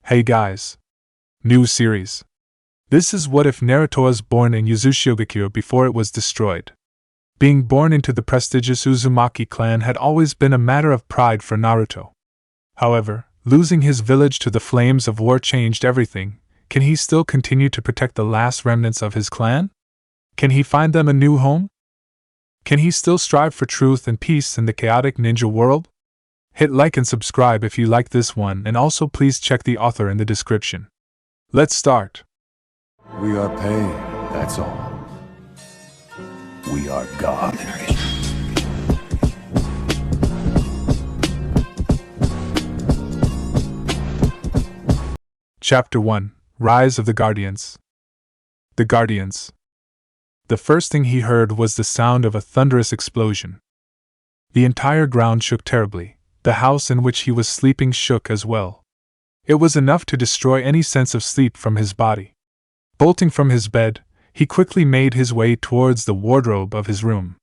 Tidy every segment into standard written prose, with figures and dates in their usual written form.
Hey guys. New series. This is what if Naruto was born in Uzumaki before it was destroyed. Being born into the prestigious Uzumaki clan had always been a matter of pride for Naruto. However, losing his village to the flames of war changed everything. Can he still continue to protect the last remnants of his clan? Can he find them a new home? Can he still strive for truth and peace in the chaotic ninja world? Hit like and subscribe if you like this one, and also please check the author in the description. Let's start. We are paid, that's all. We are God. Chapter 1: Rise of the Guardians. The Guardians. The first thing he heard was the sound of a thunderous explosion. The entire ground shook terribly. The house in which he was sleeping shook as well. It was enough to destroy any sense of sleep from his body. Bolting from his bed, he quickly made his way towards the wardrobe of his room.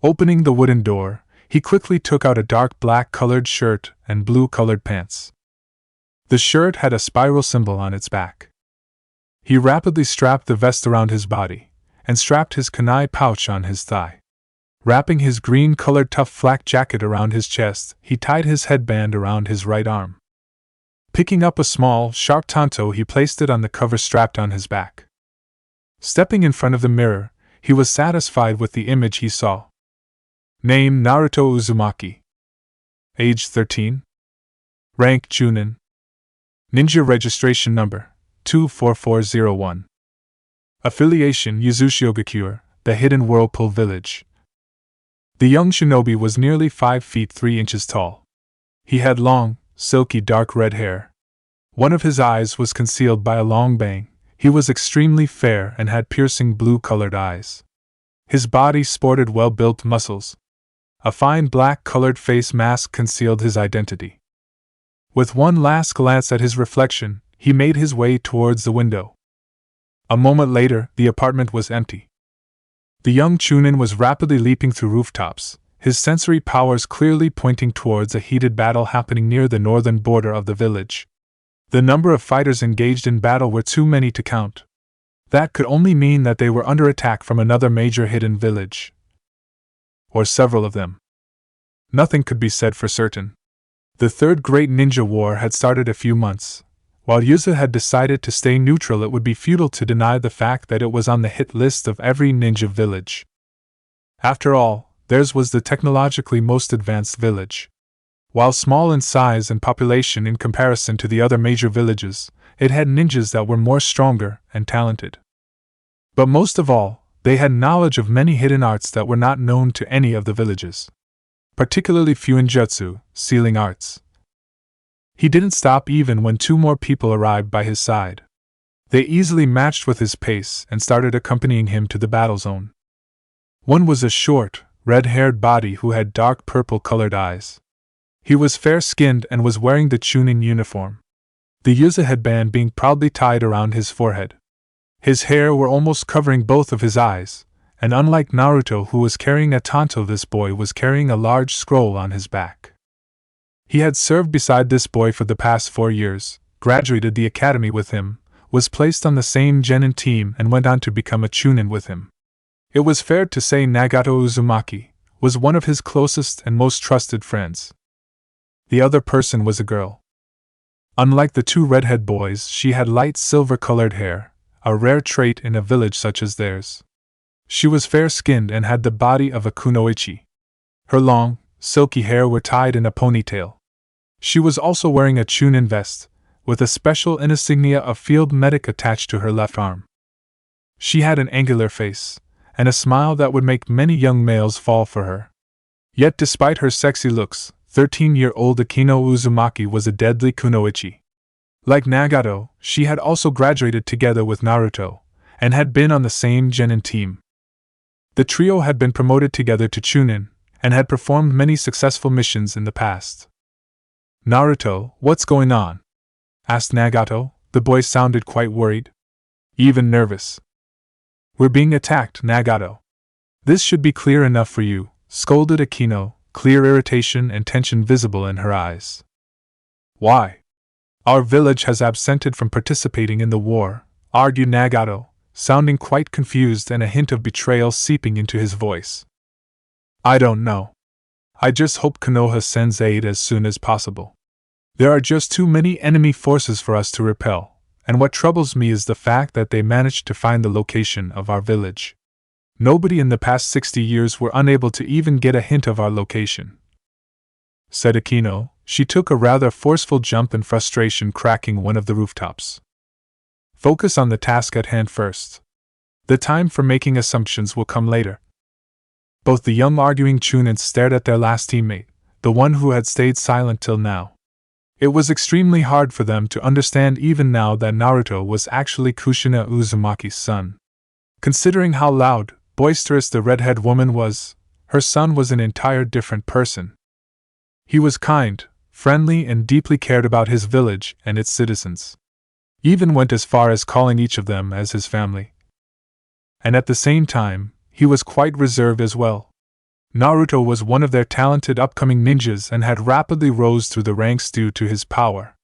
Opening the wooden door, he quickly took out a dark black-colored shirt and blue-colored pants. The shirt had a spiral symbol on its back. He rapidly strapped the vest around his body, and strapped his kunai pouch on his thigh. Wrapping his green-colored tough flak jacket around his chest, he tied his headband around his right arm. Picking up a small, sharp tanto, he placed it on the cover strapped on his back. Stepping in front of the mirror, he was satisfied with the image he saw. Name: Naruto Uzumaki. Age: 13. Rank: Chunin. Ninja registration number: 24401. Affiliation: Uzumaki, the Hidden Whirlpool Village. The young shinobi was nearly 5 feet 3 inches tall. He had long, silky dark red hair. One of his eyes was concealed by a long bang. He was extremely fair and had piercing blue-colored eyes. His body sported well-built muscles. A fine black-colored face mask concealed his identity. With one last glance at his reflection, he made his way towards the window. A moment later, the apartment was empty. The young Chunin was rapidly leaping through rooftops, his sensory powers clearly pointing towards a heated battle happening near the northern border of the village. The number of fighters engaged in battle were too many to count. That could only mean that they were under attack from another major hidden village. Or several of them. Nothing could be said for certain. The Third Great Ninja War had started a few months. While Yuza had decided to stay neutral, it would be futile to deny the fact that it was on the hit list of every ninja village. After all, theirs was the technologically most advanced village. While small in size and population in comparison to the other major villages, it had ninjas that were more stronger and talented. But most of all, they had knowledge of many hidden arts that were not known to any of the villages. Particularly Fuinjutsu, sealing arts. He didn't stop even when 2 more people arrived by his side. They easily matched with his pace and started accompanying him to the battle zone. One was a short, red-haired body who had dark purple-colored eyes. He was fair-skinned and was wearing the Chunin uniform, the Yuza headband being proudly tied around his forehead. His hair were almost covering both of his eyes, and unlike Naruto, who was carrying a tanto, this boy was carrying a large scroll on his back. He had served beside this boy for the past 4 years, graduated the academy with him, was placed on the same genin team, and went on to become a Chunin with him. It was fair to say Nagato Uzumaki was one of his closest and most trusted friends. The other person was a girl. Unlike the 2 redhead boys, she had light silver-colored hair, a rare trait in a village such as theirs. She was fair-skinned and had the body of a kunoichi. Her long, silky hair were tied in a ponytail. She was also wearing a Chunin vest, with a special insignia of field medic attached to her left arm. She had an angular face, and a smile that would make many young males fall for her. Yet despite her sexy looks, 13-year-old Akino Uzumaki was a deadly kunoichi. Like Nagato, she had also graduated together with Naruto, and had been on the same genin team. The trio had been promoted together to Chunin, and had performed many successful missions in the past. Naruto, what's going on? Asked Nagato. The boy sounded quite worried. Even nervous. We're being attacked, Nagato. This should be clear enough for you, scolded Akino, clear irritation and tension visible in her eyes. Why? Our village has absented from participating in the war, argued Nagato, sounding quite confused and a hint of betrayal seeping into his voice. I don't know. I just hope Konoha sends aid as soon as possible. There are just too many enemy forces for us to repel, and what troubles me is the fact that they managed to find the location of our village. Nobody in the past 60 years were unable to even get a hint of our location, said Akino. She took a rather forceful jump in frustration, cracking one of the rooftops. Focus on the task at hand first. The time for making assumptions will come later. Both the young arguing Chunins stared at their last teammate, the one who had stayed silent till now. It was extremely hard for them to understand even now that Naruto was actually Kushina Uzumaki's son. Considering how loud, boisterous the redhead woman was, her son was an entire different person. He was kind, friendly, and deeply cared about his village and its citizens. Even went as far as calling each of them as his family. And at the same time, he was quite reserved as well. Naruto was one of their talented upcoming ninjas and had rapidly rose through the ranks due to his power.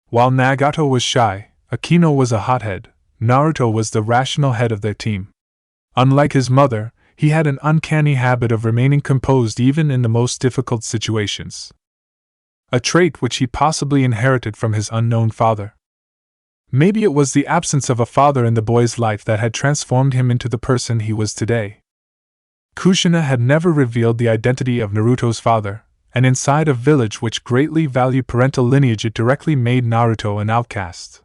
While Nagato was shy, Akino was a hothead, Naruto was the rational head of their team. Unlike his mother, he had an uncanny habit of remaining composed even in the most difficult situations. A trait which he possibly inherited from his unknown father. Maybe it was the absence of a father in the boy's life that had transformed him into the person he was today. Kushina had never revealed the identity of Naruto's father, and inside a village which greatly valued parental lineage, it directly made Naruto an outcast.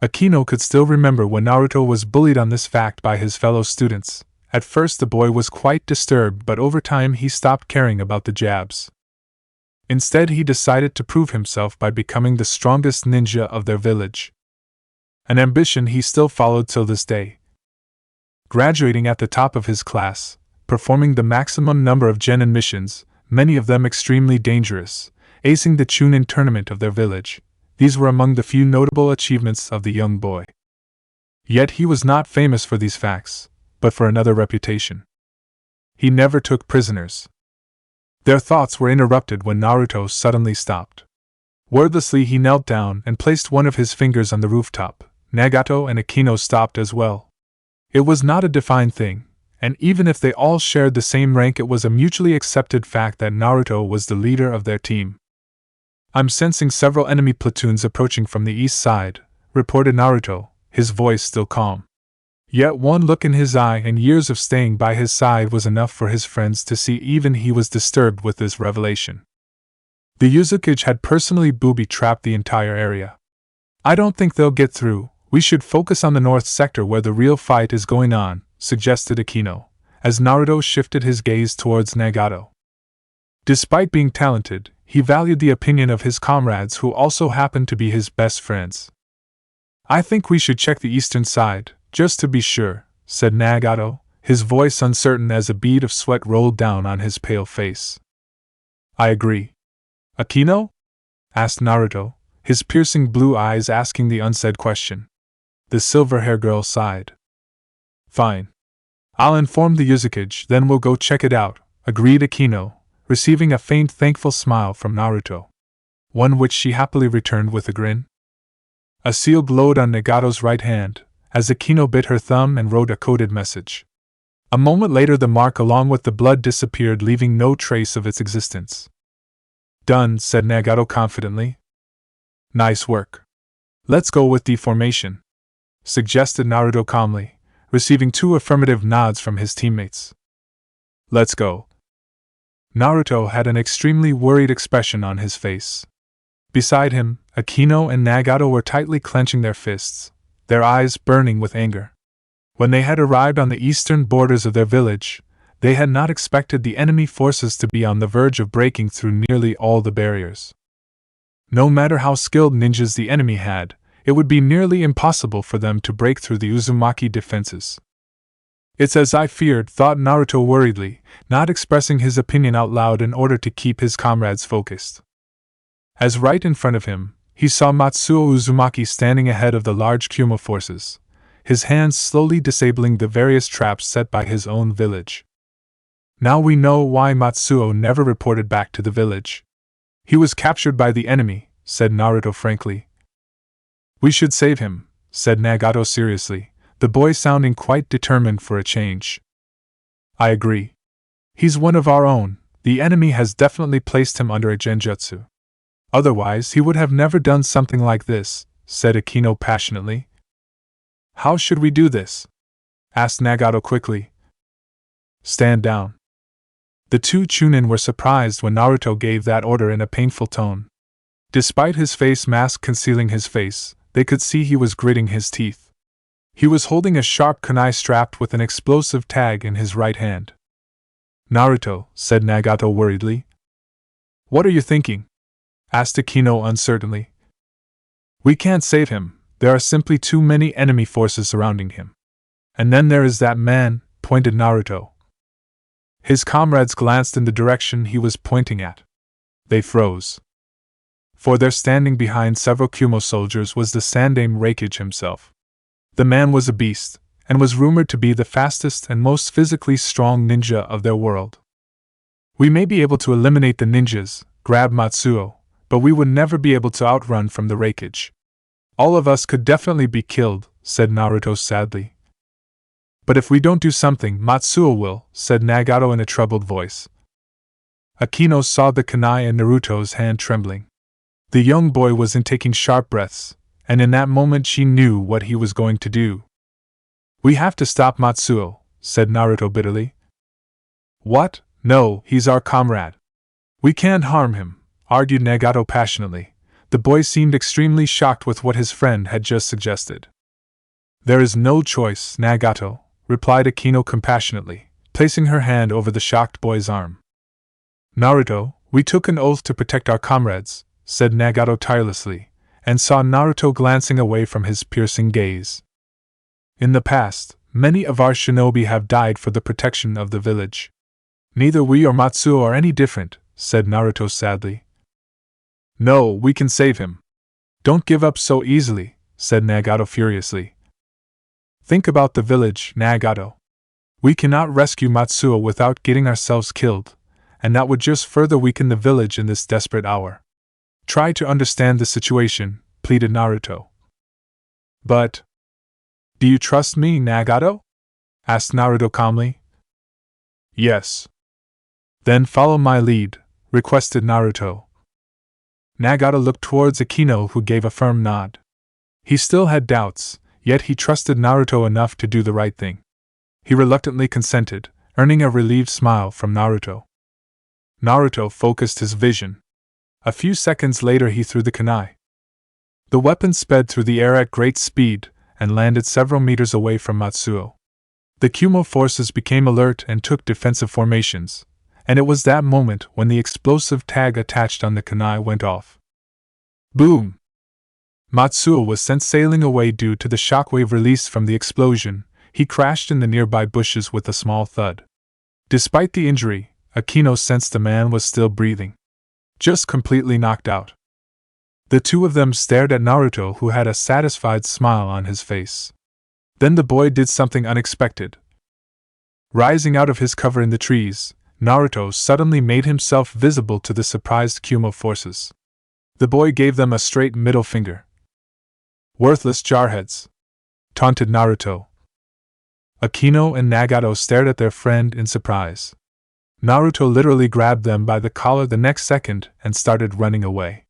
Akino could still remember when Naruto was bullied on this fact by his fellow students. At first the boy was quite disturbed, but over time he stopped caring about the jabs. Instead, he decided to prove himself by becoming the strongest ninja of their village. An ambition he still followed till this day. Graduating at the top of his class, performing the maximum number of genin missions, many of them extremely dangerous, acing the Chunin tournament of their village. These were among the few notable achievements of the young boy. Yet he was not famous for these facts, but for another reputation. He never took prisoners. Their thoughts were interrupted when Naruto suddenly stopped. Wordlessly he knelt down and placed one of his fingers on the rooftop. Nagato and Akino stopped as well. It was not a defined thing, and even if they all shared the same rank, it was a mutually accepted fact that Naruto was the leader of their team. I'm sensing several enemy platoons approaching from the east side, reported Naruto, his voice still calm. Yet one look in his eye and years of staying by his side was enough for his friends to see even he was disturbed with this revelation. The Uzumaki had personally booby-trapped the entire area. I don't think they'll get through. We should focus on the north sector where the real fight is going on, suggested Akino, as Naruto shifted his gaze towards Nagato. Despite being talented, he valued the opinion of his comrades who also happened to be his best friends. I think we should check the eastern side, just to be sure, said Nagato, his voice uncertain as a bead of sweat rolled down on his pale face. I agree. Akino? Asked Naruto, his piercing blue eyes asking the unsaid question. The silver-haired girl sighed. Fine. I'll inform the Uzumaki, then we'll go check it out, agreed Akino, receiving a faint thankful smile from Naruto. One which she happily returned with a grin. A seal glowed on Nagato's right hand, as Akino bit her thumb and wrote a coded message. A moment later the mark along with the blood disappeared, leaving no trace of its existence. Done, said Nagato confidently. Nice work. Let's go with deformation, suggested Naruto calmly, receiving 2 affirmative nods from his teammates. Let's go. Naruto had an extremely worried expression on his face. Beside him, Akino and Nagato were tightly clenching their fists, their eyes burning with anger. When they had arrived on the eastern borders of their village, they had not expected the enemy forces to be on the verge of breaking through nearly all the barriers. No matter how skilled ninjas the enemy had, it would be nearly impossible for them to break through the Uzumaki defenses. It's as I feared, thought Naruto worriedly, not expressing his opinion out loud in order to keep his comrades focused. As right in front of him, he saw Matsuo Uzumaki standing ahead of the large Kuma forces, his hands slowly disabling the various traps set by his own village. Now we know why Matsuo never reported back to the village. He was captured by the enemy, said Naruto frankly, We should save him, said Nagato seriously, the boy sounding quite determined for a change. I agree. He's one of our own, the enemy has definitely placed him under a genjutsu. Otherwise he would have never done something like this, said Akino passionately. How should we do this? Asked Nagato quickly. Stand down. The two Chunin were surprised when Naruto gave that order in a painful tone. Despite his face mask concealing his face, they could see he was gritting his teeth. He was holding a sharp kunai strapped with an explosive tag in his right hand. Naruto, said Nagato worriedly. What are you thinking? Asked Akino uncertainly. We can't save him, there are simply too many enemy forces surrounding him. And then there is that man, pointed Naruto. His comrades glanced in the direction he was pointing at. They froze. For there standing behind several Kumo soldiers was the Sandaime Reikage himself. The man was a beast, and was rumored to be the fastest and most physically strong ninja of their world. We may be able to eliminate the ninjas, grab Matsuo, but we would never be able to outrun from the Reikage. All of us could definitely be killed, said Naruto sadly. But if we don't do something, Matsuo will, said Nagato in a troubled voice. Akino saw the kunai in Naruto's hand trembling. The young boy was taking sharp breaths, and in that moment she knew what he was going to do. We have to stop Matsuo, said Naruto bitterly. What? No, he's our comrade. We can't harm him, argued Nagato passionately. The boy seemed extremely shocked with what his friend had just suggested. There is no choice, Nagato, replied Akino compassionately, placing her hand over the shocked boy's arm. Naruto, we took an oath to protect our comrades, said Nagato tirelessly, and saw Naruto glancing away from his piercing gaze. In the past, many of our shinobi have died for the protection of the village. Neither we or Matsuo are any different, said Naruto sadly. No, we can save him. Don't give up so easily, said Nagato furiously. Think about the village, Nagato. We cannot rescue Matsuo without getting ourselves killed, and that would just further weaken the village in this desperate hour. Try to understand the situation, pleaded Naruto. But... do you trust me, Nagato? Asked Naruto calmly. Yes. Then follow my lead, requested Naruto. Nagato looked towards Akino, who gave a firm nod. He still had doubts, yet he trusted Naruto enough to do the right thing. He reluctantly consented, earning a relieved smile from Naruto. Naruto focused his vision. A few seconds later he threw the kunai. The weapon sped through the air at great speed, and landed several meters away from Matsuo. The Kumo forces became alert and took defensive formations, and it was that moment when the explosive tag attached on the kunai went off. Boom! Matsuo was sent sailing away due to the shockwave released from the explosion. He crashed in the nearby bushes with a small thud. Despite the injury, Akino sensed the man was still breathing. Just completely knocked out. The two of them stared at Naruto, who had a satisfied smile on his face. Then the boy did something unexpected. Rising out of his cover in the trees, Naruto suddenly made himself visible to the surprised Kumo forces. The boy gave them a straight middle finger. Worthless jarheads, taunted Naruto. Akino and Nagato stared at their friend in surprise. Naruto literally grabbed them by the collar the next second and started running away.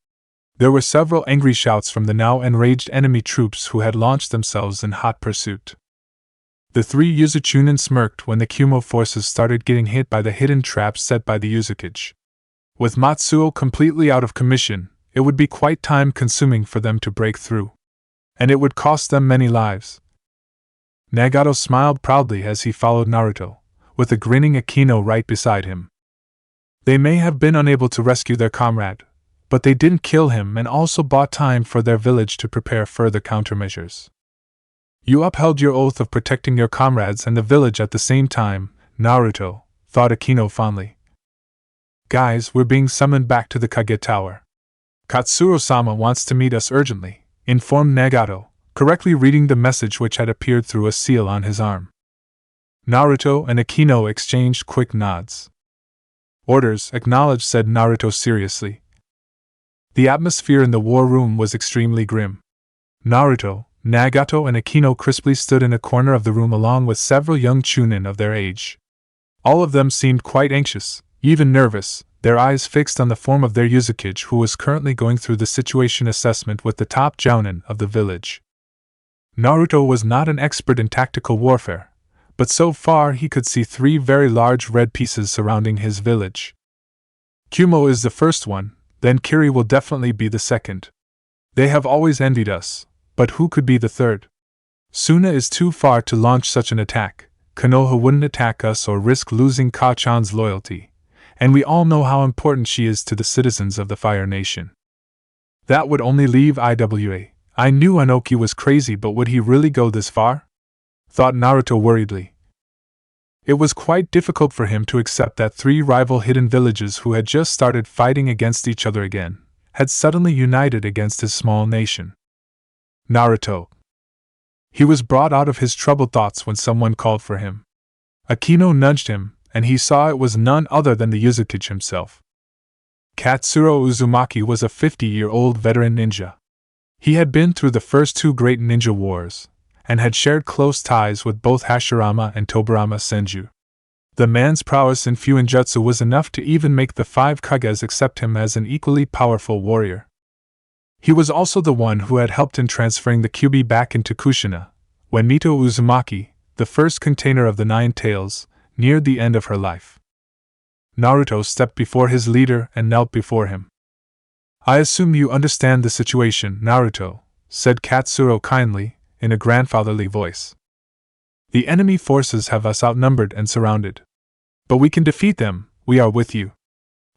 There were several angry shouts from the now enraged enemy troops who had launched themselves in hot pursuit. The three Uzuchunin smirked when the Kumo forces started getting hit by the hidden traps set by the Uzukage. With Matsuo completely out of commission, it would be quite time-consuming for them to break through. And it would cost them many lives. Nagato smiled proudly as he followed Naruto, with a grinning Akino right beside him. They may have been unable to rescue their comrade, but they didn't kill him and also bought time for their village to prepare further countermeasures. You upheld your oath of protecting your comrades and the village at the same time, Naruto, thought Akino fondly. Guys, we're being summoned back to the Kage Tower. Katsuro-sama wants to meet us urgently, informed Nagato, correctly reading the message which had appeared through a seal on his arm. Naruto and Akino exchanged quick nods. Orders acknowledged, said Naruto seriously. The atmosphere in the war room was extremely grim. Naruto, Nagato, and Akino crisply stood in a corner of the room along with several young chunin of their age. All of them seemed quite anxious, even nervous, their eyes fixed on the form of their Uzumaki, who was currently going through the situation assessment with the top jounin of the village. Naruto was not an expert in tactical warfare, but so far he could see 3 very large red pieces surrounding his village. Kumo is the first one, then Kiri will definitely be the second. They have always envied us, but who could be the third? Suna is too far to launch such an attack. Konoha wouldn't attack us or risk losing Ka-chan's loyalty, and we all know how important she is to the citizens of the Fire Nation. That would only leave Iwa. I knew Anoki was crazy, but would he really go this far? Thought Naruto worriedly. It was quite difficult for him to accept that 3 rival hidden villages who had just started fighting against each other again, had suddenly united against his small nation. Naruto. He was brought out of his troubled thoughts when someone called for him. Akino nudged him, and he saw it was none other than the Uzumaki himself. Katsuro Uzumaki was a 50-year-old veteran ninja. He had been through the first 2 great ninja wars, and had shared close ties with both Hashirama and Tobirama Senju. The man's prowess in Fuinjutsu was enough to even make the 5 Kages accept him as an equally powerful warrior. He was also the one who had helped in transferring the Kyuubi back into Kushina, when Mito Uzumaki, the first container of the 9 tails, neared the end of her life. Naruto stepped before his leader and knelt before him. I assume you understand the situation, Naruto, said Katsuro kindly, in a grandfatherly voice. The enemy forces have us outnumbered and surrounded. But we can defeat them, we are with you.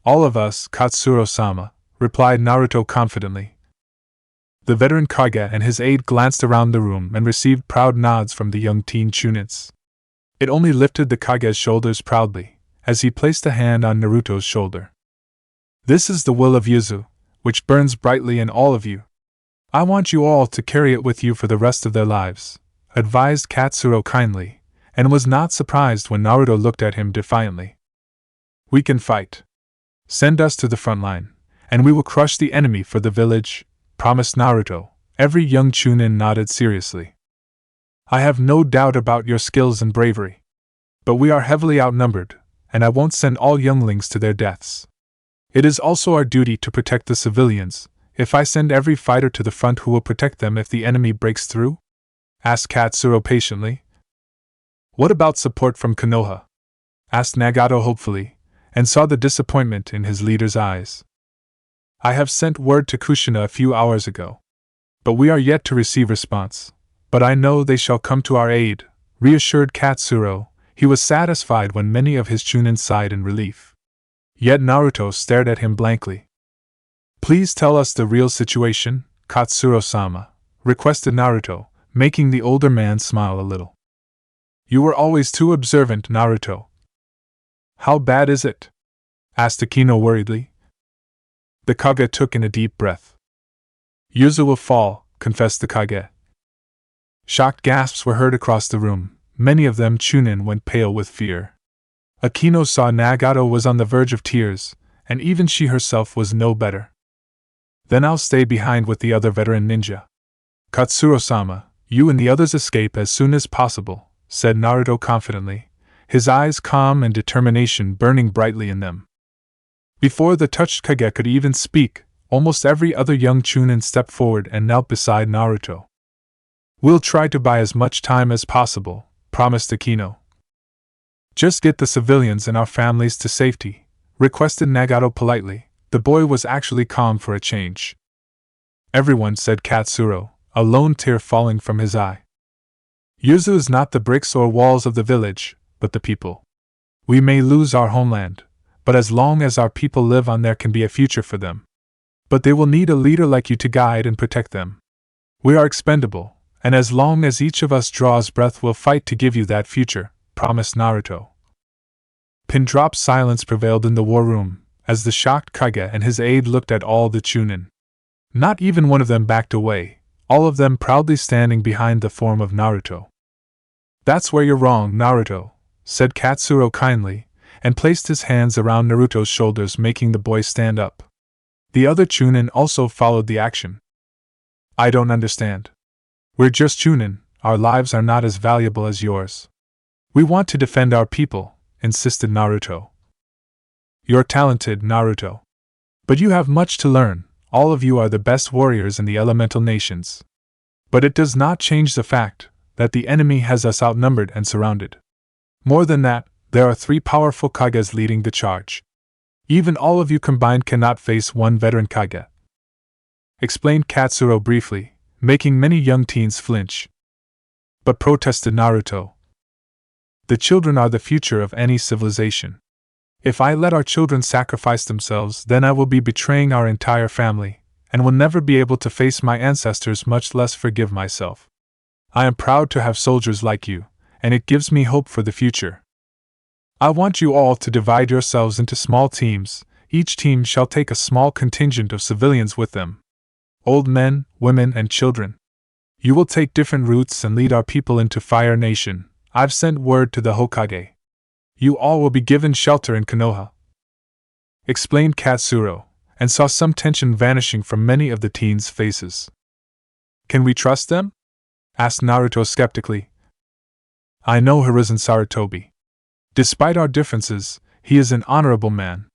All of us, Katsuro-sama, replied Naruto confidently. The veteran Kage and his aide glanced around the room and received proud nods from the young teen chunins. It only lifted the Kage's shoulders proudly, as he placed a hand on Naruto's shoulder. This is the will of Yuzu, which burns brightly in all of you. I want you all to carry it with you for the rest of their lives, advised Katsuro kindly, and was not surprised when Naruto looked at him defiantly. We can fight. Send us to the front line, and we will crush the enemy for the village, promised Naruto. Every young chunin nodded seriously. I have no doubt about your skills and bravery. But we are heavily outnumbered, and I won't send all younglings to their deaths. It is also our duty to protect the civilians. If I send every fighter to the front, who will protect them if the enemy breaks through? Asked Katsuro patiently. What about support from Konoha? Asked Nagato hopefully, and saw the disappointment in his leader's eyes. I have sent word to Kushina a few hours ago. But we are yet to receive response. But I know they shall come to our aid, reassured Katsuro. He was satisfied when many of his chunin sighed in relief. Yet Naruto stared at him blankly. Please tell us the real situation, Katsuro-sama, requested Naruto, making the older man smile a little. You were always too observant, Naruto. How bad is it? Asked Akino worriedly. The Kage took in a deep breath. Yuzu will fall, confessed the Kage. Shocked gasps were heard across the room. Many of them chunin went pale with fear. Akino saw Nagato was on the verge of tears, and even she herself was no better. Then I'll stay behind with the other veteran ninja. Katsuro-sama, you and the others escape as soon as possible, said Naruto confidently, his eyes calm and determination burning brightly in them. Before the touched Kage could even speak, almost every other young chunin stepped forward and knelt beside Naruto. We'll try to buy as much time as possible, promised Akino. Just get the civilians and our families to safety, requested Nagato politely. The boy was actually calm for a change. Everyone, said Katsuro, a lone tear falling from his eye. Yuzu is not the bricks or walls of the village, but the people. We may lose our homeland, but as long as our people live on, there can be a future for them. But they will need a leader like you to guide and protect them. We are expendable, and as long as each of us draws breath, we'll fight to give you that future, promised Naruto. Pin-drop silence prevailed in the war room, as the shocked Kage and his aide looked at all the chunin. Not even one of them backed away, all of them proudly standing behind the form of Naruto. That's where you're wrong, Naruto, said Katsuro kindly, and placed his hands around Naruto's shoulders, making the boy stand up. The other chunin also followed the action. I don't understand. We're just Chunin, our lives are not as valuable as yours. We want to defend our people, insisted Naruto. You're talented, Naruto. But you have much to learn, all of you are the best warriors in the elemental nations. But it does not change the fact that the enemy has us outnumbered and surrounded. More than that, there are 3 powerful Kages leading the charge. Even all of you combined cannot face one veteran Kage. Explained Katsuro briefly, making many young teens flinch. But protested Naruto. The children are the future of any civilization. If I let our children sacrifice themselves, then I will be betraying our entire family, and will never be able to face my ancestors, much less forgive myself. I am proud to have soldiers like you, and it gives me hope for the future. I want you all to divide yourselves into small teams. Each team shall take a small contingent of civilians with them. Old men, women, and children. You will take different routes and lead our people into Fire Nation. I've sent word to the Hokage. You all will be given shelter in Konoha. Explained Katsuro, and saw some tension vanishing from many of the teens' faces. Can we trust them? Asked Naruto skeptically. I know Hiruzen Sarutobi. Despite our differences, he is an honorable man.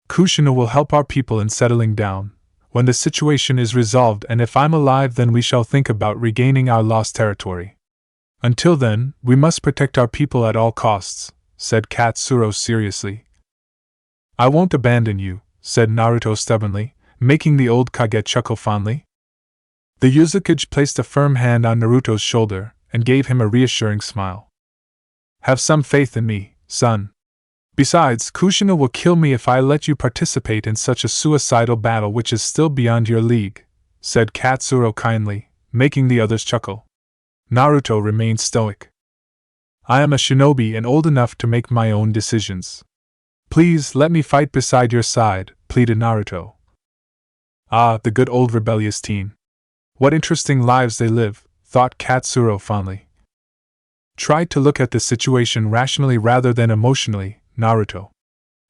Kushina will help our people in settling down, when the situation is resolved, and if I'm alive then we shall think about regaining our lost territory. Until then, we must protect our people at all costs, said Katsuro seriously. I won't abandon you, said Naruto stubbornly, making the old Kage chuckle fondly. The Uzumaki placed a firm hand on Naruto's shoulder and gave him a reassuring smile. Have some faith in me, son. Besides, Kushina will kill me if I let you participate in such a suicidal battle which is still beyond your league, said Katsuro kindly, making the others chuckle. Naruto remained stoic. I am a shinobi and old enough to make my own decisions. Please let me fight beside your side, pleaded Naruto. Ah, the good old rebellious teen. What interesting lives they live, thought Katsuro fondly. Try to look at the situation rationally rather than emotionally, Naruto.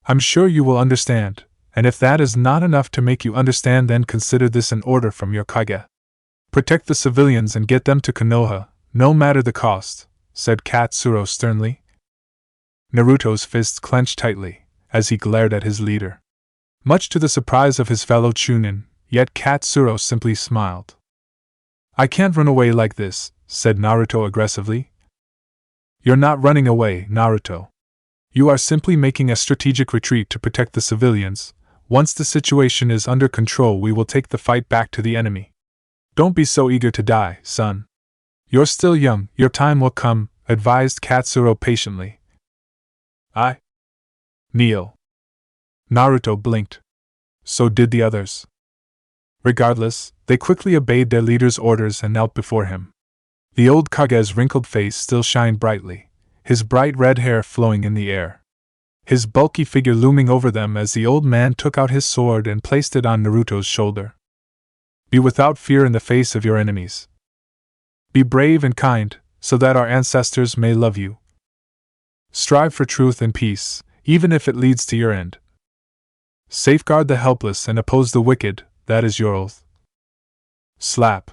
I'm sure you will understand, and if that is not enough to make you understand, then consider this an order from your Kage. Protect the civilians and get them to Konoha, no matter the cost, said Katsuro sternly. Naruto's fists clenched tightly, as he glared at his leader. Much to the surprise of his fellow Chunin, yet Katsuro simply smiled. I can't run away like this, said Naruto aggressively. You're not running away, Naruto. You are simply making a strategic retreat to protect the civilians. Once the situation is under control, we will take the fight back to the enemy. Don't be so eager to die, son. You're still young, your time will come, advised Katsuro patiently. Kneel. Naruto blinked. So did the others. Regardless, they quickly obeyed their leader's orders and knelt before him. The old Kage's wrinkled face still shined brightly, his bright red hair flowing in the air. His bulky figure looming over them as the old man took out his sword and placed it on Naruto's shoulder. Be without fear in the face of your enemies. Be brave and kind, so that our ancestors may love you. Strive for truth and peace, even if it leads to your end. Safeguard the helpless and oppose the wicked, that is your oath. Slap.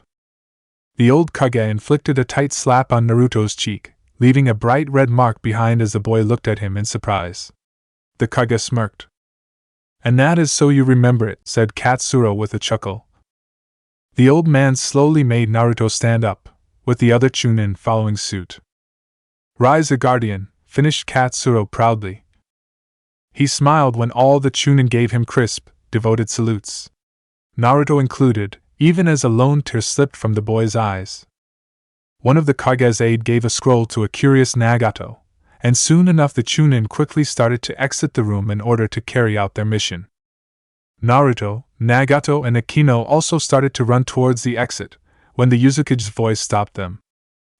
The old Kage inflicted a tight slap on Naruto's cheek, leaving a bright red mark behind as the boy looked at him in surprise. The Kage smirked. And that is so you remember it, said Katsuro with a chuckle. The old man slowly made Naruto stand up, with the other Chunin following suit. Rise, a guardian, finished Katsuro proudly. He smiled when all the Chunin gave him crisp, devoted salutes. Naruto included, even as a lone tear slipped from the boy's eyes. One of the Kage's aide gave a scroll to a curious Nagato, and soon enough the Chunin quickly started to exit the room in order to carry out their mission. Naruto, Nagato, and Akino also started to run towards the exit, when the Uzukage's voice stopped them.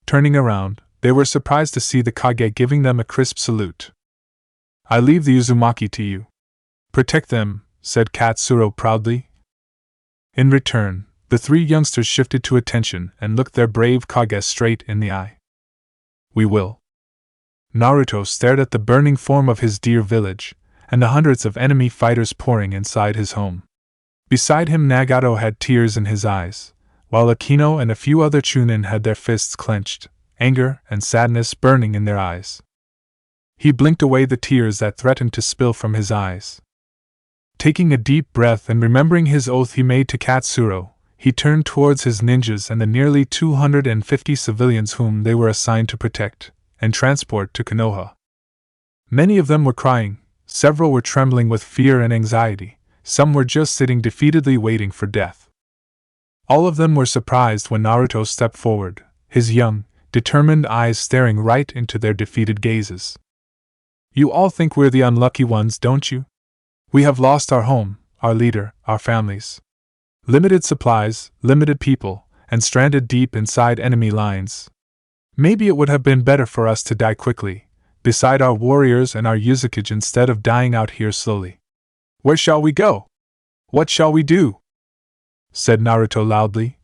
Turning around, they were surprised to see the Kage giving them a crisp salute. I leave the Uzumaki to you. Protect them, said Katsuro proudly. In return, the 3 youngsters shifted to attention and looked their brave Kage straight in the eye. We will. Naruto stared at the burning form of his dear village, and the hundreds of enemy fighters pouring inside his home. Beside him Nagato had tears in his eyes, while Akino and a few other Chunin had their fists clenched, anger and sadness burning in their eyes. He blinked away the tears that threatened to spill from his eyes. Taking a deep breath and remembering his oath he made to Katsuro, he turned towards his ninjas and the nearly 250 civilians whom they were assigned to protect and transport to Konoha. Many of them were crying, several were trembling with fear and anxiety, some were just sitting defeatedly waiting for death. All of them were surprised when Naruto stepped forward, his young, determined eyes staring right into their defeated gazes. "You all think we're the unlucky ones, don't you? We have lost our home, our leader, our families. Limited supplies, limited people, and stranded deep inside enemy lines. Maybe it would have been better for us to die quickly, beside our warriors and our Uzumaki instead of dying out here slowly. Where shall we go? What shall we do?" said Naruto loudly.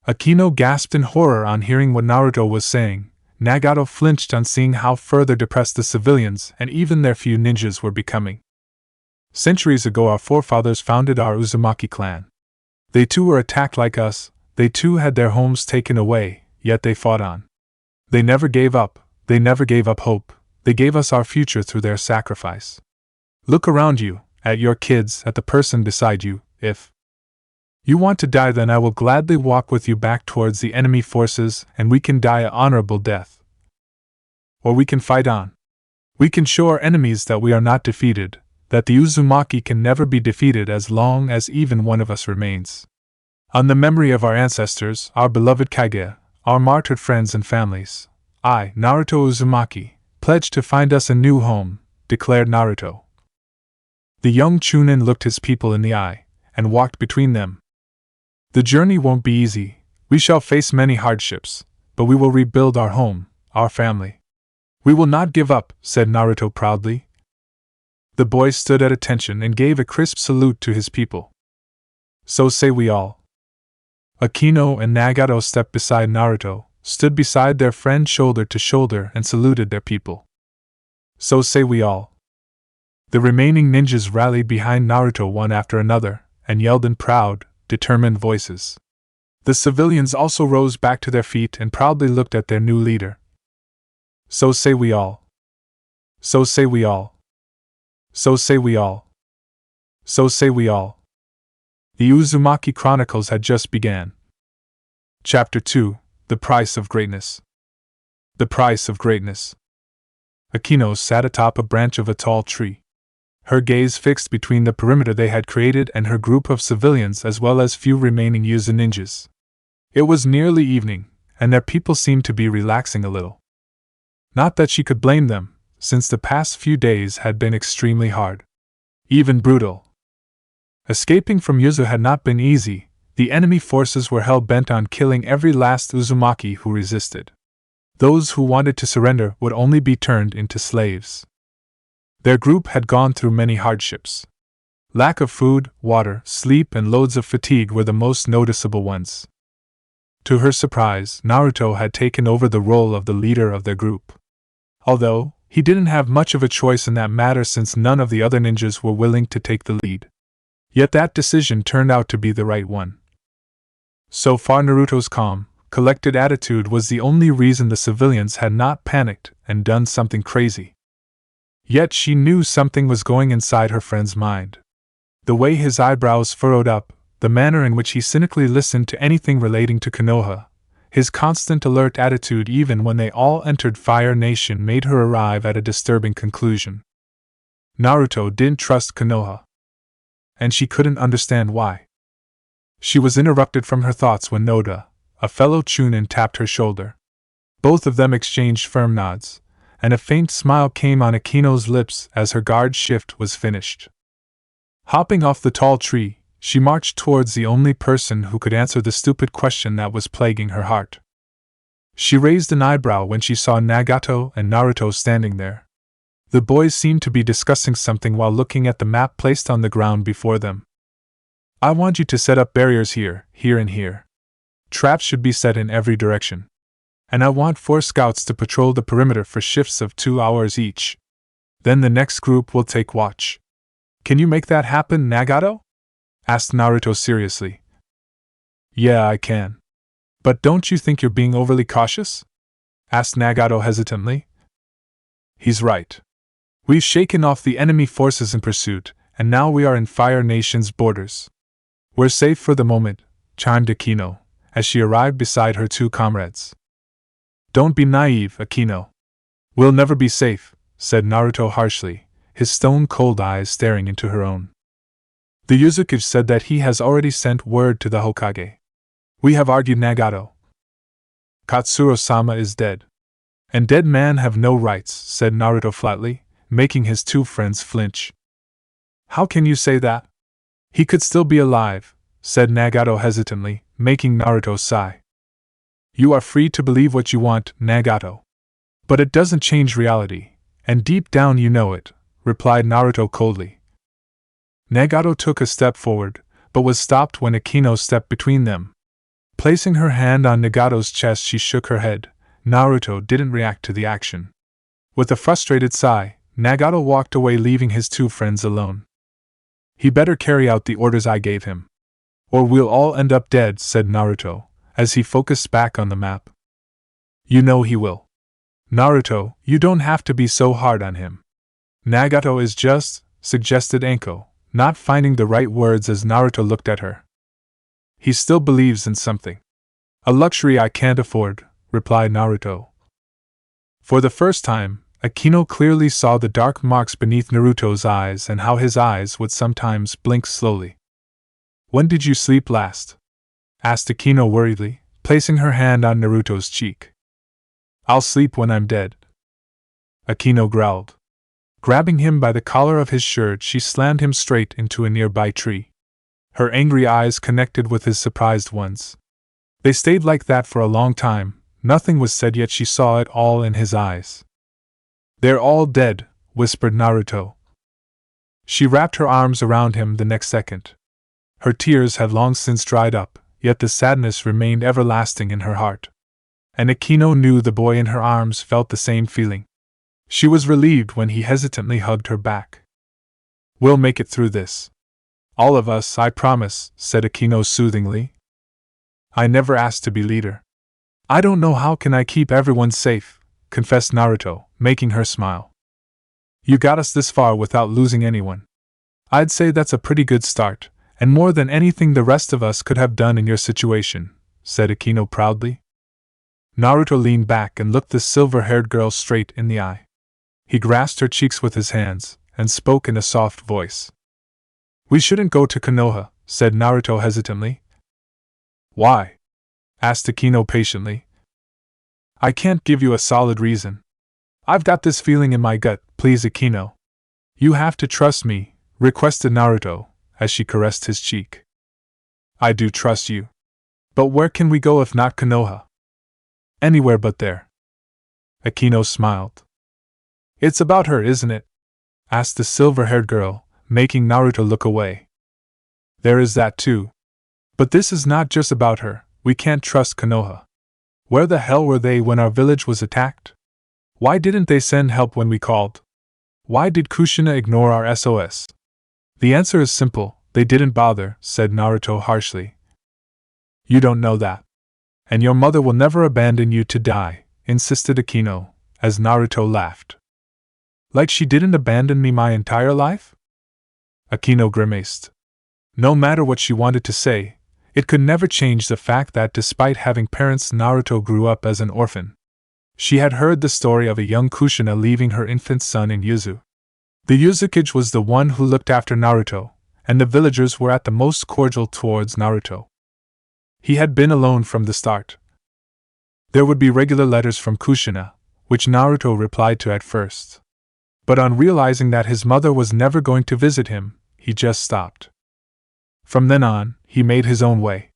Akino gasped in horror on hearing what Naruto was saying. Nagato flinched on seeing how further depressed the civilians and even their few ninjas were becoming. "Centuries ago our forefathers founded our Uzumaki clan. They too were attacked like us, they too had their homes taken away, yet they fought on. They never gave up hope, they gave us our future through their sacrifice. Look around you, at your kids, at the person beside you. If you want to die, then I will gladly walk with you back towards the enemy forces and we can die an honorable death. Or we can fight on. We can show our enemies that we are not defeated, that the Uzumaki can never be defeated as long as even one of us remains. On the memory of our ancestors, our beloved Kage, our martyred friends and families, I, Naruto Uzumaki, pledge to find us a new home," declared Naruto. The young Chunin looked his people in the eye, and walked between them. "The journey won't be easy, we shall face many hardships, but we will rebuild our home, our family. We will not give up," said Naruto proudly. The boy stood at attention and gave a crisp salute to his people. "So say we all." Akino and Nagato stepped beside Naruto, stood beside their friend shoulder to shoulder and saluted their people. "So say we all." The remaining ninjas rallied behind Naruto one after another, and yelled in proud, determined voices. The civilians also rose back to their feet and proudly looked at their new leader. "So say we all. So say we all. So say we all. So say we all." The Uzumaki Chronicles had just begun. Chapter 2: The Price of Greatness. The Price of Greatness. Akino sat atop a branch of a tall tree, her gaze fixed between the perimeter they had created and her group of civilians as well as few remaining Uzu ninjas. It was nearly evening, and their people seemed to be relaxing a little. Not that she could blame them, since the past few days had been extremely hard, even brutal. Escaping from Uzu had not been easy. The enemy forces were hell-bent on killing every last Uzumaki who resisted. Those who wanted to surrender would only be turned into slaves. Their group had gone through many hardships. Lack of food, water, sleep, and loads of fatigue were the most noticeable ones. To her surprise, Naruto had taken over the role of the leader of their group. Although he didn't have much of a choice in that matter since none of the other ninjas were willing to take the lead. Yet that decision turned out to be the right one. So far Naruto's calm, collected attitude was the only reason the civilians had not panicked and done something crazy. Yet she knew something was going inside her friend's mind. The way his eyebrows furrowed up, the manner in which he cynically listened to anything relating to Konoha, his constant alert attitude even when they all entered Fire Nation made her arrive at a disturbing conclusion. Naruto didn't trust Konoha. And she couldn't understand why. She was interrupted from her thoughts when Noda, a fellow Chunin, tapped her shoulder. Both of them exchanged firm nods, and a faint smile came on Akino's lips as her guard shift was finished. Hopping off the tall tree, she marched towards the only person who could answer the stupid question that was plaguing her heart. She raised an eyebrow when she saw Nagato and Naruto standing there. The boys seemed to be discussing something while looking at the map placed on the ground before them. "I want you to set up barriers here, here and here. Traps should be set in every direction. And I want 4 scouts to patrol the perimeter for shifts of 2 hours each. Then the next group will take watch. Can you make that happen, Nagato?" asked Naruto seriously. Yeah, I can. But don't you think you're being overly cautious? Asked Nagato hesitantly. He's right. We've shaken off the enemy forces in pursuit, and now we are in Fire Nation's borders. We're safe for the moment, chimed Akino, as she arrived beside her two comrades. Don't be naive, Akino. We'll never be safe, said Naruto harshly, his stone-cold eyes staring into her own. The Uzumaki said that he has already sent word to the Hokage. We have argued, Nagato. Katsuro-sama is dead. And dead men have no rights, said Naruto flatly, making his two friends flinch. How can you say that? He could still be alive, said Nagato hesitantly, making Naruto sigh. You are free to believe what you want, Nagato. But it doesn't change reality, and deep down you know it, replied Naruto coldly. Nagato took a step forward, but was stopped when Akino stepped between them. Placing her hand on Nagato's chest, she shook her head. Naruto didn't react to the action. With a frustrated sigh, Nagato walked away, leaving his two friends alone. He better carry out the orders I gave him. Or we'll all end up dead, said Naruto, as he focused back on the map. You know he will. Naruto, you don't have to be so hard on him. Nagato is just, suggested Anko, not finding the right words as Naruto looked at her. He still believes in something. A luxury I can't afford, replied Naruto. For the first time, Akino clearly saw the dark marks beneath Naruto's eyes and how his eyes would sometimes blink slowly. When did you sleep last? Asked Akino worriedly, placing her hand on Naruto's cheek. I'll sleep when I'm dead. Akino growled. Grabbing him by the collar of his shirt, she slammed him straight into a nearby tree. Her angry eyes connected with his surprised ones. They stayed like that for a long time. Nothing was said, yet she saw it all in his eyes. They're all dead, whispered Naruto. She wrapped her arms around him the next second. Her tears had long since dried up, yet the sadness remained everlasting in her heart. And Akino knew the boy in her arms felt the same feeling. She was relieved when he hesitantly hugged her back. We'll make it through this. All of us, I promise, said Akino soothingly. I never asked to be leader. I don't know how can I keep everyone safe, confessed Naruto, making her smile. You got us this far without losing anyone. I'd say that's a pretty good start, and more than anything the rest of us could have done in your situation, said Akino proudly. Naruto leaned back and looked the silver-haired girl straight in the eye. He grasped her cheeks with his hands, and spoke in a soft voice. We shouldn't go to Konoha, said Naruto hesitantly. Why? Asked Akino patiently. I can't give you a solid reason. I've got this feeling in my gut, please Akino. You have to trust me, requested Naruto, as she caressed his cheek. I do trust you. But where can we go if not Konoha? Anywhere but there. Akino smiled. It's about her, isn't it? Asked the silver-haired girl, making Naruto look away. There is that too. But this is not just about her. We can't trust Konoha. Where the hell were they when our village was attacked? Why didn't they send help when we called? Why did Kushina ignore our SOS? The answer is simple, they didn't bother, said Naruto harshly. You don't know that. And your mother will never abandon you to die, insisted Akino, as Naruto laughed. Like she didn't abandon me my entire life? Akino grimaced. No matter what she wanted to say, it could never change the fact that despite having parents, Naruto grew up as an orphan. She had heard the story of a young Kushina leaving her infant son in Yuzu. The Uzumaki was the one who looked after Naruto, and the villagers were at the most cordial towards Naruto. He had been alone from the start. There would be regular letters from Kushina, which Naruto replied to at first. But on realizing that his mother was never going to visit him, he just stopped. From then on, he made his own way.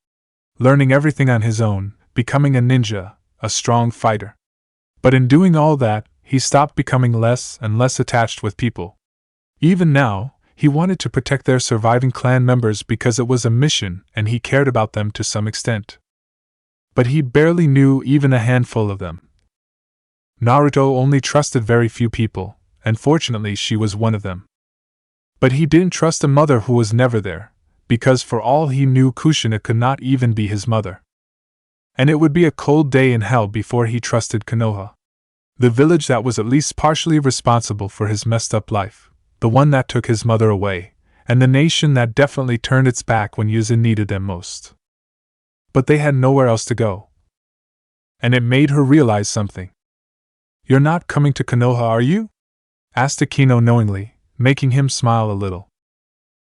Learning everything on his own, becoming a ninja, a strong fighter. But in doing all that, he stopped becoming less and less attached with people. Even now, he wanted to protect their surviving clan members because it was a mission and he cared about them to some extent. But he barely knew even a handful of them. Naruto only trusted very few people, and fortunately she was one of them. But he didn't trust a mother who was never there, because for all he knew Kushina could not even be his mother. And it would be a cold day in hell before he trusted Konoha. The village that was at least partially responsible for his messed up life, the one that took his mother away, and the nation that definitely turned its back when Yuzu needed them most. But they had nowhere else to go. And it made her realize something. "You're not coming to Konoha, are you?" asked Akino knowingly, making him smile a little.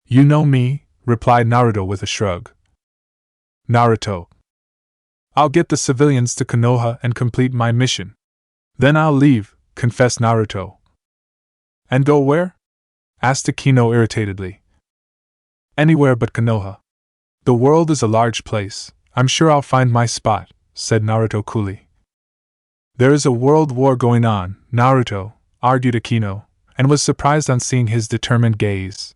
"You know me," replied Naruto with a shrug. "Naruto. I'll get the civilians to Konoha and complete my mission. Then I'll leave," confessed Naruto. "And go where?" asked Akino irritatedly. "Anywhere but Konoha. The world is a large place. I'm sure I'll find my spot," said Naruto coolly. "There is a world war going on, Naruto," argued Akino, and was surprised on seeing his determined gaze.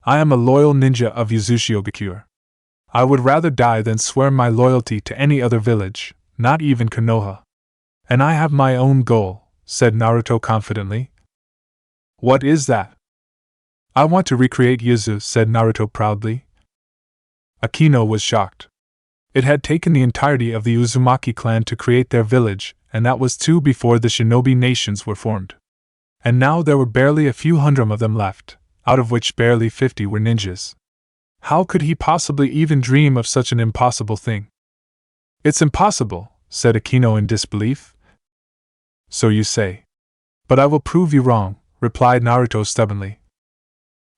"I am a loyal ninja of Uzumaki. I would rather die than swear my loyalty to any other village, not even Konoha. And I have my own goal," said Naruto confidently. "What is that?" "I want to recreate Yuzu," said Naruto proudly. Akino was shocked. It had taken the entirety of the Uzumaki clan to create their village, and that was too before the shinobi nations were formed. And now there were barely a few hundred of them left, out of which barely 50 were ninjas. How could he possibly even dream of such an impossible thing? "It's impossible," said Akino in disbelief. "So you say. But I will prove you wrong," replied Naruto stubbornly.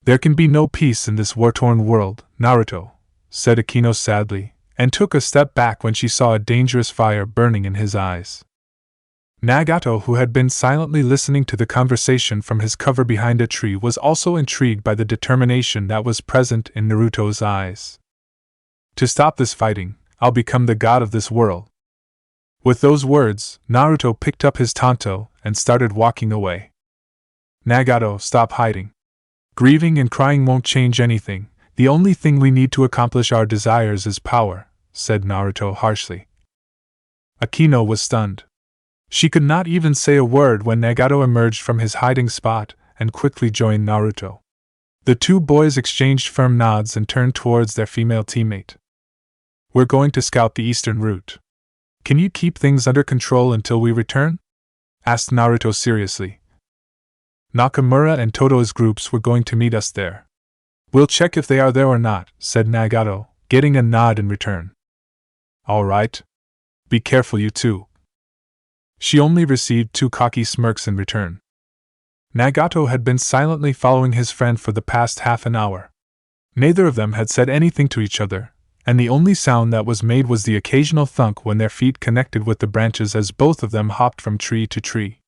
"There can be no peace in this war-torn world, Naruto," said Akino sadly, and took a step back when she saw a dangerous fire burning in his eyes. Nagato, who had been silently listening to the conversation from his cover behind a tree, was also intrigued by the determination that was present in Naruto's eyes. "To stop this fighting, I'll become the god of this world." With those words, Naruto picked up his tanto and started walking away. "Nagato, stop hiding. Grieving and crying won't change anything. The only thing we need to accomplish our desires is power," said Naruto harshly. Akino was stunned. She could not even say a word when Nagato emerged from his hiding spot and quickly joined Naruto. The two boys exchanged firm nods and turned towards their female teammate. "We're going to scout the eastern route. Can you keep things under control until we return?" asked Naruto seriously. "Nakamura and Toto's groups were going to meet us there. We'll check if they are there or not," said Nagato, getting a nod in return. "All right. Be careful, you two." She only received two cocky smirks in return. Nagato had been silently following his friend for the past half an hour. Neither of them had said anything to each other, and the only sound that was made was the occasional thunk when their feet connected with the branches as both of them hopped from tree to tree.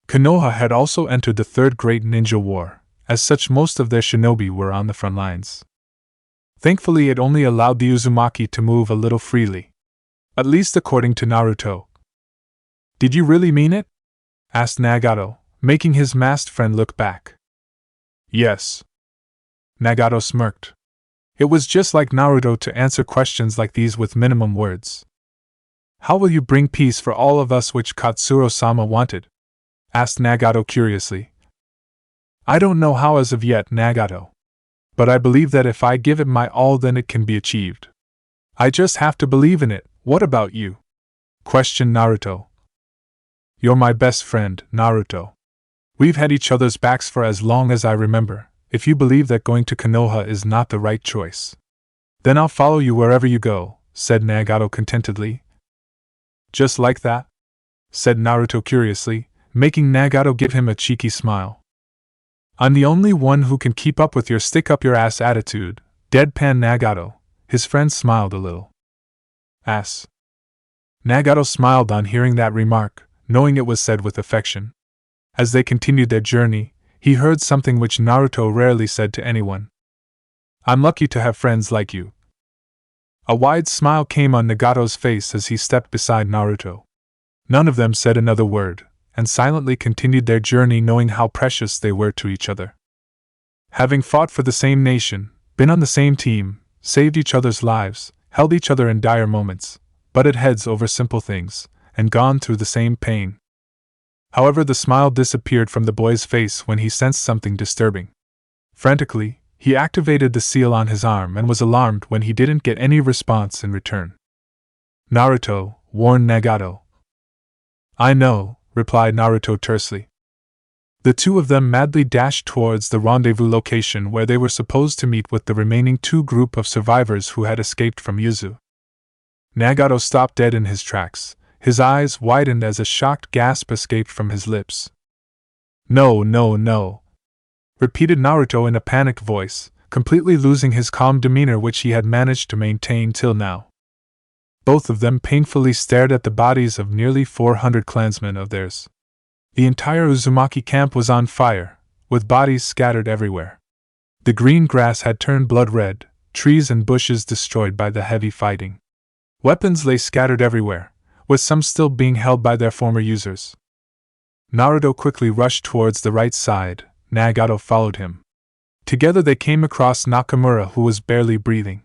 Konoha had also entered the Third Great Ninja War. As such, most of their shinobi were on the front lines. Thankfully, it only allowed the Uzumaki to move a little freely. At least according to Naruto. "Did you really mean it?" asked Nagato, making his masked friend look back. "Yes." Nagato smirked. It was just like Naruto to answer questions like these with minimum words. "How will you bring peace for all of us, which Katsuro-sama wanted?" asked Nagato curiously. "I don't know how as of yet, Nagato. But I believe that if I give it my all, then it can be achieved. I just have to believe in it." "What about you?" questioned Naruto. "You're my best friend, Naruto. We've had each other's backs for as long as I remember. If you believe that going to Konoha is not the right choice, then I'll follow you wherever you go," said Nagato contentedly. "Just like that?" said Naruto curiously, making Nagato give him a cheeky smile. "I'm the only one who can keep up with your stick-up-your-ass attitude," deadpan Nagato. His friend smiled a little. "Ass." Nagato smiled on hearing that remark, knowing it was said with affection. As they continued their journey, he heard something which Naruto rarely said to anyone. "I'm lucky to have friends like you." A wide smile came on Nagato's face as he stepped beside Naruto. None of them said another word, and silently continued their journey, knowing how precious they were to each other. Having fought for the same nation, been on the same team, saved each other's lives, held each other in dire moments, butted heads over simple things, and gone through the same pain. However, the smile disappeared from the boy's face when he sensed something disturbing. Frantically, He activated the seal on his arm and was alarmed when he didn't get any response in return. Naruto, warned Nagato. I know, replied Naruto tersely. The two of them madly dashed towards the rendezvous location where they were supposed to meet with the remaining two group of survivors who had escaped from Yuzu. Nagato stopped dead in his tracks, his eyes widened as a shocked gasp escaped from his lips. No, no, no, repeated Naruto in a panicked voice, completely losing his calm demeanor which he had managed to maintain till now. Both of them painfully stared at the bodies of nearly 400 clansmen of theirs. The entire Uzumaki camp was on fire, with bodies scattered everywhere. The green grass had turned blood red, trees and bushes destroyed by the heavy fighting. Weapons lay scattered everywhere, with some still being held by their former users. Naruto quickly rushed towards the right side, Nagato followed him. Together they came across Nakamura, who was barely breathing.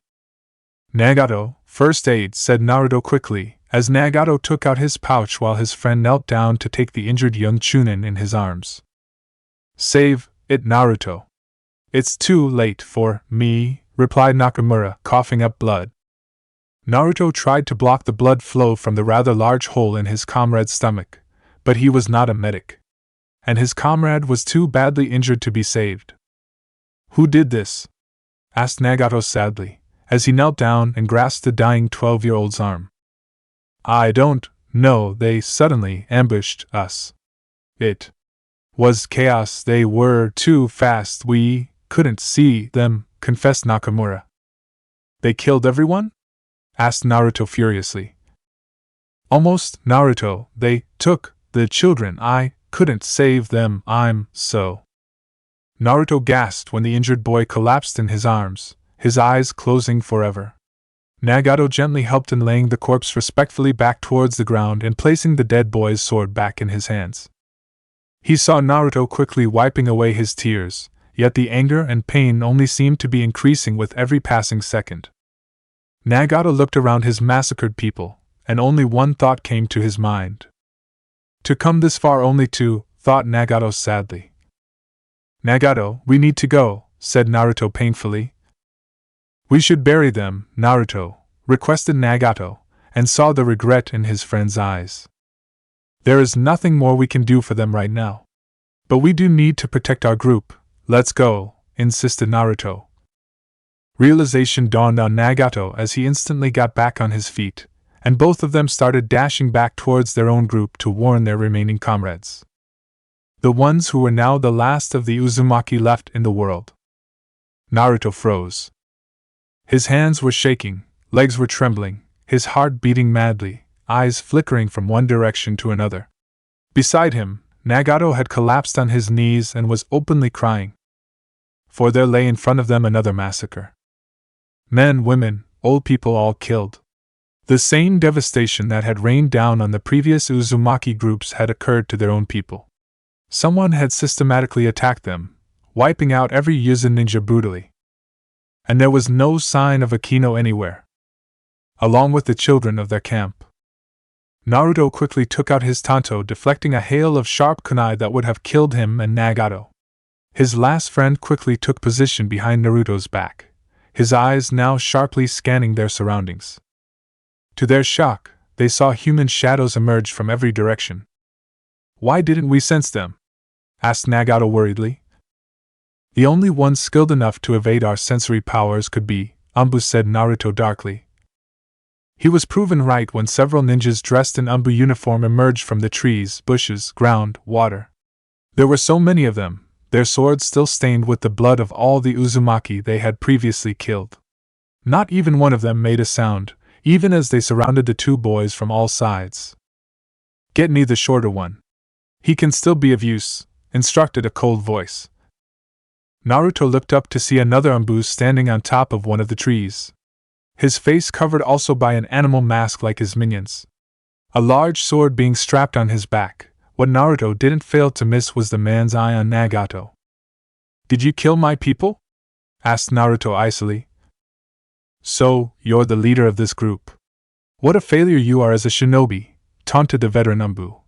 Nagato, first aid, said Naruto quickly, as Nagato took out his pouch while his friend knelt down to take the injured young Chunin in his arms. Save it, Naruto. It's too late for me, replied Nakamura, coughing up blood. Naruto tried to block the blood flow from the rather large hole in his comrade's stomach, but he was not a medic. And his comrade was too badly injured to be saved. Who did this? Asked Nagato sadly, as he knelt down and grasped the dying 12-year-old's arm. I don't know, they suddenly ambushed us. It was chaos, they were too fast, we couldn't see them, confessed Nakamura. They killed everyone? Asked Naruto furiously. Almost, Naruto, they took the children, I couldn't save them, I'm so. Naruto gasped when the injured boy collapsed in his arms, his eyes closing forever. Nagato gently helped in laying the corpse respectfully back towards the ground and placing the dead boy's sword back in his hands. He saw Naruto quickly wiping away his tears, yet the anger and pain only seemed to be increasing with every passing second. Nagato looked around his massacred people, and only one thought came to his mind. To come this far only to, thought Nagato sadly. Nagato, we need to go, said Naruto painfully. We should bury them, Naruto, requested Nagato, and saw the regret in his friend's eyes. There is nothing more we can do for them right now. But we do need to protect our group, let's go, insisted Naruto. Realization dawned on Nagato as he instantly got back on his feet, and both of them started dashing back towards their own group to warn their remaining comrades. The ones who were now the last of the Uzumaki left in the world. Naruto froze. His hands were shaking, legs were trembling, his heart beating madly, eyes flickering from one direction to another. Beside him, Nagato had collapsed on his knees and was openly crying. For there lay in front of them another massacre. Men, women, old people all killed. The same devastation that had rained down on the previous Uzumaki groups had occurred to their own people. Someone had systematically attacked them, wiping out every Yuzu ninja brutally. And there was no sign of Akino anywhere, along with the children of their camp. Naruto quickly took out his tanto, deflecting a hail of sharp kunai that would have killed him and Nagato. His last friend quickly took position behind Naruto's back, his eyes now sharply scanning their surroundings. To their shock, they saw human shadows emerge from every direction. Why didn't we sense them? Asked Nagato worriedly. The only one skilled enough to evade our sensory powers could be, Anbu, said Naruto darkly. He was proven right when several ninjas dressed in Anbu uniform emerged from the trees, bushes, ground, water. There were so many of them, their swords still stained with the blood of all the Uzumaki they had previously killed. Not even one of them made a sound, even as they surrounded the two boys from all sides. Get me the shorter one. He can still be of use, instructed a cold voice. Naruto looked up to see another Anbu standing on top of one of the trees. His face covered also by an animal mask like his minions. A large sword being strapped on his back. What Naruto didn't fail to miss was the man's eye on Nagato. Did you kill my people? Asked Naruto icily. So, you're the leader of this group. What a failure you are as a shinobi, taunted the veteran Anbu.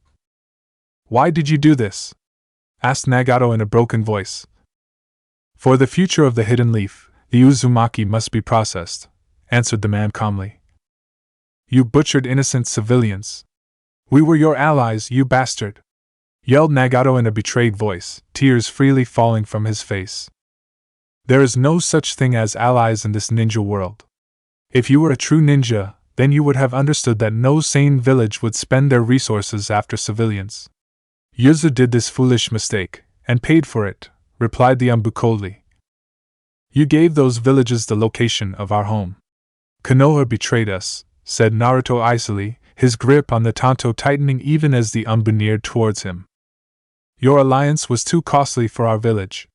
Why did you do this? Asked Nagato in a broken voice. For the future of the hidden leaf, the Uzumaki must be processed, answered the man calmly. You butchered innocent civilians. We were your allies, you bastard! Yelled Nagato in a betrayed voice, tears freely falling from his face. There is no such thing as allies in this ninja world. If you were a true ninja, then you would have understood that no sane village would spend their resources after civilians. Yuzu did this foolish mistake, and paid for it, replied the Umbu coldly. You gave those villages the location of our home. Konoha betrayed us, said Naruto icily, his grip on the tanto tightening even as the Umbu neared towards him. Your alliance was too costly for our village.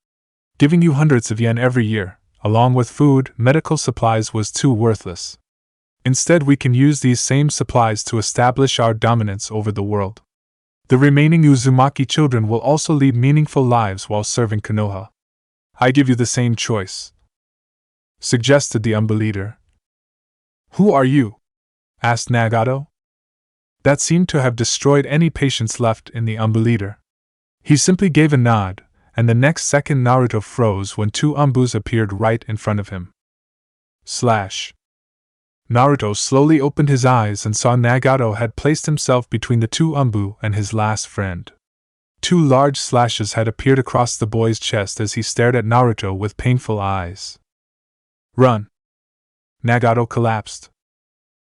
Giving you hundreds of yen every year, along with food, medical supplies was too worthless. Instead, we can use these same supplies to establish our dominance over the world. The remaining Uzumaki children will also lead meaningful lives while serving Konoha. I give you the same choice, suggested the Umbu leader. Who are you? Asked Nagato. That seemed to have destroyed any patience left in the Umbu leader. He simply gave a nod, and the next second Naruto froze when two Umbus appeared right in front of him. Naruto slowly opened his eyes and saw Nagato had placed himself between the two Umbu and his last friend. Two large slashes had appeared across the boy's chest as he stared at Naruto with painful eyes. Run! Nagato collapsed.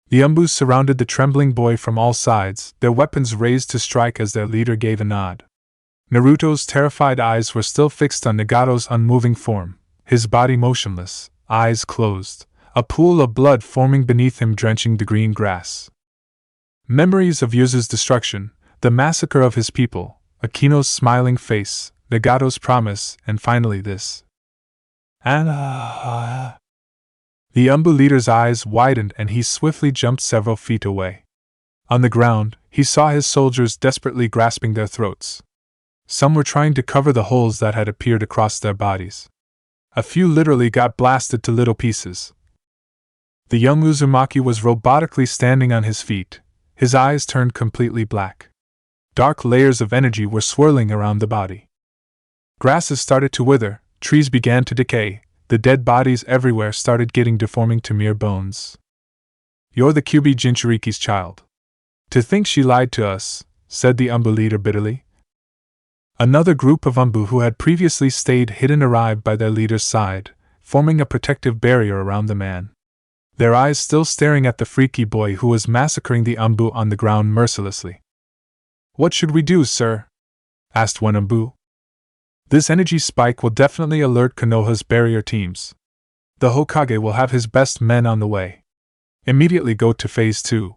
The Umbus surrounded the trembling boy from all sides, their weapons raised to strike as their leader gave a nod. Naruto's terrified eyes were still fixed on Nagato's unmoving form, his body motionless, eyes closed, a pool of blood forming beneath him drenching the green grass. Memories of Yuzu's destruction, the massacre of his people, Akino's smiling face, Nagato's promise, and finally this. The Umbu leader's eyes widened and he swiftly jumped several feet away. On the ground, he saw his soldiers desperately grasping their throats. Some were trying to cover the holes that had appeared across their bodies. A few literally got blasted to little pieces. The young Uzumaki was robotically standing on his feet, his eyes turned completely black. Dark layers of energy were swirling around the body. Grasses started to wither, trees began to decay, the dead bodies everywhere started getting deforming to mere bones. You're the Kyuubi Jinchuriki's child. To think she lied to us, said the Umbu leader bitterly. Another group of Umbu who had previously stayed hidden arrived by their leader's side, forming a protective barrier around the man. Their eyes still staring at the freaky boy who was massacring the Umbu on the ground mercilessly. What should we do, sir? Asked one Umbu. This energy spike will definitely alert Konoha's barrier teams. The Hokage will have his best men on the way. Immediately go to Phase 2.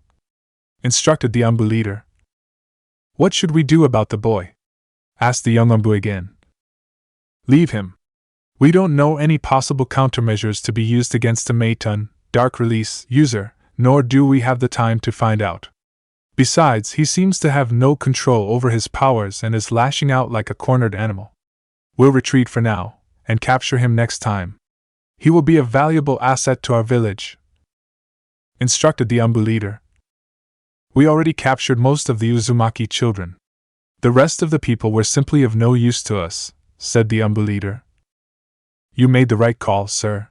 Instructed the Umbu leader. What should we do about the boy? Asked the young Umbu again. Leave him. We don't know any possible countermeasures to be used against a Meitun, Dark Release, user, nor do we have the time to find out. Besides, he seems to have no control over his powers and is lashing out like a cornered animal. We'll retreat for now, and capture him next time. He will be a valuable asset to our village. Instructed the Umbu leader. We already captured most of the Uzumaki children. The rest of the people were simply of no use to us, said the Umbu leader. You made the right call, sir.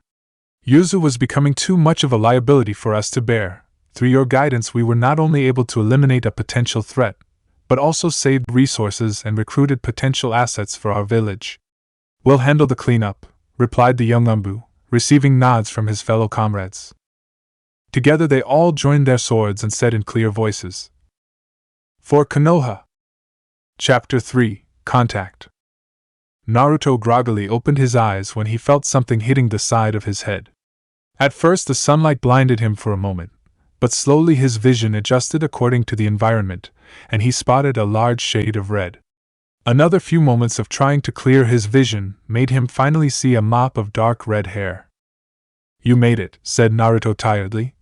Yuzu was becoming too much of a liability for us to bear. Through your guidance we were not only able to eliminate a potential threat, but also saved resources and recruited potential assets for our village. We'll handle the cleanup, replied the young Umbu, receiving nods from his fellow comrades. Together they all joined their swords and said in clear voices, For Konoha! Chapter 3, Contact. Naruto groggily opened his eyes when he felt something hitting the side of his head. At first the sunlight blinded him for a moment, but slowly his vision adjusted according to the environment, and he spotted a large shade of red. Another few moments of trying to clear his vision made him finally see a mop of dark red hair. You made it, said Naruto tiredly.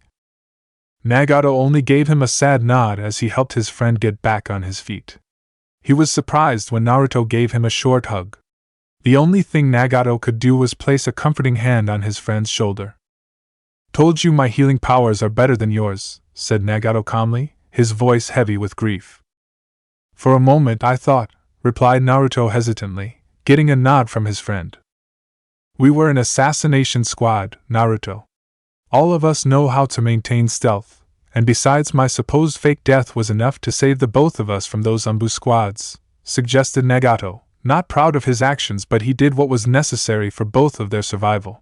Nagato only gave him a sad nod as he helped his friend get back on his feet. He was surprised when Naruto gave him a short hug. The only thing Nagato could do was place a comforting hand on his friend's shoulder. Told you my healing powers are better than yours, said Nagato calmly, his voice heavy with grief. For a moment I thought, replied Naruto hesitantly, getting a nod from his friend. We were an assassination squad, Naruto. All of us know how to maintain stealth, and besides my supposed fake death was enough to save the both of us from those Umbu squads, suggested Nagato, not proud of his actions, but he did what was necessary for both of their survival.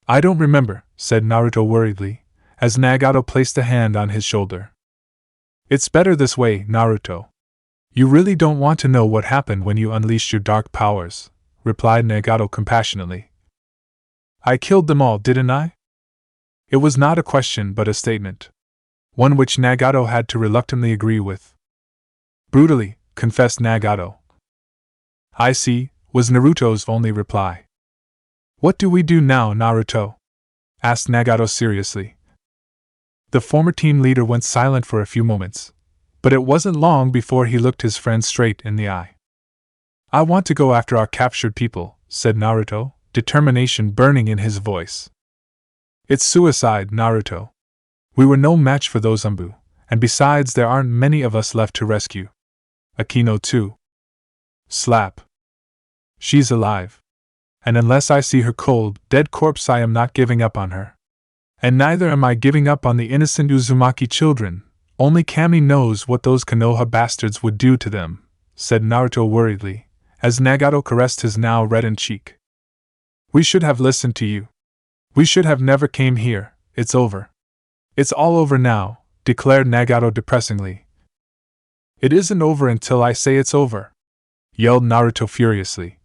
I don't remember, said Naruto worriedly, as Nagato placed a hand on his shoulder. It's better this way, Naruto. You really don't want to know what happened when you unleashed your dark powers, replied Nagato compassionately. I killed them all, didn't I? It was not a question but a statement. One which Nagato had to reluctantly agree with. Brutally, confessed Nagato. I see, was Naruto's only reply. What do we do now, Naruto? Asked Nagato seriously. The former team leader went silent for a few moments, but it wasn't long before he looked his friend straight in the eye. I want to go after our captured people, said Naruto, determination burning in his voice. It's suicide, Naruto. We were no match for those Umbu, and besides there aren't many of us left to rescue. Akino too. Slap. She's alive. And unless I see her cold, dead corpse, I am not giving up on her. And neither am I giving up on the innocent Uzumaki children. Only Kami knows what those Konoha bastards would do to them, said Naruto worriedly, as Nagato caressed his now reddened cheek. We should have listened to you. We should have never came here. It's over. It's all over now, declared Nagato depressingly. It isn't over until I say it's over, yelled Naruto furiously.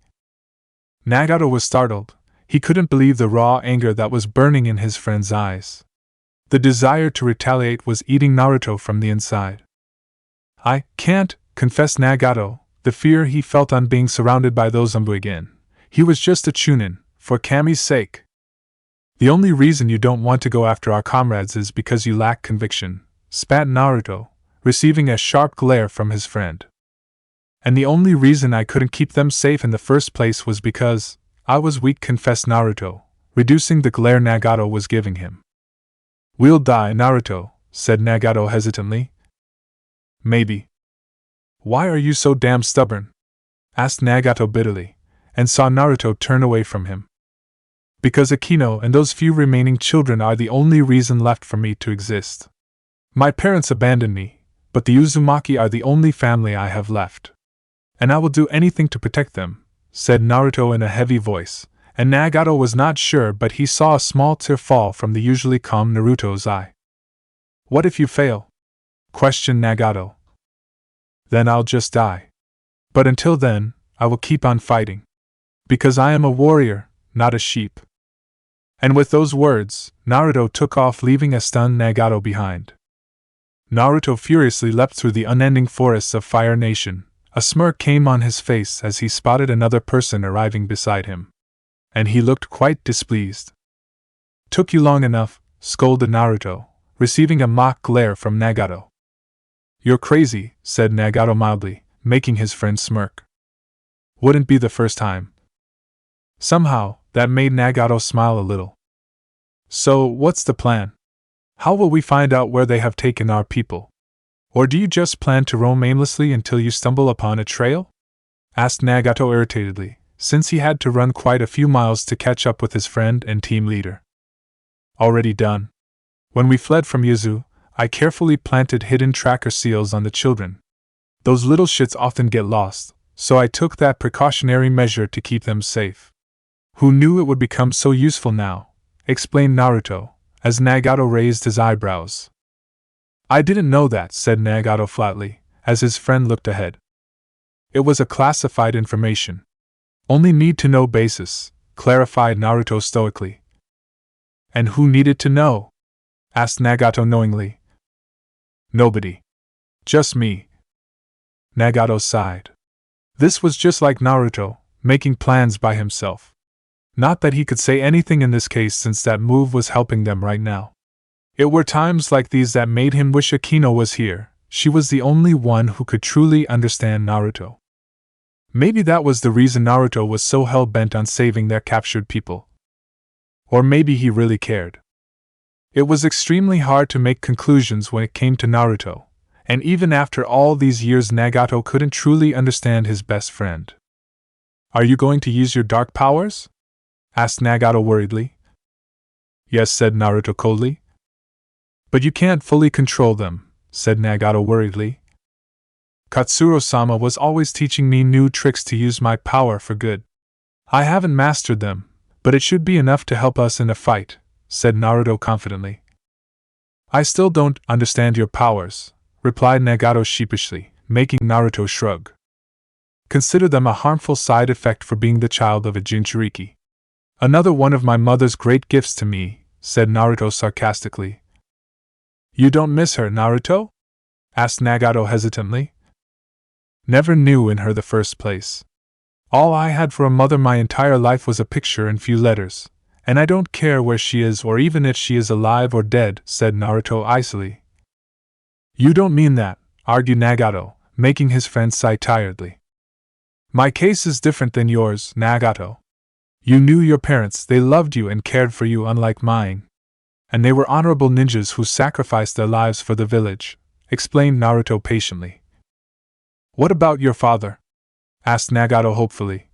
Nagato was startled. He couldn't believe the raw anger that was burning in his friend's eyes. The desire to retaliate was eating Naruto from the inside. I can't, confessed Nagato, the fear he felt on being surrounded by those Umbu again. He was just a chunin, for Kami's sake. The only reason you don't want to go after our comrades is because you lack conviction, spat Naruto, receiving a sharp glare from his friend. And the only reason I couldn't keep them safe in the first place was because I was weak, confessed Naruto, reducing the glare Nagato was giving him. We'll die, Naruto, said Nagato hesitantly. Maybe. Why are you so damn stubborn? Asked Nagato bitterly, and saw Naruto turn away from him. Because Akino and those few remaining children are the only reason left for me to exist. My parents abandoned me, but the Uzumaki are the only family I have left. And I will do anything to protect them, said Naruto in a heavy voice, and Nagato was not sure, but he saw a small tear fall from the usually calm Naruto's eye. What if you fail? Questioned Nagato. Then I'll just die. But until then, I will keep on fighting. Because I am a warrior, not a sheep. And with those words, Naruto took off, leaving a stunned Nagato behind. Naruto furiously leapt through the unending forests of Fire Nation. A smirk came on his face as he spotted another person arriving beside him. And he looked quite displeased. Took you long enough, scolded Naruto, receiving a mock glare from Nagato. You're crazy, said Nagato mildly, making his friend smirk. Wouldn't be the first time. Somehow, that made Nagato smile a little. So, what's the plan? How will we find out where they have taken our people? Or do you just plan to roam aimlessly until you stumble upon a trail? Asked Nagato irritatedly, since he had to run quite a few miles to catch up with his friend and team leader. Already done. When we fled from Yuzu, I carefully planted hidden tracker seals on the children. Those little shits often get lost, so I took that precautionary measure to keep them safe. Who knew it would become so useful now? Explained Naruto, as Nagato raised his eyebrows. I didn't know that, said Nagato flatly, as his friend looked ahead. It was a classified information. Only need to know basis, clarified Naruto stoically. And who needed to know? Asked Nagato knowingly. Nobody. Just me. Nagato sighed. This was just like Naruto, making plans by himself. Not that he could say anything in this case, since that move was helping them right now. It were times like these that made him wish Akino was here. She was the only one who could truly understand Naruto. Maybe that was the reason Naruto was so hell-bent on saving their captured people. Or maybe he really cared. It was extremely hard to make conclusions when it came to Naruto, and even after all these years Nagato couldn't truly understand his best friend. Are you going to use your dark powers? asked Nagato worriedly. Yes, said Naruto coldly. But you can't fully control them, said Nagato worriedly. Katsuro-sama was always teaching me new tricks to use my power for good. I haven't mastered them, but it should be enough to help us in a fight, said Naruto confidently. I still don't understand your powers, replied Nagato sheepishly, making Naruto shrug. Consider them a harmful side effect for being the child of a Jinchuriki. Another one of my mother's great gifts to me, said Naruto sarcastically. You don't miss her, Naruto? Asked Nagato hesitantly. Never knew in her the first place. All I had for a mother my entire life was a picture and few letters, and I don't care where she is or even if she is alive or dead, said Naruto icily. You don't mean that, argued Nagato, making his friend sigh tiredly. My case is different than yours, Nagato. You knew your parents, they loved you and cared for you unlike mine. And they were honorable ninjas who sacrificed their lives for the village, explained Naruto patiently. What about your father? Asked Nagato hopefully.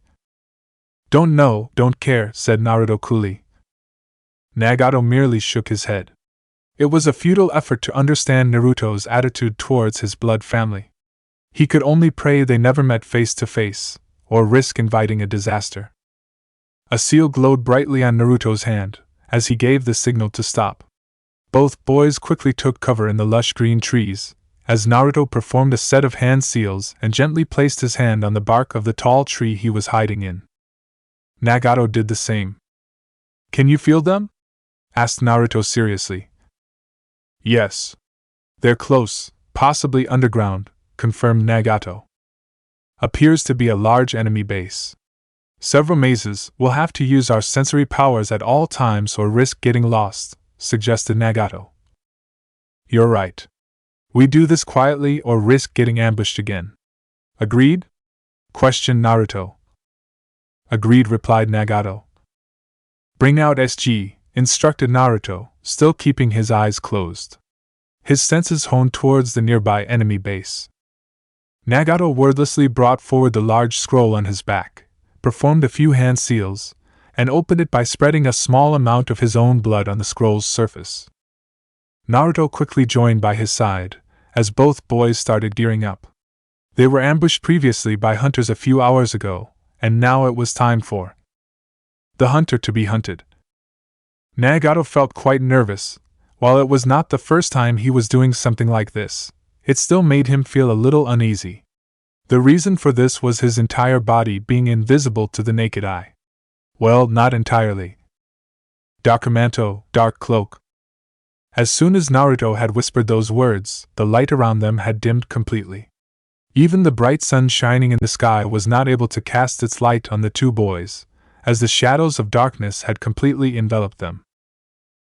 Don't know, don't care, said Naruto coolly. Nagato merely shook his head. It was a futile effort to understand Naruto's attitude towards his blood family. He could only pray they never met face to face, or risk inviting a disaster. A seal glowed brightly on Naruto's hand, as he gave the signal to stop. Both boys quickly took cover in the lush green trees, as Naruto performed a set of hand seals and gently placed his hand on the bark of the tall tree he was hiding in. Nagato did the same. Can you feel them? Asked Naruto seriously. Yes. They're close, possibly underground, confirmed Nagato. Appears to be a large enemy base. Several mazes, we'll have to use our sensory powers at all times or risk getting lost, suggested Nagato. You're right. We do this quietly or risk getting ambushed again. Agreed? Questioned Naruto. Agreed, replied Nagato. Bring out SG, instructed Naruto, still keeping his eyes closed. His senses honed towards the nearby enemy base. Nagato wordlessly brought forward the large scroll on his back, performed a few hand seals, and opened it by spreading a small amount of his own blood on the scroll's surface. Naruto quickly joined by his side, as both boys started gearing up. They were ambushed previously by hunters a few hours ago, and now it was time for the hunter to be hunted. Nagato felt quite nervous. While it was not the first time he was doing something like this, it still made him feel a little uneasy. The reason for this was his entire body being invisible to the naked eye. Well, not entirely. Darkamanto, dark cloak. As soon as Naruto had whispered those words, the light around them had dimmed completely. Even the bright sun shining in the sky was not able to cast its light on the two boys, as the shadows of darkness had completely enveloped them.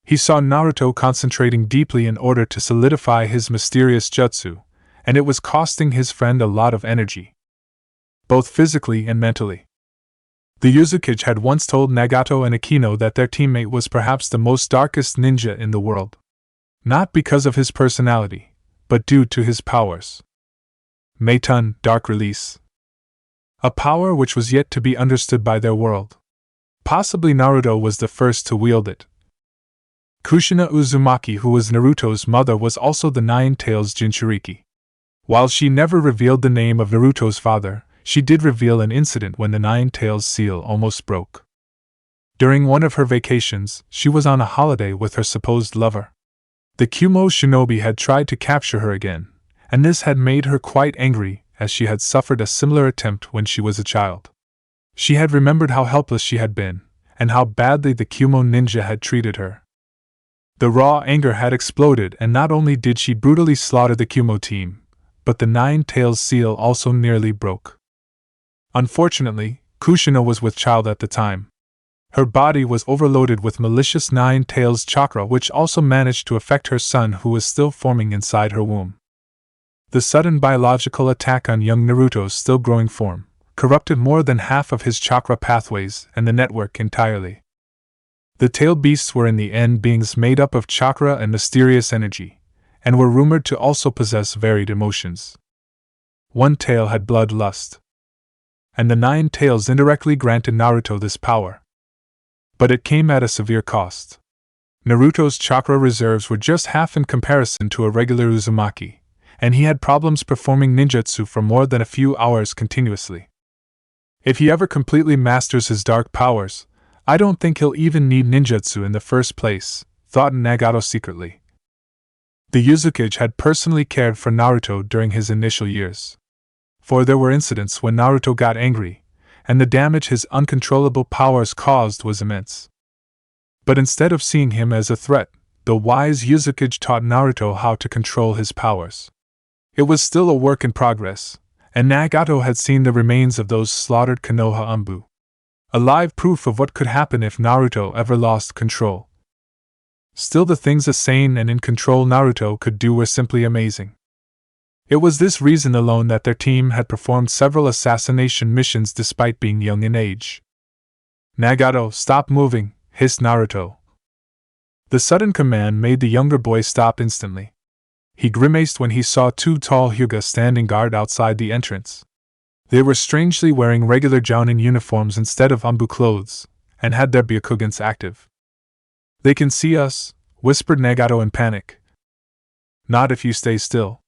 He saw Naruto concentrating deeply in order to solidify his mysterious jutsu, and it was costing his friend a lot of energy, both physically and mentally. The Uzumaki had once told Nagato and Akino that their teammate was perhaps the most darkest ninja in the world. Not because of his personality, but due to his powers. Meitun, Dark Release. A power which was yet to be understood by their world. Possibly Naruto was the first to wield it. Kushina Uzumaki, who was Naruto's mother, was also the Nine Tails Jinchuriki. While she never revealed the name of Naruto's father, she did reveal an incident when the Nine Tails seal almost broke. During one of her vacations, she was on a holiday with her supposed lover. The Kumo shinobi had tried to capture her again, and this had made her quite angry, as she had suffered a similar attempt when she was a child. She had remembered how helpless she had been, and how badly the Kumo ninja had treated her. The raw anger had exploded, and not only did she brutally slaughter the Kumo team, but the Nine Tails seal also nearly broke. Unfortunately, Kushina was with child at the time. Her body was overloaded with malicious Nine Tails chakra, which also managed to affect her son, who was still forming inside her womb. The sudden biological attack on young Naruto's still growing form corrupted more than half of his chakra pathways and the network entirely. The tailed beasts were in the end beings made up of chakra and mysterious energy, and were rumored to also possess varied emotions. One tail had bloodlust, and the Nine Tails indirectly granted Naruto this power. But it came at a severe cost. Naruto's chakra reserves were just half in comparison to a regular Uzumaki, and he had problems performing ninjutsu for more than a few hours continuously. If he ever completely masters his dark powers, I don't think he'll even need ninjutsu in the first place, thought Nagato secretly. The Uzukage had personally cared for Naruto during his initial years. For there were incidents when Naruto got angry, and the damage his uncontrollable powers caused was immense. But instead of seeing him as a threat, the wise Uzukage taught Naruto how to control his powers. It was still a work in progress, and Nagato had seen the remains of those slaughtered Konoha Anbu. A live proof of what could happen if Naruto ever lost control. Still, the things a sane and in control Naruto could do were simply amazing. It was this reason alone that their team had performed several assassination missions despite being young in age. Nagato, stop moving, hissed Naruto. The sudden command made the younger boy stop instantly. He grimaced when he saw two tall Hyuga standing guard outside the entrance. They were strangely wearing regular Jounin uniforms instead of Anbu clothes, and had their Byakugans active. They can see us, whispered Nagato in panic. Not if you stay still.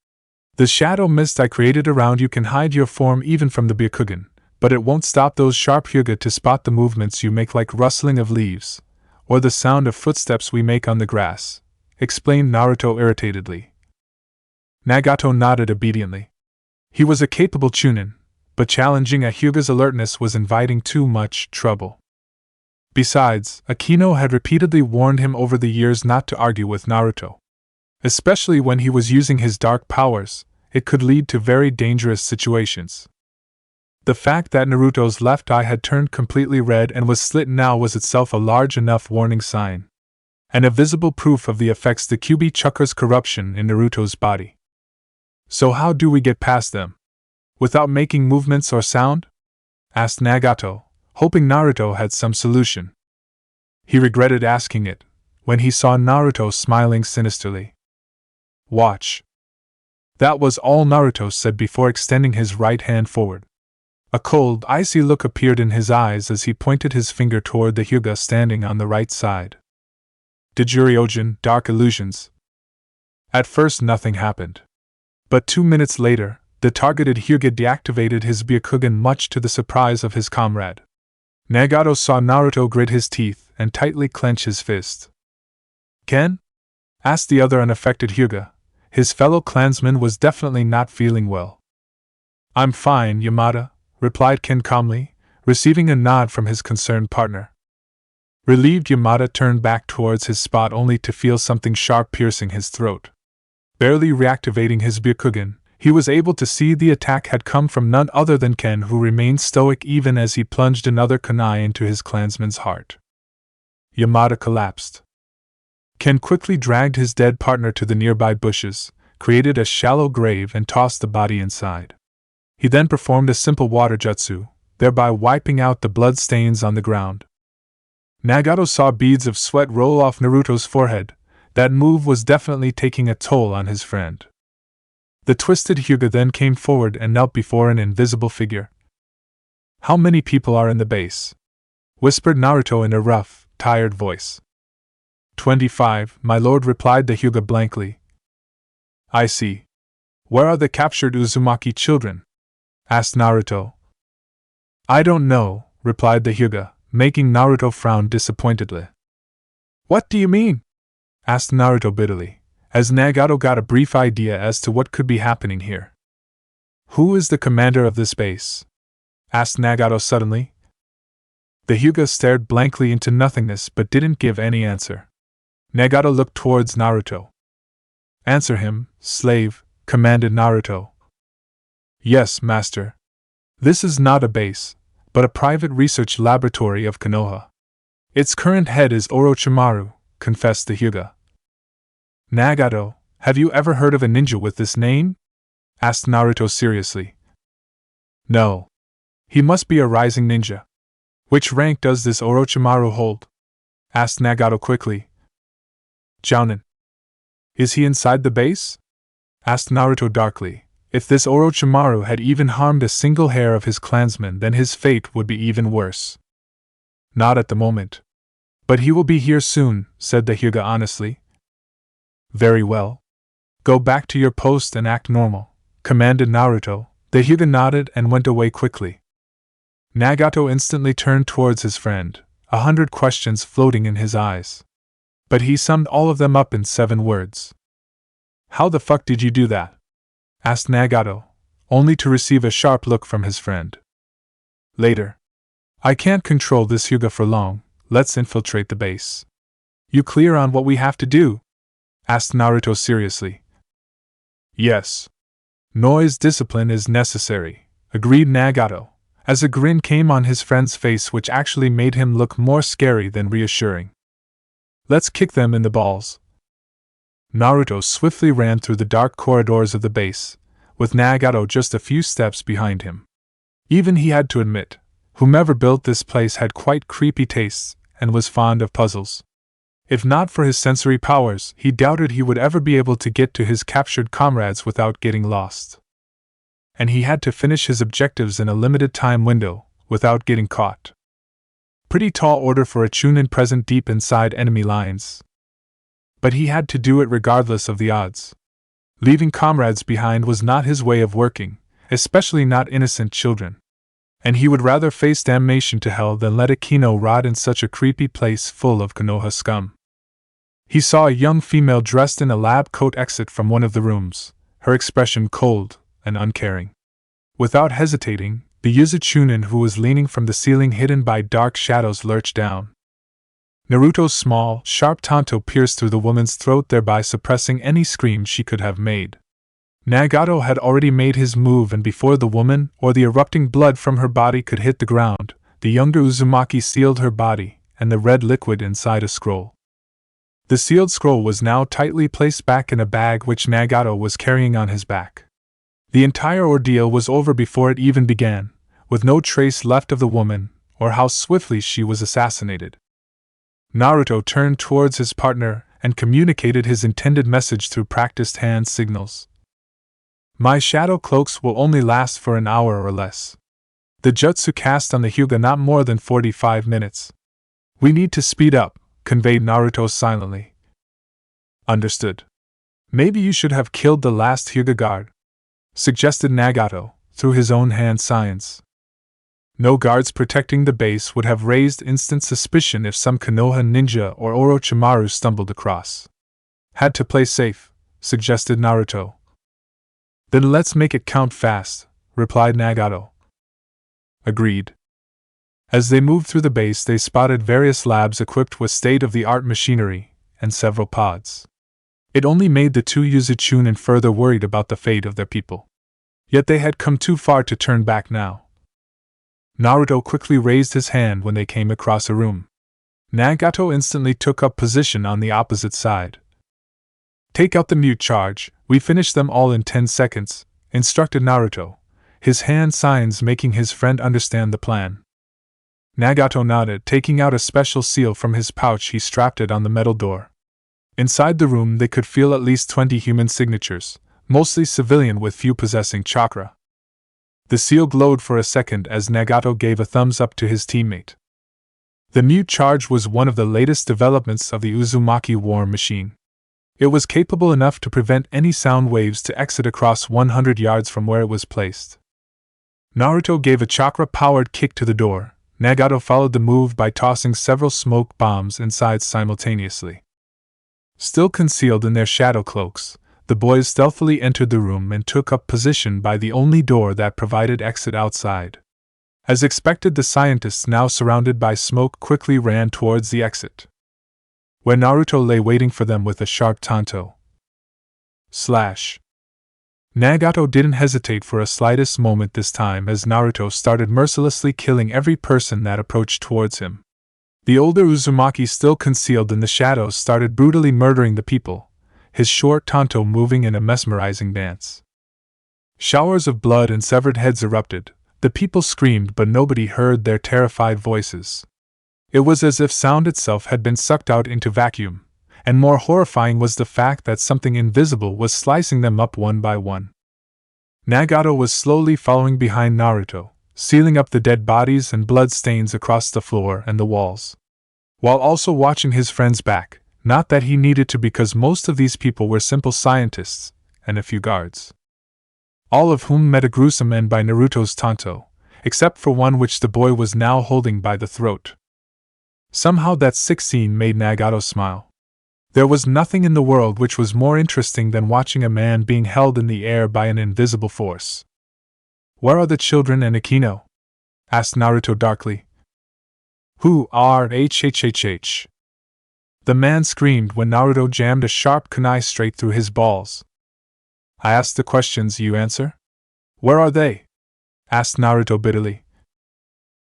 The shadow mist I created around you can hide your form even from the Byakugan, but it won't stop those sharp Hyuga to spot the movements you make, like rustling of leaves, or the sound of footsteps we make on the grass, explained Naruto irritatedly. Nagato nodded obediently. He was a capable Chunin, but challenging a Hyuga's alertness was inviting too much trouble. Besides, Akino had repeatedly warned him over the years not to argue with Naruto. Especially when he was using his dark powers, it could lead to very dangerous situations. The fact that Naruto's left eye had turned completely red and was slit now was itself a large enough warning sign, and a visible proof of the effects the Kyuubi chakra's corruption in Naruto's body. So how do we get past them? Without making movements or sound? Asked Nagato, hoping Naruto had some solution. He regretted asking it, when he saw Naruto smiling sinisterly. Watch. That was all Naruto said before extending his right hand forward. A cold, icy look appeared in his eyes as he pointed his finger toward the Hyuga standing on the right side. Daijuriojin, dark illusions. At first nothing happened. But 2 minutes later, the targeted Hyuga deactivated his Byakugan, much to the surprise of his comrade. Nagato saw Naruto grit his teeth and tightly clench his fist. Ken? Asked the other unaffected Hyuga. His fellow clansman was definitely not feeling well. I'm fine, Yamada, replied Ken calmly, receiving a nod from his concerned partner. Relieved, Yamada turned back towards his spot only to feel something sharp piercing his throat. Barely reactivating his Byakugan, he was able to see the attack had come from none other than Ken, who remained stoic even as he plunged another kunai into his clansman's heart. Yamada collapsed. Ken quickly dragged his dead partner to the nearby bushes, created a shallow grave and tossed the body inside. He then performed a simple water jutsu, thereby wiping out the blood stains on the ground. Nagato saw beads of sweat roll off Naruto's forehead. That move was definitely taking a toll on his friend. The twisted Hyuga then came forward and knelt before an invisible figure. How many people are in the base? Whispered Naruto in a rough, tired voice. 25, my lord, replied the Hyuga blankly. I see. Where are the captured Uzumaki children? Asked Naruto. I don't know, replied the Hyuga, making Naruto frown disappointedly. What do you mean? Asked Naruto bitterly, as Nagato got a brief idea as to what could be happening here. Who is the commander of this base? Asked Nagato suddenly. The Hyuga stared blankly into nothingness but didn't give any answer. Nagato looked towards Naruto. Answer him, slave, commanded Naruto. Yes, master. This is not a base, but a private research laboratory of Konoha. Its current head is Orochimaru, confessed the Hyuga. Nagato, have you ever heard of a ninja with this name? Asked Naruto seriously. No. He must be a rising ninja. Which rank does this Orochimaru hold? Asked Nagato quickly. Jounin. Is he inside the base? Asked Naruto darkly. If this Orochimaru had even harmed a single hair of his clansmen, then his fate would be even worse. Not at the moment. But he will be here soon, said the Hyuga honestly. Very well. Go back to your post and act normal, commanded Naruto. The Hyuga nodded and went away quickly. Nagato instantly turned towards his friend, 100 questions floating in his eyes. But he summed all of them up in 7 words. How the fuck did you do that? Asked Nagato, only to receive a sharp look from his friend. Later. I can't control this Hyuga for long, let's infiltrate the base. You clear on what we have to do? Asked Naruto seriously. Yes. Noise discipline is necessary, agreed Nagato, as a grin came on his friend's face which actually made him look more scary than reassuring. Let's kick them in the balls. Naruto swiftly ran through the dark corridors of the base, with Nagato just a few steps behind him. Even he had to admit, whomever built this place had quite creepy tastes and was fond of puzzles. If not for his sensory powers, he doubted he would ever be able to get to his captured comrades without getting lost. And he had to finish his objectives in a limited time window, without getting caught. Pretty tall order for a Chunin present deep inside enemy lines. But he had to do it regardless of the odds. Leaving comrades behind was not his way of working, especially not innocent children. And he would rather face damnation to hell than let a Kino rot in such a creepy place full of Konoha scum. He saw a young female dressed in a lab coat exit from one of the rooms, her expression cold and uncaring. Without hesitating, the Yuzu Chunin who was leaning from the ceiling hidden by dark shadows lurched down. Naruto's small, sharp tanto pierced through the woman's throat, thereby suppressing any scream she could have made. Nagato had already made his move, and before the woman or the erupting blood from her body could hit the ground, the younger Uzumaki sealed her body and the red liquid inside a scroll. The sealed scroll was now tightly placed back in a bag which Nagato was carrying on his back. The entire ordeal was over before it even began, with no trace left of the woman or how swiftly she was assassinated. Naruto turned towards his partner and communicated his intended message through practiced hand signals. My shadow cloaks will only last for an hour or less. The jutsu cast on the Hyuga not more than 45 minutes. We need to speed up, conveyed Naruto silently. Understood. Maybe you should have killed the last Hyuga guard, suggested Nagato, through his own hand signs. No guards protecting the base would have raised instant suspicion if some Konoha ninja or Orochimaru stumbled across. Had to play safe, suggested Naruto. Then let's make it count fast, replied Nagato. Agreed. As they moved through the base, they spotted various labs equipped with state-of-the-art machinery and several pods. It only made the two Yuzu Chunin further worried about the fate of their people. Yet they had come too far to turn back now. Naruto quickly raised his hand when they came across a room. Nagato instantly took up position on the opposite side. Take out the mute charge, we finish them all in 10 seconds, instructed Naruto, his hand signs making his friend understand the plan. Nagato nodded, taking out a special seal from his pouch. He strapped it on the metal door. Inside the room they could feel at least 20 human signatures, mostly civilian with few possessing chakra. The seal glowed for a second as Nagato gave a thumbs up to his teammate. The mute charge was one of the latest developments of the Uzumaki war machine. It was capable enough to prevent any sound waves to exit across 100 yards from where it was placed. Naruto gave a chakra-powered kick to the door. Nagato followed the move by tossing several smoke bombs inside simultaneously. Still concealed in their shadow cloaks, the boys stealthily entered the room and took up position by the only door that provided exit outside. As expected, the scientists, now surrounded by smoke, quickly ran towards the exit, where Naruto lay waiting for them with a sharp tanto. Slash. Nagato didn't hesitate for a slightest moment this time as Naruto started mercilessly killing every person that approached towards him. The older Uzumaki, still concealed in the shadows, started brutally murdering the people, his short tanto moving in a mesmerizing dance. Showers of blood and severed heads erupted. The people screamed, but nobody heard their terrified voices. It was as if sound itself had been sucked out into vacuum, and more horrifying was the fact that something invisible was slicing them up one by one. Nagato was slowly following behind Naruto, sealing up the dead bodies and blood stains across the floor and the walls. while also watching his friends back, not that he needed to because most of these people were simple scientists, and a few guards. All of whom met a gruesome end by Naruto's tanto, except for one which the boy was now holding by the throat. Somehow that sick scene made Nagato smile. There was nothing in the world which was more interesting than watching a man being held in the air by an invisible force. "Where are the children and Akino?" asked Naruto darkly. "Who are hhhh?" The man screamed when Naruto jammed a sharp kunai straight through his balls. "I ask the questions, you answer? Where are they?" asked Naruto bitterly.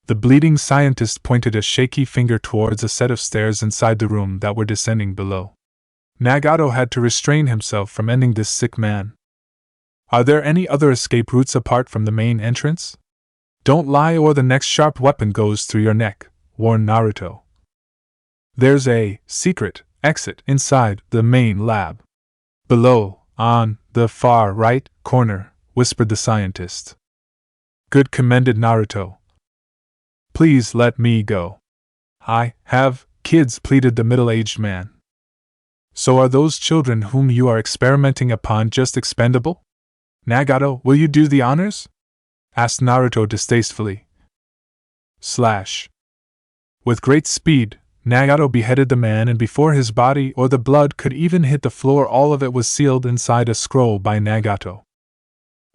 The bleeding scientist pointed a shaky finger towards a set of stairs inside the room that were descending below. Nagato had to restrain himself from ending this sick man. "Are there any other escape routes apart from the main entrance? Don't lie or the next sharp weapon goes through your neck," warned Naruto. "There's a secret exit inside the main lab. Below, on the far right corner," whispered the scientist. "Good," commended Naruto. "Please let me go. I have kids," pleaded the middle-aged man. "So are those children whom you are experimenting upon just expendable? Nagato, will you do the honors?" asked Naruto distastefully. With great speed, Nagato beheaded the man, and before his body or the blood could even hit the floor, all of it was sealed inside a scroll by Nagato.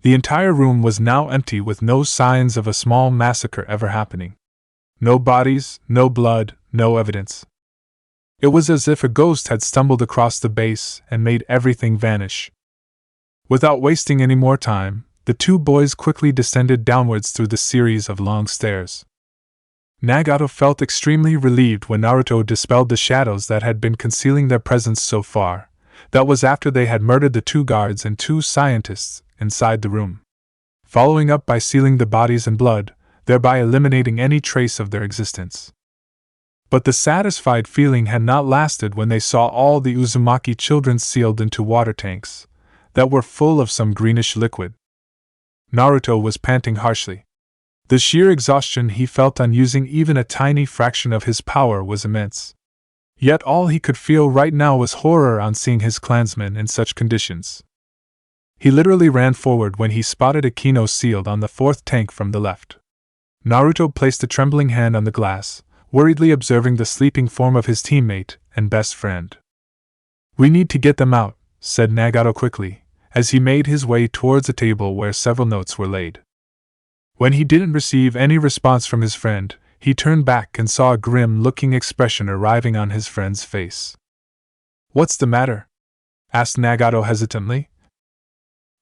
The entire room was now empty, with no signs of a small massacre ever happening. No bodies, no blood, no evidence. It was as if a ghost had stumbled across the base and made everything vanish. Without wasting any more time, the two boys quickly descended downwards through the series of long stairs. Nagato felt extremely relieved when Naruto dispelled the shadows that had been concealing their presence so far. That was after they had murdered the two guards and two scientists inside the room, following up by sealing the bodies in blood, thereby eliminating any trace of their existence. But the satisfied feeling had not lasted when they saw all the Uzumaki children sealed into water tanks that were full of some greenish liquid. Naruto was panting harshly. The sheer exhaustion he felt on using even a tiny fraction of his power was immense. Yet all he could feel right now was horror on seeing his clansmen in such conditions. He literally ran forward when he spotted Akino sealed on the fourth tank from the left. Naruto placed a trembling hand on the glass, worriedly observing the sleeping form of his teammate and best friend. "We need to get them out," said Nagato quickly, as he made his way towards a table where several notes were laid. When he didn't receive any response from his friend, he turned back and saw a grim-looking expression arriving on his friend's face. "What's the matter?" asked Nagato hesitantly.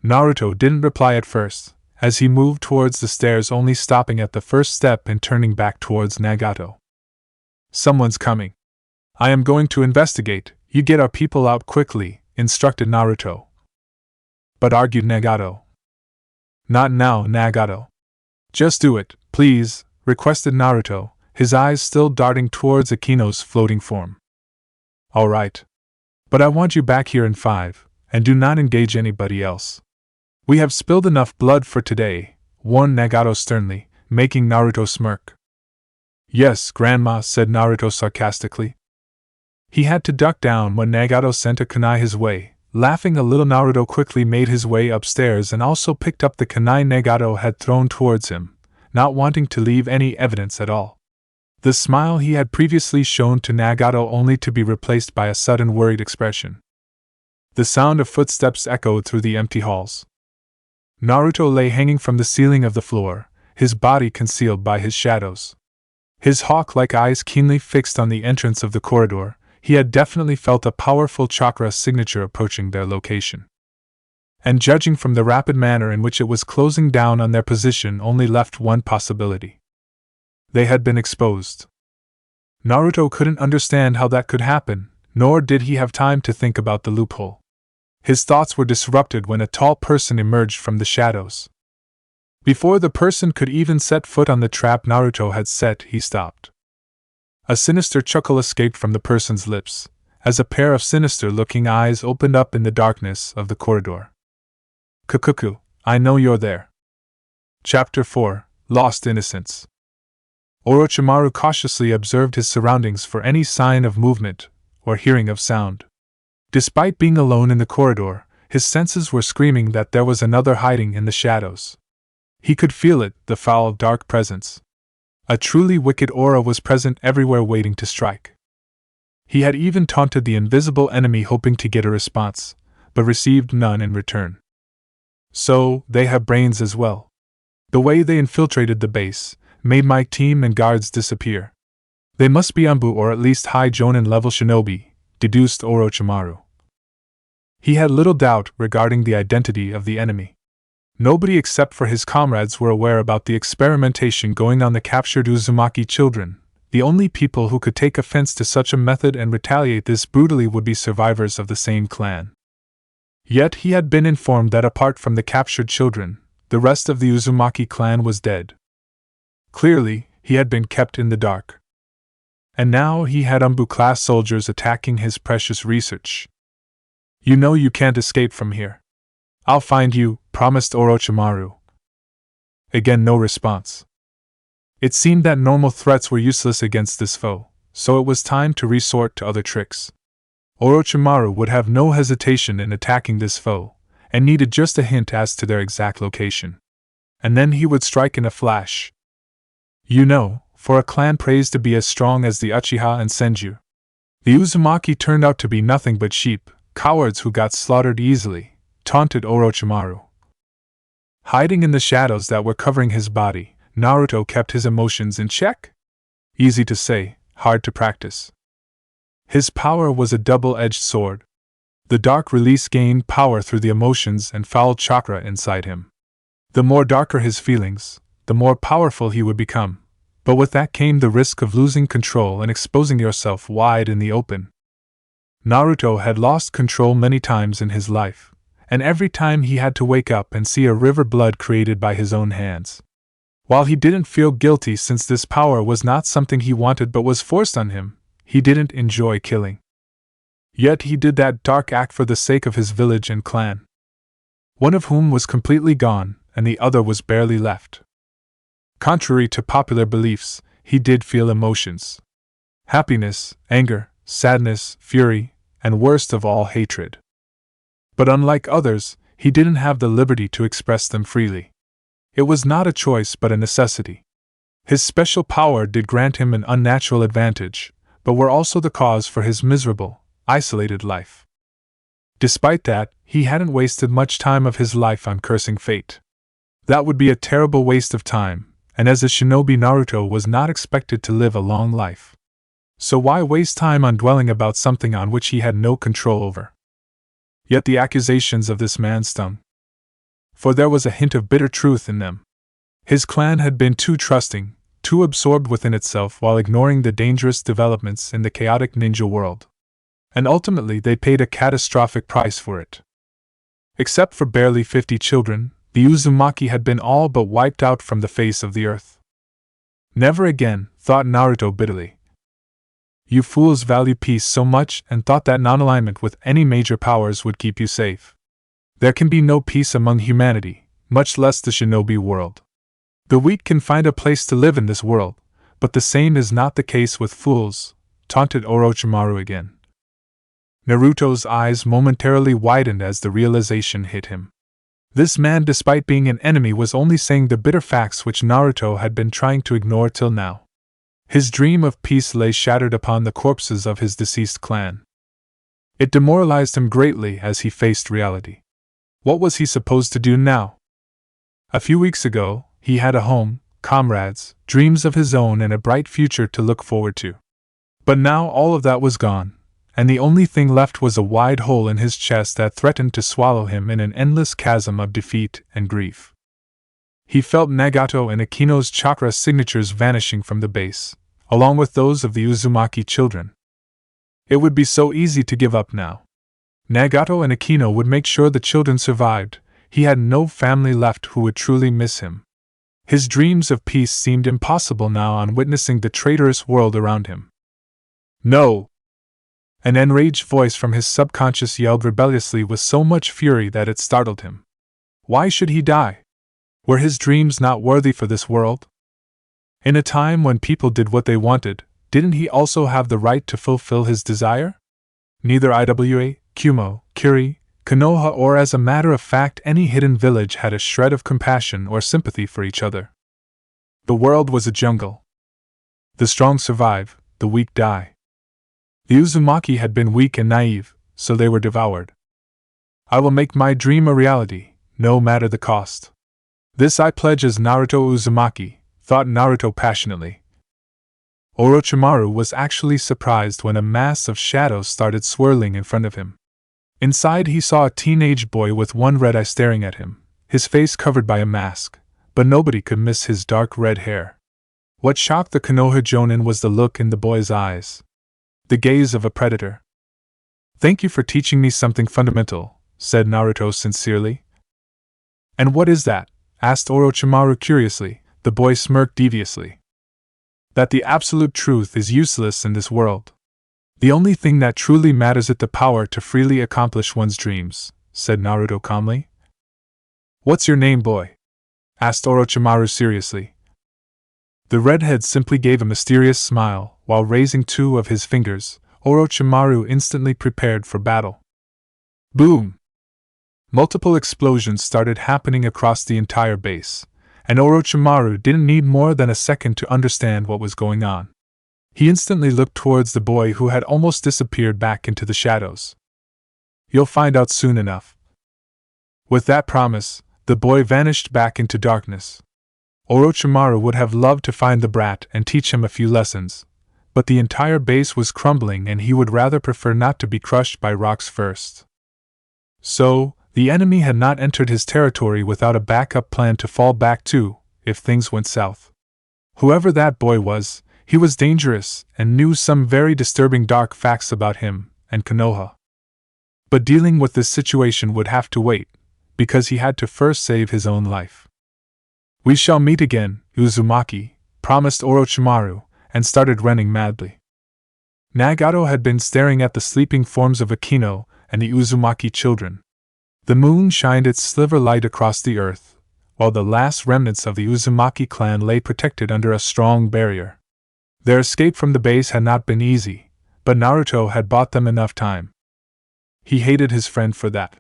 Naruto didn't reply at first, as he moved towards the stairs, only stopping at the first step and turning back towards Nagato. "Someone's coming. I am going to investigate. You get our people out quickly," instructed Naruto. "But," argued Nagato. "Not now, Nagato. Just do it, please," requested Naruto, his eyes still darting towards Akino's floating form. "All right. But I want you back here in 5, and do not engage anybody else. We have spilled enough blood for today," warned Nagato sternly, making Naruto smirk. "Yes, Grandma," said Naruto sarcastically. He had to duck down when Nagato sent a kunai his way. Laughing a little, Naruto quickly made his way upstairs and also picked up the kunai Nagato had thrown towards him, not wanting to leave any evidence at all. The smile he had previously shown to Nagato only to be replaced by a sudden worried expression. The sound of footsteps echoed through the empty halls. Naruto lay hanging from the ceiling of the floor, his body concealed by his shadows. His hawk-like eyes keenly fixed on the entrance of the corridor. He had definitely felt a powerful chakra signature approaching their location. And judging from the rapid manner in which it was closing down on their position, only left one possibility. They had been exposed. Naruto couldn't understand how that could happen, nor did he have time to think about the loophole. His thoughts were disrupted when a tall person emerged from the shadows. Before the person could even set foot on the trap Naruto had set, he stopped. A sinister chuckle escaped from the person's lips, as a pair of sinister-looking eyes opened up in the darkness of the corridor. "Kukuku, I know you're there." Chapter 4, Lost Innocence. Orochimaru cautiously observed his surroundings for any sign of movement or hearing of sound. Despite being alone in the corridor, his senses were screaming that there was another hiding in the shadows. He could feel it, the foul, dark presence. A truly wicked aura was present everywhere waiting to strike. He had even taunted the invisible enemy hoping to get a response, but received none in return. So, they have brains as well. The way they infiltrated the base made my team and guards disappear. They must be Anbu or at least high Jonin level shinobi, deduced Orochimaru. He had little doubt regarding the identity of the enemy. Nobody except for his comrades were aware about the experimentation going on the captured Uzumaki children. The only people who could take offense to such a method and retaliate this brutally would be survivors of the same clan. Yet he had been informed that apart from the captured children, the rest of the Uzumaki clan was dead. Clearly, he had been kept in the dark. And now he had Anbu-class soldiers attacking his precious research. You know you can't escape from here. I'll find you, promised Orochimaru. Again no response. It seemed that normal threats were useless against this foe, so it was time to resort to other tricks. Orochimaru would have no hesitation in attacking this foe, and needed just a hint as to their exact location. And then he would strike in a flash. You know, for a clan praised to be as strong as the Uchiha and Senju, the Uzumaki turned out to be nothing but sheep, cowards who got slaughtered easily, taunted Orochimaru. Hiding in the shadows that were covering his body, Naruto kept his emotions in check? Easy to say, hard to practice. His power was a double-edged sword. The dark release gained power through the emotions and foul chakra inside him. The more darker his feelings, the more powerful he would become, but with that came the risk of losing control and exposing yourself wide in the open. Naruto had lost control many times in his life, and every time he had to wake up and see a river blood created by his own hands. While he didn't feel guilty since this power was not something he wanted but was forced on him, he didn't enjoy killing. Yet he did that dark act for the sake of his village and clan. One of whom was completely gone, and the other was barely left. Contrary to popular beliefs, he did feel emotions. Happiness, anger, sadness, fury, and worst of all, hatred. But unlike others, he didn't have the liberty to express them freely. It was not a choice but a necessity. His special power did grant him an unnatural advantage, but were also the cause for his miserable, isolated life. Despite that, he hadn't wasted much time of his life on cursing fate. That would be a terrible waste of time, and as a shinobi Naruto was not expected to live a long life. So why waste time on dwelling about something on which he had no control over? Yet the accusations of this man stung. For there was a hint of bitter truth in them. His clan had been too trusting, too absorbed within itself while ignoring the dangerous developments in the chaotic ninja world. And ultimately they paid a catastrophic price for it. Except for barely 50 children, the Uzumaki had been all but wiped out from the face of the earth. Never again, thought Naruto bitterly. You fools value peace so much and thought that non-alignment with any major powers would keep you safe. There can be no peace among humanity, much less the shinobi world. The weak can find a place to live in this world, but the same is not the case with fools, taunted Orochimaru again. Naruto's eyes momentarily widened as the realization hit him. This man, despite being an enemy, was only saying the bitter facts which Naruto had been trying to ignore till now. His dream of peace lay shattered upon the corpses of his deceased clan. It demoralized him greatly as he faced reality. What was he supposed to do now? A few weeks ago, he had a home, comrades, dreams of his own and a bright future to look forward to. But now all of that was gone, and the only thing left was a wide hole in his chest that threatened to swallow him in an endless chasm of defeat and grief. He felt Nagato and Akino's chakra signatures vanishing from the base, along with those of the Uzumaki children. It would be so easy to give up now. Nagato and Akino would make sure the children survived. He had no family left who would truly miss him. His dreams of peace seemed impossible now on witnessing the traitorous world around him. No! An enraged voice from his subconscious yelled rebelliously with so much fury that it startled him. Why should he die? Were his dreams not worthy for this world? In a time when people did what they wanted, didn't he also have the right to fulfill his desire? Neither Iwa, Kumo, Kiri, Konoha, or as a matter of fact any hidden village had a shred of compassion or sympathy for each other. The world was a jungle. The strong survive, the weak die. The Uzumaki had been weak and naive, so they were devoured. I will make my dream a reality, no matter the cost. This I pledge as Naruto Uzumaki, thought Naruto passionately. Orochimaru was actually surprised when a mass of shadows started swirling in front of him. Inside he saw a teenage boy with one red eye staring at him, his face covered by a mask, but nobody could miss his dark red hair. What shocked the Konoha Jonin was the look in the boy's eyes. The gaze of a predator. "Thank you for teaching me something fundamental," said Naruto sincerely. "And what is that?" asked Orochimaru curiously. The boy smirked deviously. "That the absolute truth is useless in this world. The only thing that truly matters is the power to freely accomplish one's dreams," said Naruto calmly. "What's your name, boy?" asked Orochimaru seriously. The redhead simply gave a mysterious smile, while raising two of his fingers. Orochimaru instantly prepared for battle. Boom! Multiple explosions started happening across the entire base, and Orochimaru didn't need more than a second to understand what was going on. He instantly looked towards the boy who had almost disappeared back into the shadows. "You'll find out soon enough." With that promise, the boy vanished back into darkness. Orochimaru would have loved to find the brat and teach him a few lessons, but the entire base was crumbling and he would rather prefer not to be crushed by rocks first. So, the enemy had not entered his territory without a backup plan to fall back to, if things went south. Whoever that boy was, he was dangerous and knew some very disturbing dark facts about him and Konoha. But dealing with this situation would have to wait, because he had to first save his own life. "We shall meet again, Uzumaki," promised Orochimaru, and started running madly. Nagato had been staring at the sleeping forms of Akino and the Uzumaki children. The moon shined its sliver light across the earth, while the last remnants of the Uzumaki clan lay protected under a strong barrier. Their escape from the base had not been easy, but Naruto had bought them enough time. He hated his friend for that.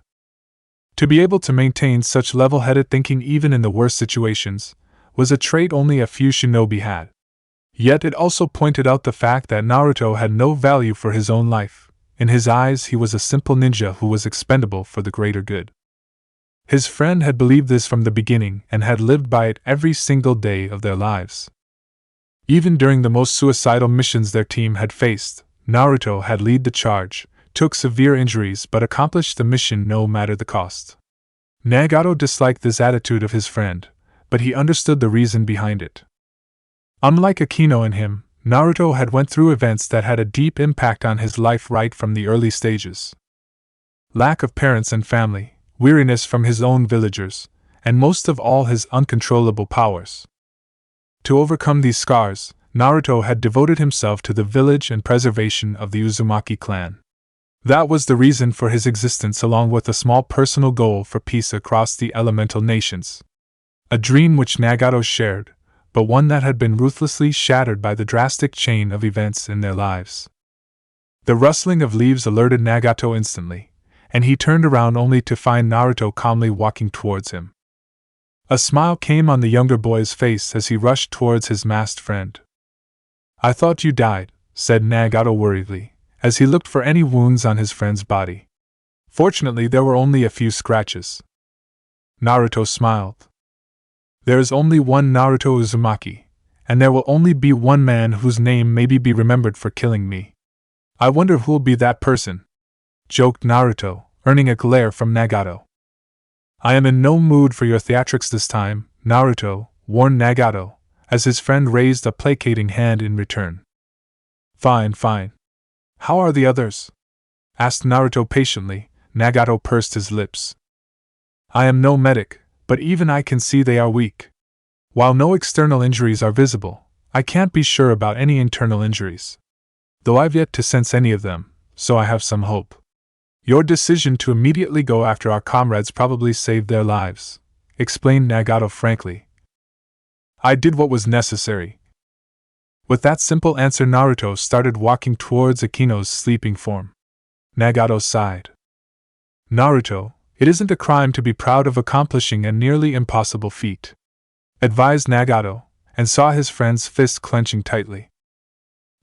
To be able to maintain such level-headed thinking even in the worst situations was a trait only a few shinobi had. Yet it also pointed out the fact that Naruto had no value for his own life. In his eyes he was a simple ninja who was expendable for the greater good. His friend had believed this from the beginning and had lived by it every single day of their lives. Even during the most suicidal missions their team had faced, Naruto had led the charge, took severe injuries but accomplished the mission no matter the cost. Nagato disliked this attitude of his friend, but he understood the reason behind it. Unlike Akino and him, Naruto had went through events that had a deep impact on his life right from the early stages. Lack of parents and family, weariness from his own villagers, and most of all his uncontrollable powers. To overcome these scars, Naruto had devoted himself to the village and preservation of the Uzumaki clan. That was the reason for his existence, along with a small personal goal for peace across the elemental nations. A dream which Nagato shared, but one that had been ruthlessly shattered by the drastic chain of events in their lives. The rustling of leaves alerted Nagato instantly, and he turned around only to find Naruto calmly walking towards him. A smile came on the younger boy's face as he rushed towards his masked friend. "I thought you died," said Nagato worriedly, as he looked for any wounds on his friend's body. Fortunately, there were only a few scratches. Naruto smiled. "There is only one Naruto Uzumaki, and there will only be one man whose name may be remembered for killing me. I wonder who'll be that person," joked Naruto, earning a glare from Nagato. "I am in no mood for your theatrics this time, Naruto," warned Nagato, as his friend raised a placating hand in return. Fine. How are the others?" asked Naruto patiently. Nagato pursed his lips. "I am no medic, but even I can see they are weak. While no external injuries are visible, I can't be sure about any internal injuries. Though I've yet to sense any of them, so I have some hope. Your decision to immediately go after our comrades probably saved their lives," explained Nagato frankly. "I did what was necessary," With that simple answer, Naruto started walking towards Akino's sleeping form. Nagato sighed. Naruto, it isn't a crime to be proud of accomplishing a nearly impossible feat, advised Nagato, and saw his friend's fist clenching tightly.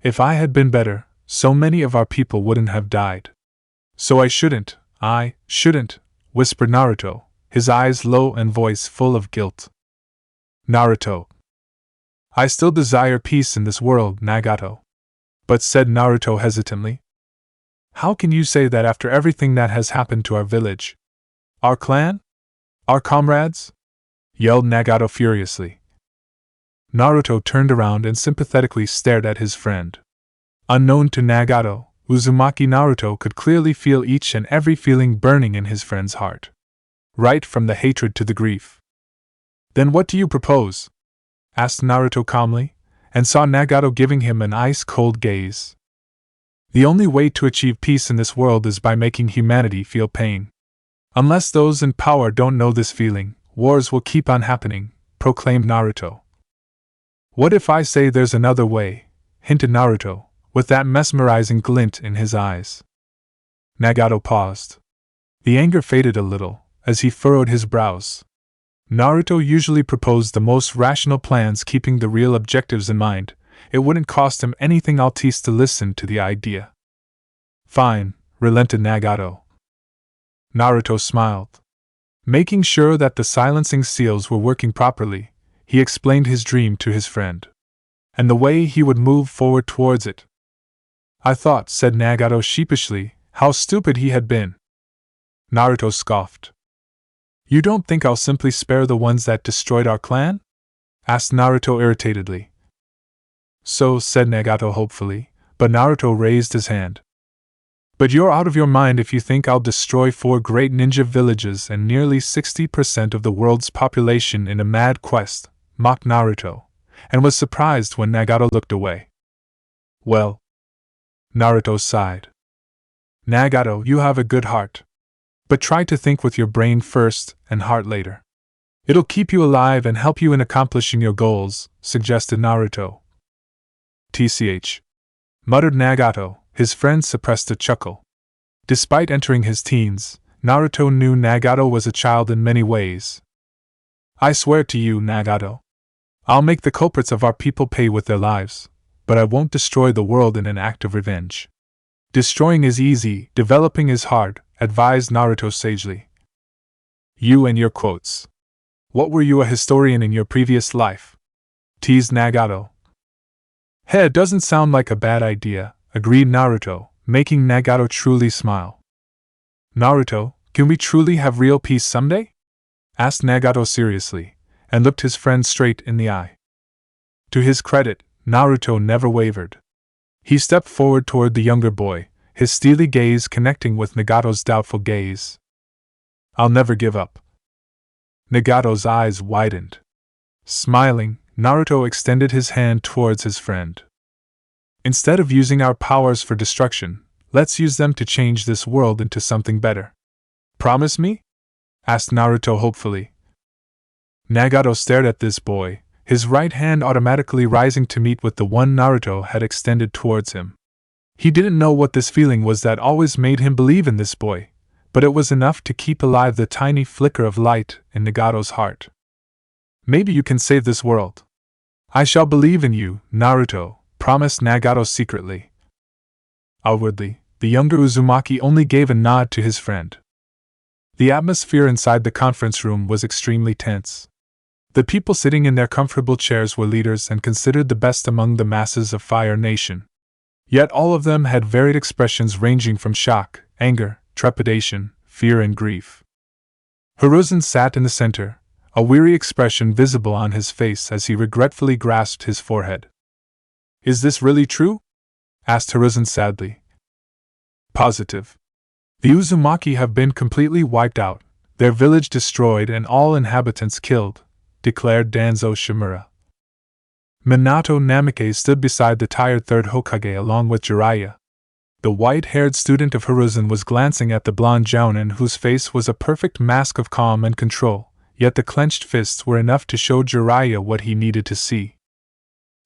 If I had been better, so many of our people wouldn't have died. So I shouldn't, whispered Naruto, his eyes low and voice full of guilt. Naruto. I still desire peace in this world, Nagato. But said Naruto hesitantly. How can you say that after everything that has happened to our village? Our clan? Our comrades? Yelled Nagato furiously. Naruto turned around and sympathetically stared at his friend. Unknown to Nagato, Uzumaki Naruto could clearly feel each and every feeling burning in his friend's heart. Right from the hatred to the grief. Then what do you propose? Asked Naruto calmly, and saw Nagato giving him an ice-cold gaze. The only way to achieve peace in this world is by making humanity feel pain. Unless those in power don't know this feeling, wars will keep on happening, proclaimed Naruto. What if I say there's another way? Hinted Naruto, with that mesmerizing glint in his eyes. Nagato paused. The anger faded a little, as he furrowed his brows. Naruto usually proposed the most rational plans, keeping the real objectives in mind. It wouldn't cost him anything Altice to listen to the idea. Fine, relented Nagato. Naruto smiled. Making sure that the silencing seals were working properly, he explained his dream to his friend, and the way he would move forward towards it. I thought, said Nagato sheepishly, how stupid he had been. Naruto scoffed. You don't think I'll simply spare the ones that destroyed our clan? Asked Naruto irritatedly. So, said Nagato hopefully, but Naruto raised his hand. But you're out of your mind if you think I'll destroy 4 great ninja villages and nearly 60% of the world's population in a mad quest, mocked Naruto, and was surprised when Nagato looked away. Well, Naruto sighed. Nagato, you have a good heart. But try to think with your brain first and heart later. It'll keep you alive and help you in accomplishing your goals, suggested Naruto. TCH. Muttered Nagato, his friend suppressed a chuckle. Despite entering his teens, Naruto knew Nagato was a child in many ways. I swear to you, Nagato. I'll make the culprits of our people pay with their lives, but I won't destroy the world in an act of revenge. Destroying is easy, developing is hard, advised Naruto sagely. You and your quotes. What were you, a historian in your previous life? Teased Nagato. Hey, it doesn't sound like a bad idea, agreed Naruto, making Nagato truly smile. Naruto, can we truly have real peace someday? Asked Nagato seriously, and looked his friend straight in the eye. To his credit, Naruto never wavered. He stepped forward toward the younger boy, his steely gaze connecting with Nagato's doubtful gaze. I'll never give up. Nagato's eyes widened. Smiling, Naruto extended his hand towards his friend. Instead of using our powers for destruction, let's use them to change this world into something better. Promise me? Asked Naruto hopefully. Nagato stared at this boy, his right hand automatically rising to meet with the one Naruto had extended towards him. He didn't know what this feeling was that always made him believe in this boy, but it was enough to keep alive the tiny flicker of light in Nagato's heart. Maybe you can save this world. I shall believe in you, Naruto, promised Nagato secretly. Outwardly, the younger Uzumaki only gave a nod to his friend. The atmosphere inside the conference room was extremely tense. The people sitting in their comfortable chairs were leaders and considered the best among the masses of Fire Nation. Yet all of them had varied expressions ranging from shock, anger, trepidation, fear and grief. Hiruzen sat in the center, a weary expression visible on his face as he regretfully grasped his forehead. Is this really true? Asked Hiruzen sadly. Positive. The Uzumaki have been completely wiped out, their village destroyed and all inhabitants killed, declared Danzo Shimura. Minato Namikaze stood beside the tired third Hokage along with Jiraiya. The white-haired student of Hiruzen was glancing at the blonde Jounin whose face was a perfect mask of calm and control, yet the clenched fists were enough to show Jiraiya what he needed to see.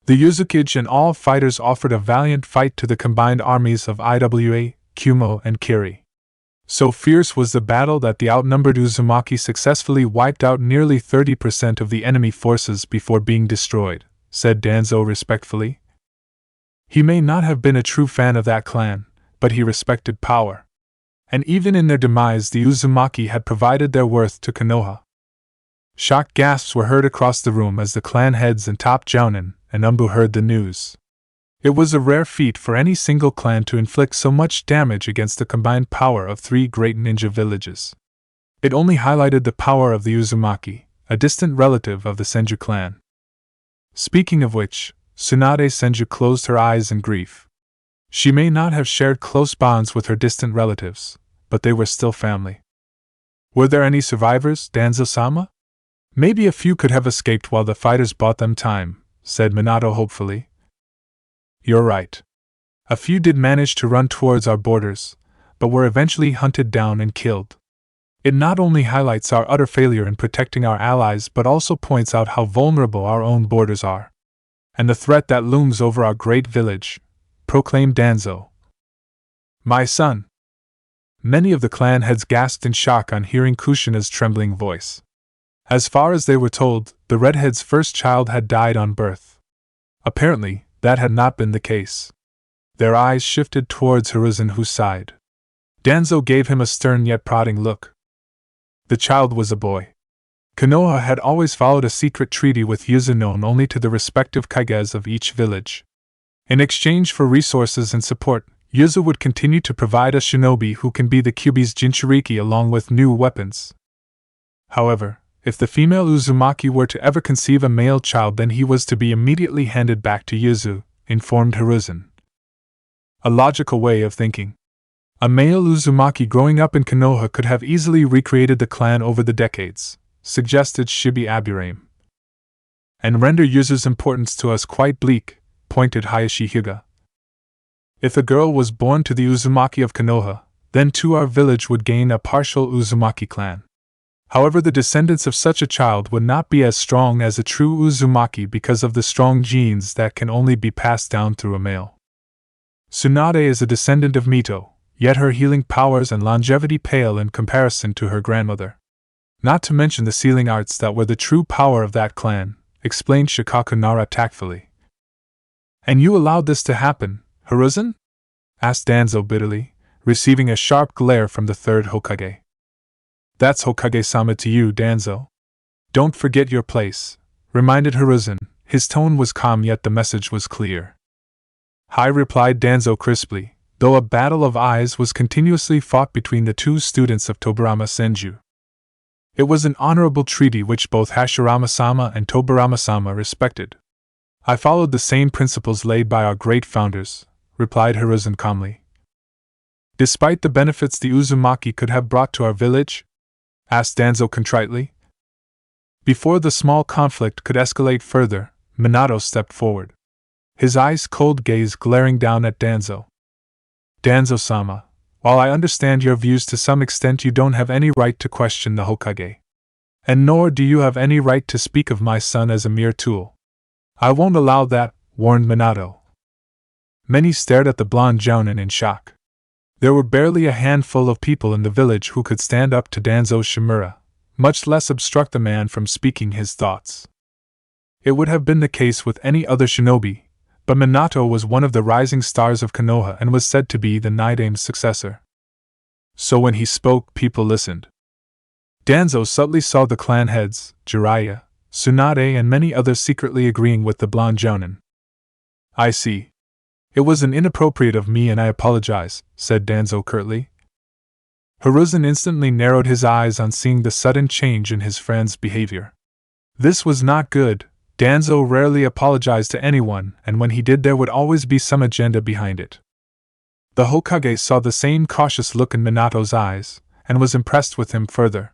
The Uzumaki and all fighters offered a valiant fight to the combined armies of Iwa, Kumo, and Kiri. So fierce was the battle that the outnumbered Uzumaki successfully wiped out nearly 30% of the enemy forces before being destroyed, said Danzo respectfully. He may not have been a true fan of that clan, but he respected power. And even in their demise, the Uzumaki had provided their worth to Konoha. Shocked gasps were heard across the room as the clan heads and top jounin and Umbu heard the news. It was a rare feat for any single clan to inflict so much damage against the combined power of 3 great ninja villages. It only highlighted the power of the Uzumaki, a distant relative of the Senju clan. Speaking of which, Tsunade Senju closed her eyes in grief. She may not have shared close bonds with her distant relatives, but they were still family. Were there any survivors, Danzo-sama? Maybe a few could have escaped while the fighters bought them time, said Minato hopefully. You're right. A few did manage to run towards our borders, but were eventually hunted down and killed. It not only highlights our utter failure in protecting our allies but also points out how vulnerable our own borders are. And the threat that looms over our great village, proclaimed Danzo. My son! Many of the clan heads gasped in shock on hearing Kushina's trembling voice. As far as they were told, the redhead's first child had died on birth. Apparently, that had not been the case. Their eyes shifted towards Hiruzen, who sighed. Danzo gave him a stern yet prodding look. The child was a boy. Konoha had always followed a secret treaty with Yuzu known only to the respective kages of each village. In exchange for resources and support, Yuzu would continue to provide a shinobi who can be the Kyuubi's Jinchuriki along with new weapons. However, if the female Uzumaki were to ever conceive a male child, then he was to be immediately handed back to Yuzu, informed Hiruzen. A logical way of thinking. A male Uzumaki growing up in Konoha could have easily recreated the clan over the decades, suggested Shibi Aburame. And render Yuzu's importance to us quite bleak, pointed Hayashi Hyuga. If a girl was born to the Uzumaki of Konoha, then too our village would gain a partial Uzumaki clan. However, the descendants of such a child would not be as strong as a true Uzumaki because of the strong genes that can only be passed down through a male. Tsunade is a descendant of Mito, yet her healing powers and longevity pale in comparison to her grandmother. Not to mention the sealing arts that were the true power of that clan, explained Shikaku Nara tactfully. And you allowed this to happen, Hiruzen? Asked Danzo bitterly, receiving a sharp glare from the third Hokage. That's Hokage-sama to you, Danzo. Don't forget your place, reminded Hiruzen. His tone was calm yet the message was clear. Hi, replied Danzo crisply, though a battle of eyes was continuously fought between the 2 students of Tobirama Senju. It was an honorable treaty which both Hashirama-sama and Tobirama-sama respected. I followed the same principles laid by our great founders, replied Hiruzen calmly. Despite the benefits the Uzumaki could have brought to our village? Asked Danzo contritely. Before the small conflict could escalate further, Minato stepped forward. His ice-cold gaze glaring down at Danzo. Danzo-sama, while I understand your views to some extent, you don't have any right to question the Hokage. And nor do you have any right to speak of my son as a mere tool. I won't allow that, warned Minato. Many stared at the blonde jounin in shock. There were barely a handful of people in the village who could stand up to Danzo Shimura, much less obstruct the man from speaking his thoughts. It would have been the case with any other shinobi, but Minato was one of the rising stars of Konoha and was said to be the Nidame's successor. So when he spoke, people listened. Danzo subtly saw the clan heads, Jiraiya, Tsunade and many others secretly agreeing with the blonde jounin. I see. It was an inappropriate of me and I apologize, said Danzo curtly. Hiruzen instantly narrowed his eyes on seeing the sudden change in his friend's behavior. This was not good. Danzo rarely apologized to anyone, and when he did there would always be some agenda behind it. The Hokage saw the same cautious look in Minato's eyes, and was impressed with him further.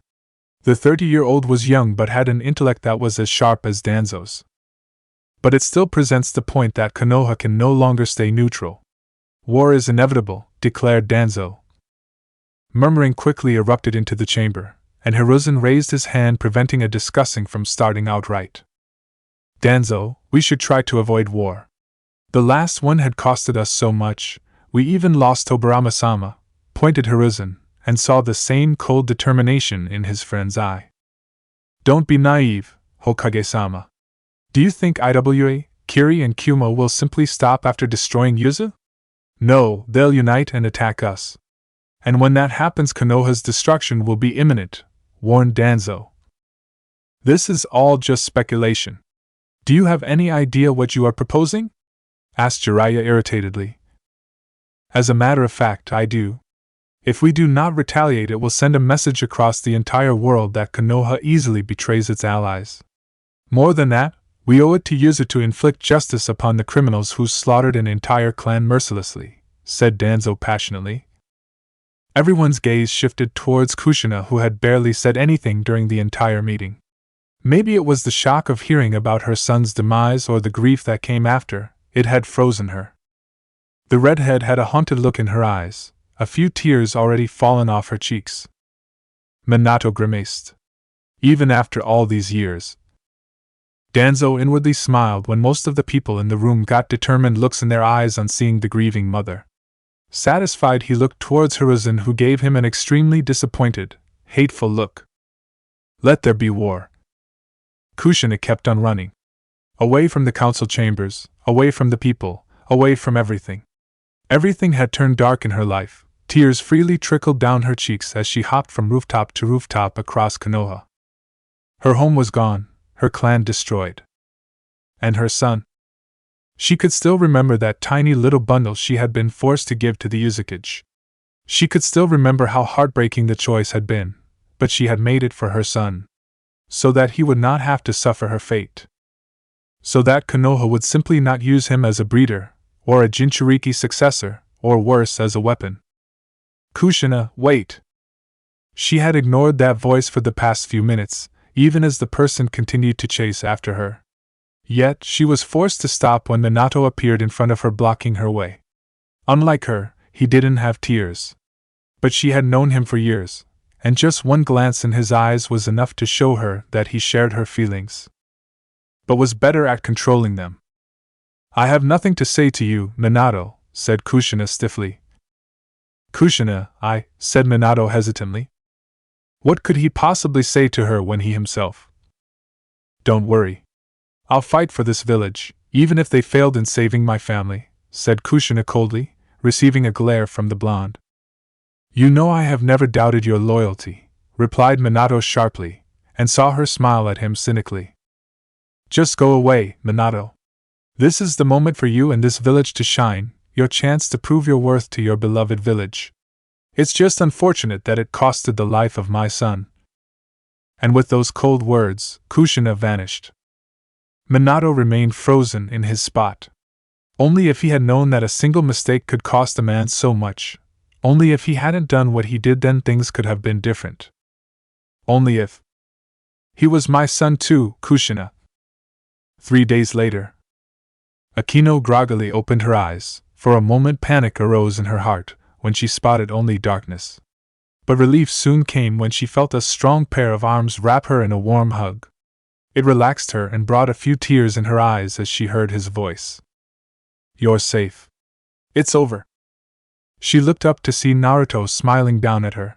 The 30-year-old was young but had an intellect that was as sharp as Danzo's. But it still presents the point that Konoha can no longer stay neutral. War is inevitable, declared Danzo. Murmuring quickly erupted into the chamber, and Hiruzen raised his hand preventing a discussing from starting outright. Danzo, we should try to avoid war. The last one had costed us so much, we even lost Tobarama-sama, pointed Hiruzen, and saw the same cold determination in his friend's eye. Don't be naive, Hokage-sama. Do you think Iwa, Kiri and Kyumo will simply stop after destroying Yuzu? No, they'll unite and attack us. And when that happens, Konoha's destruction will be imminent, warned Danzo. This is all just speculation. Do you have any idea what you are proposing? Asked Jiraiya irritatedly. As a matter of fact, I do. If we do not retaliate, it will send a message across the entire world that Konoha easily betrays its allies. More than that, we owe it to Yuzu to inflict justice upon the criminals who slaughtered an entire clan mercilessly, said Danzo passionately. Everyone's gaze shifted towards Kushina, who had barely said anything during the entire meeting. Maybe it was the shock of hearing about her son's demise or the grief that came after, it had frozen her. The redhead had a haunted look in her eyes, a few tears already fallen off her cheeks. Minato grimaced. Even after all these years. Danzo inwardly smiled when most of the people in the room got determined looks in their eyes on seeing the grieving mother. Satisfied, he looked towards Hiruzen, who gave him an extremely disappointed, hateful look. Let there be war. Kushina kept on running. Away from the council chambers, away from the people, away from everything. Everything had turned dark in her life. Tears freely trickled down her cheeks as she hopped from rooftop to rooftop across Konoha. Her home was gone, her clan destroyed. And her son? She could still remember that tiny little bundle she had been forced to give to the Uzumaki. She could still remember how heartbreaking the choice had been, but she had made it for her son. So that he would not have to suffer her fate. So that Konoha would simply not use him as a breeder, or a Jinchuriki successor, or worse, as a weapon. Kushina, wait! She had ignored that voice for the past few minutes, even as the person continued to chase after her. Yet, she was forced to stop when Minato appeared in front of her, blocking her way. Unlike her, he didn't have tears. But she had known him for years, and just one glance in his eyes was enough to show her that he shared her feelings. But was better at controlling them. I have nothing to say to you, Minato, said Kushina stiffly. Kushina, said Minato hesitantly. What could he possibly say to her when he himself? Don't worry. I'll fight for this village, even if they failed in saving my family, said Kushina coldly, receiving a glare from the blonde. You know I have never doubted your loyalty, replied Minato sharply, and saw her smile at him cynically. Just go away, Minato. This is the moment for you and this village to shine, your chance to prove your worth to your beloved village. It's just unfortunate that it costed the life of my son. And with those cold words, Kushina vanished. Minato remained frozen in his spot. Only if he had known that a single mistake could cost a man so much. Only if he hadn't done what he did, then things could have been different. Only if. He was my son too, Kushina. 3 days later. Akino groggily opened her eyes. For a moment panic arose in her heart, when she spotted only darkness. But relief soon came when she felt a strong pair of arms wrap her in a warm hug. It relaxed her and brought a few tears in her eyes as she heard his voice. You're safe. It's over. She looked up to see Naruto smiling down at her.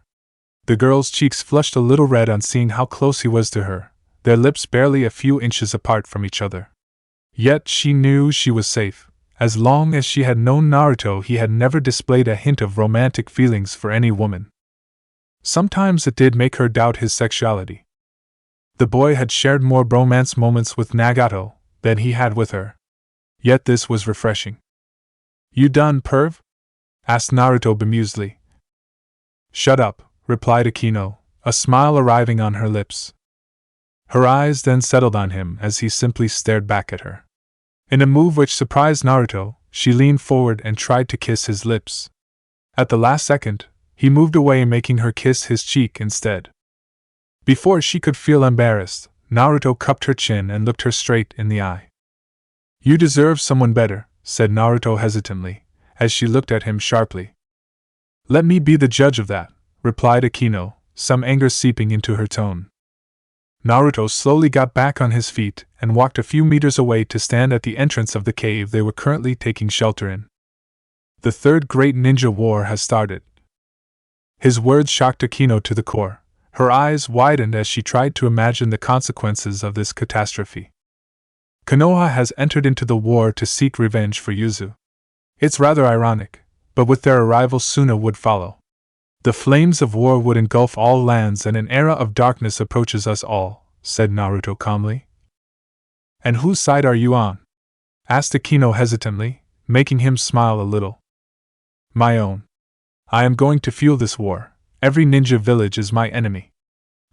The girl's cheeks flushed a little red on seeing how close he was to her, their lips barely a few inches apart from each other. Yet she knew she was safe. As long as she had known Naruto, he had never displayed a hint of romantic feelings for any woman. Sometimes it did make her doubt his sexuality. The boy had shared more bromance moments with Nagato than he had with her. Yet this was refreshing. You done, perv? Asked Naruto bemusedly. Shut up, replied Akino, a smile arriving on her lips. Her eyes then settled on him as he simply stared back at her. In a move which surprised Naruto, she leaned forward and tried to kiss his lips. At the last second, he moved away, making her kiss his cheek instead. Before she could feel embarrassed, Naruto cupped her chin and looked her straight in the eye. You deserve someone better, said Naruto hesitantly, as she looked at him sharply. Let me be the judge of that, replied Akino, some anger seeping into her tone. Naruto slowly got back on his feet and walked a few meters away to stand at the entrance of the cave they were currently taking shelter in. The third great ninja war has started. His words shocked Akino to the core. Her eyes widened as she tried to imagine the consequences of this catastrophe. Konoha has entered into the war to seek revenge for Yuzu. It's rather ironic, but with their arrival Suna would follow. The flames of war would engulf all lands and an era of darkness approaches us all, said Naruto calmly. And whose side are you on? Asked Akino hesitantly, making him smile a little. My own. I am going to fuel this war. Every ninja village is my enemy.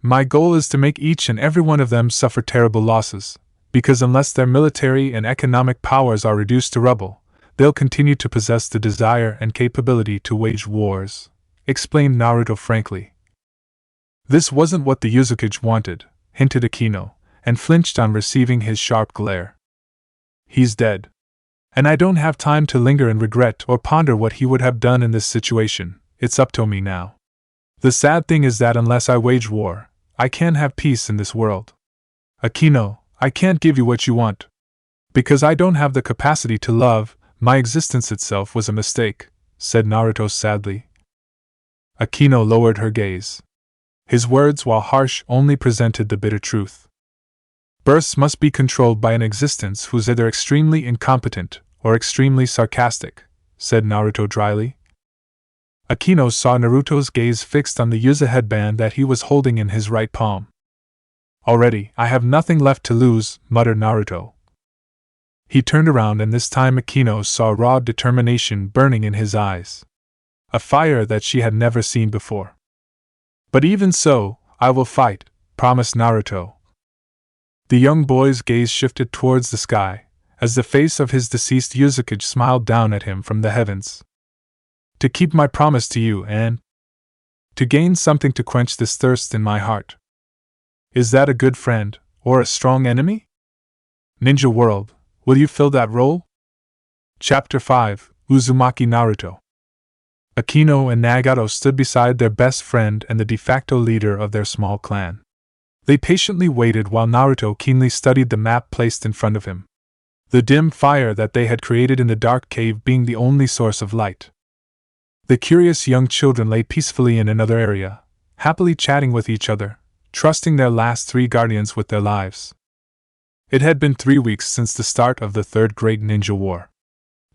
My goal is to make each and every one of them suffer terrible losses, because unless their military and economic powers are reduced to rubble, they'll continue to possess the desire and capability to wage wars, explained Naruto frankly. This wasn't what the Uzumaki wanted, hinted Akino, and flinched on receiving his sharp glare. He's dead. And I don't have time to linger and regret or ponder what he would have done in this situation. It's up to me now. The sad thing is that unless I wage war, I can't have peace in this world. Akino, I can't give you what you want. Because I don't have the capacity to love, my existence itself was a mistake, said Naruto sadly. Akino lowered her gaze. His words, while harsh, only presented the bitter truth. Births must be controlled by an existence who's either extremely incompetent or extremely sarcastic, said Naruto dryly. Akino saw Naruto's gaze fixed on the Yuzu headband that he was holding in his right palm. Already, I have nothing left to lose, muttered Naruto. He turned around and this time Akino saw raw determination burning in his eyes. A fire that she had never seen before. But even so, I will fight, promised Naruto. The young boy's gaze shifted towards the sky, as the face of his deceased Uzumaki smiled down at him from the heavens. To keep my promise to you and to gain something to quench this thirst in my heart. Is that a good friend, or a strong enemy? Ninja World, will you fill that role? Chapter 5, Uzumaki Naruto. Akino and Nagato stood beside their best friend and the de facto leader of their small clan. They patiently waited while Naruto keenly studied the map placed in front of him. The dim fire that they had created in the dark cave being the only source of light. The curious young children lay peacefully in another area, happily chatting with each other, trusting their last three guardians with their lives. It had been 3 weeks since the start of the Third Great Ninja War.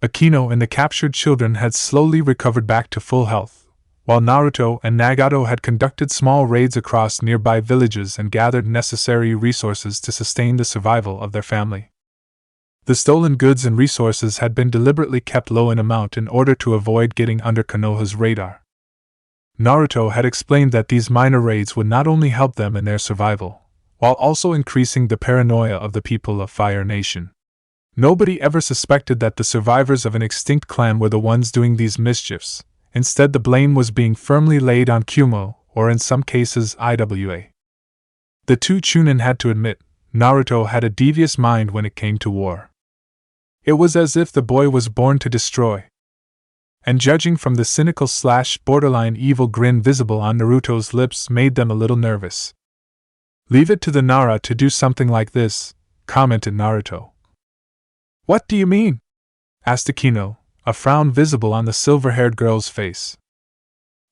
Akino and the captured children had slowly recovered back to full health, while Naruto and Nagato had conducted small raids across nearby villages and gathered necessary resources to sustain the survival of their family. The stolen goods and resources had been deliberately kept low in amount in order to avoid getting under Konoha's radar. Naruto had explained that these minor raids would not only help them in their survival, while also increasing the paranoia of the people of Fire Nation. Nobody ever suspected that the survivors of an extinct clan were the ones doing these mischiefs. Instead, the blame was being firmly laid on Kumo, or in some cases Iwa. The two Chunin had to admit, Naruto had a devious mind when it came to war. It was as if the boy was born to destroy. And judging from the cynical/borderline evil grin visible on Naruto's lips made them a little nervous. Leave it to the Nara to do something like this, commented Naruto. What do you mean? Asked Akino, a frown visible on the silver-haired girl's face.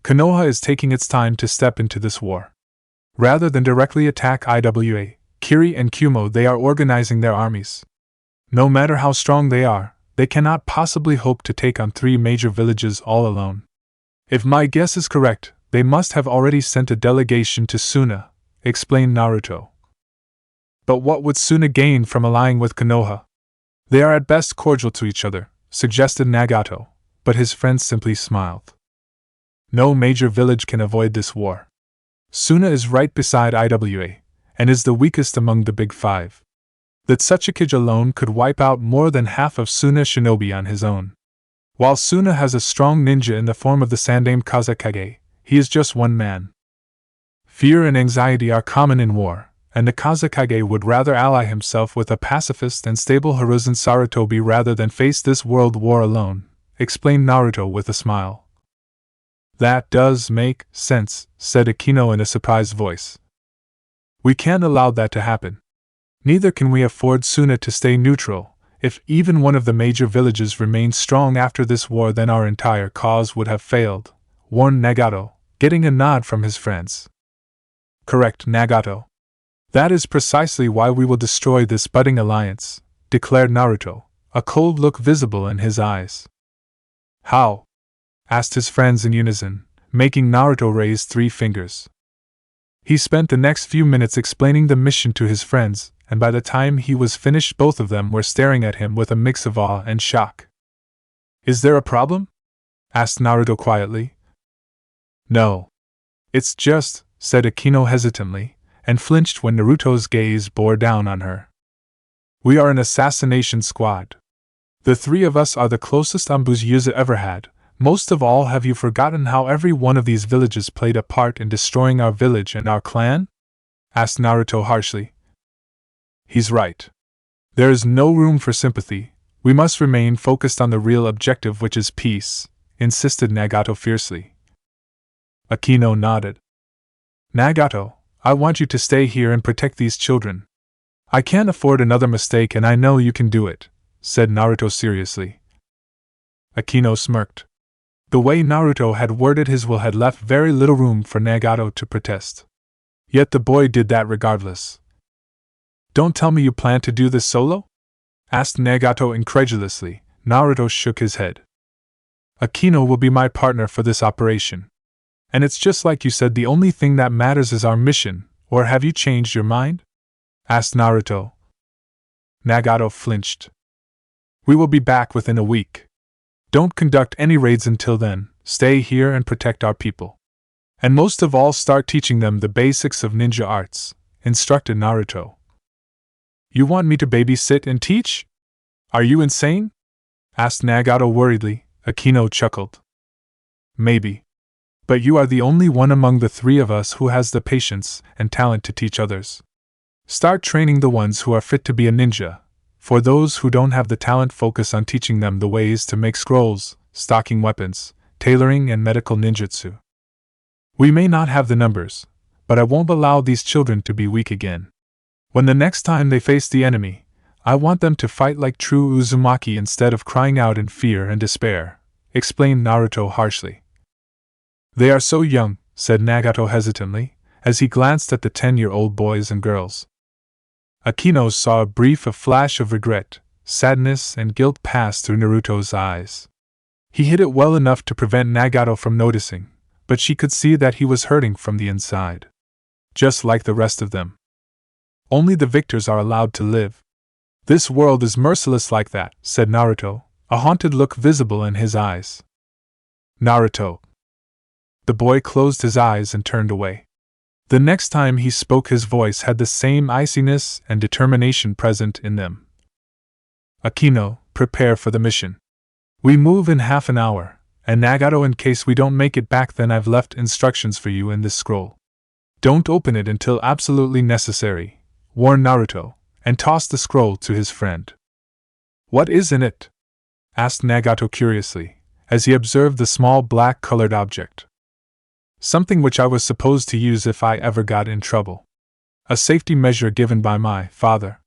Konoha is taking its time to step into this war. Rather than directly attack Iwa, Kiri and Kumo, they are organizing their armies. No matter how strong they cannot possibly hope to take on 3 major villages all alone. If my guess is correct, they must have already sent a delegation to Suna, explained Naruto. But what would Suna gain from allying with Konoha? They are at best cordial to each other, suggested Nagato, but his friend simply smiled. No major village can avoid this war. Suna is right beside Iwa, and is the weakest among the big 5. That Tsuchikage alone could wipe out more than half of Suna's shinobi on his own. While Suna has a strong ninja in the form of the Sandaime Kazekage, he is just one man. Fear and anxiety are common in war, and the Kazekage would rather ally himself with a pacifist and stable Hiruzen Sarutobi rather than face this world war alone, explained Naruto with a smile. That does make sense, said Akino in a surprised voice. We can't allow that to happen. Neither can we afford Suna to stay neutral. If even one of the major villages remained strong after this war, then our entire cause would have failed, warned Nagato, getting a nod from his friends. Correct, Nagato. That is precisely why we will destroy this budding alliance, declared Naruto, a cold look visible in his eyes. How? Asked his friends in unison, making Naruto raise 3 fingers. He spent the next few minutes explaining the mission to his friends, and by the time he was finished, both of them were staring at him with a mix of awe and shock. Is there a problem? Asked Naruto quietly. No. It's just, said Akino hesitantly, and flinched when Naruto's gaze bore down on her. We are an assassination squad. The 3 of us are the closest Ambus Yuza ever had. Most of all, have you forgotten how every one of these villages played a part in destroying our village and our clan? Asked Naruto harshly. He's right. There is no room for sympathy. We must remain focused on the real objective, which is peace, insisted Nagato fiercely. Akino nodded. Nagato, I want you to stay here and protect these children. I can't afford another mistake, and I know you can do it, said Naruto seriously. Akino smirked. The way Naruto had worded his will had left very little room for Nagato to protest. Yet the boy did that regardless. Don't tell me you plan to do this solo? Asked Nagato incredulously. Naruto shook his head. Akino will be my partner for this operation. And it's just like you said, the only thing that matters is our mission, or have you changed your mind? Asked Naruto. Nagato flinched. We will be back within a week. Don't conduct any raids until then, stay here and protect our people. And most of all, start teaching them the basics of ninja arts, instructed Naruto. You want me to babysit and teach? Are you insane? Asked Nagato worriedly. Akino chuckled. Maybe. But you are the only one among the 3 of us who has the patience and talent to teach others. Start training the ones who are fit to be a ninja. For those who don't have the talent, focus on teaching them the ways to make scrolls, stocking weapons, tailoring, and medical ninjutsu. We may not have the numbers, but I won't allow these children to be weak again. When the next time they face the enemy, I want them to fight like true Uzumaki instead of crying out in fear and despair, explained Naruto harshly. They are so young, said Nagato hesitantly, as he glanced at the 10-year-old boys and girls. Akino saw a flash of regret, sadness, and guilt pass through Naruto's eyes. He hid it well enough to prevent Nagato from noticing, but she could see that he was hurting from the inside. Just like the rest of them. Only the victors are allowed to live. This world is merciless like that, said Naruto, a haunted look visible in his eyes. Naruto. The boy closed his eyes and turned away. The next time he spoke, his voice had the same iciness and determination present in them. Akino, prepare for the mission. We move in half an hour, and Nagato, in case we don't make it back, then I've left instructions for you in this scroll. Don't open it until absolutely necessary, warned Naruto, and tossed the scroll to his friend. What is in it? Asked Nagato curiously, as he observed the small black-colored object. Something which I was supposed to use if I ever got in trouble. A safety measure given by my father.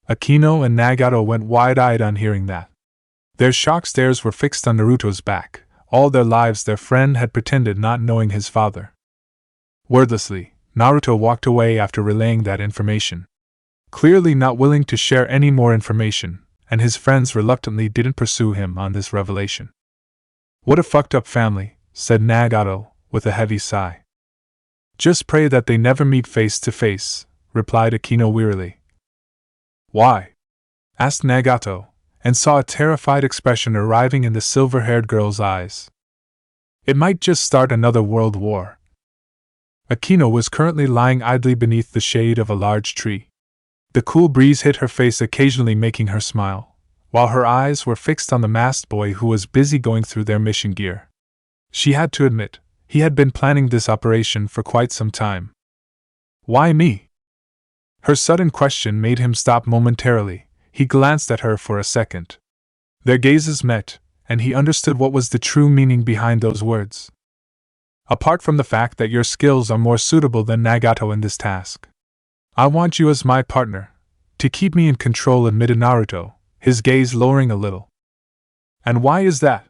Akino and Nagato went wide-eyed on hearing that. Their shocked stares were fixed on Naruto's back. All their lives their friend had pretended not knowing his father. Wordlessly, Naruto walked away after relaying that information. Clearly not willing to share any more information, and his friends reluctantly didn't pursue him on this revelation. What a fucked up family, said Nagato, with a heavy sigh. Just pray that they never meet face to face, replied Akino wearily. Why? Asked Nagato, and saw a terrified expression arriving in the silver-haired girl's eyes. It might just start another world war. Akino was currently lying idly beneath the shade of a large tree. The cool breeze hit her face, occasionally making her smile, while her eyes were fixed on the masked boy who was busy going through their mission gear. She had to admit, he had been planning this operation for quite some time. Why me? Her sudden question made him stop momentarily. He glanced at her for a second. Their gazes met, and he understood what was the true meaning behind those words. Apart from the fact that your skills are more suitable than Nagato in this task, I want you as my partner, to keep me in control, admitted Naruto, his gaze lowering a little. And why is that?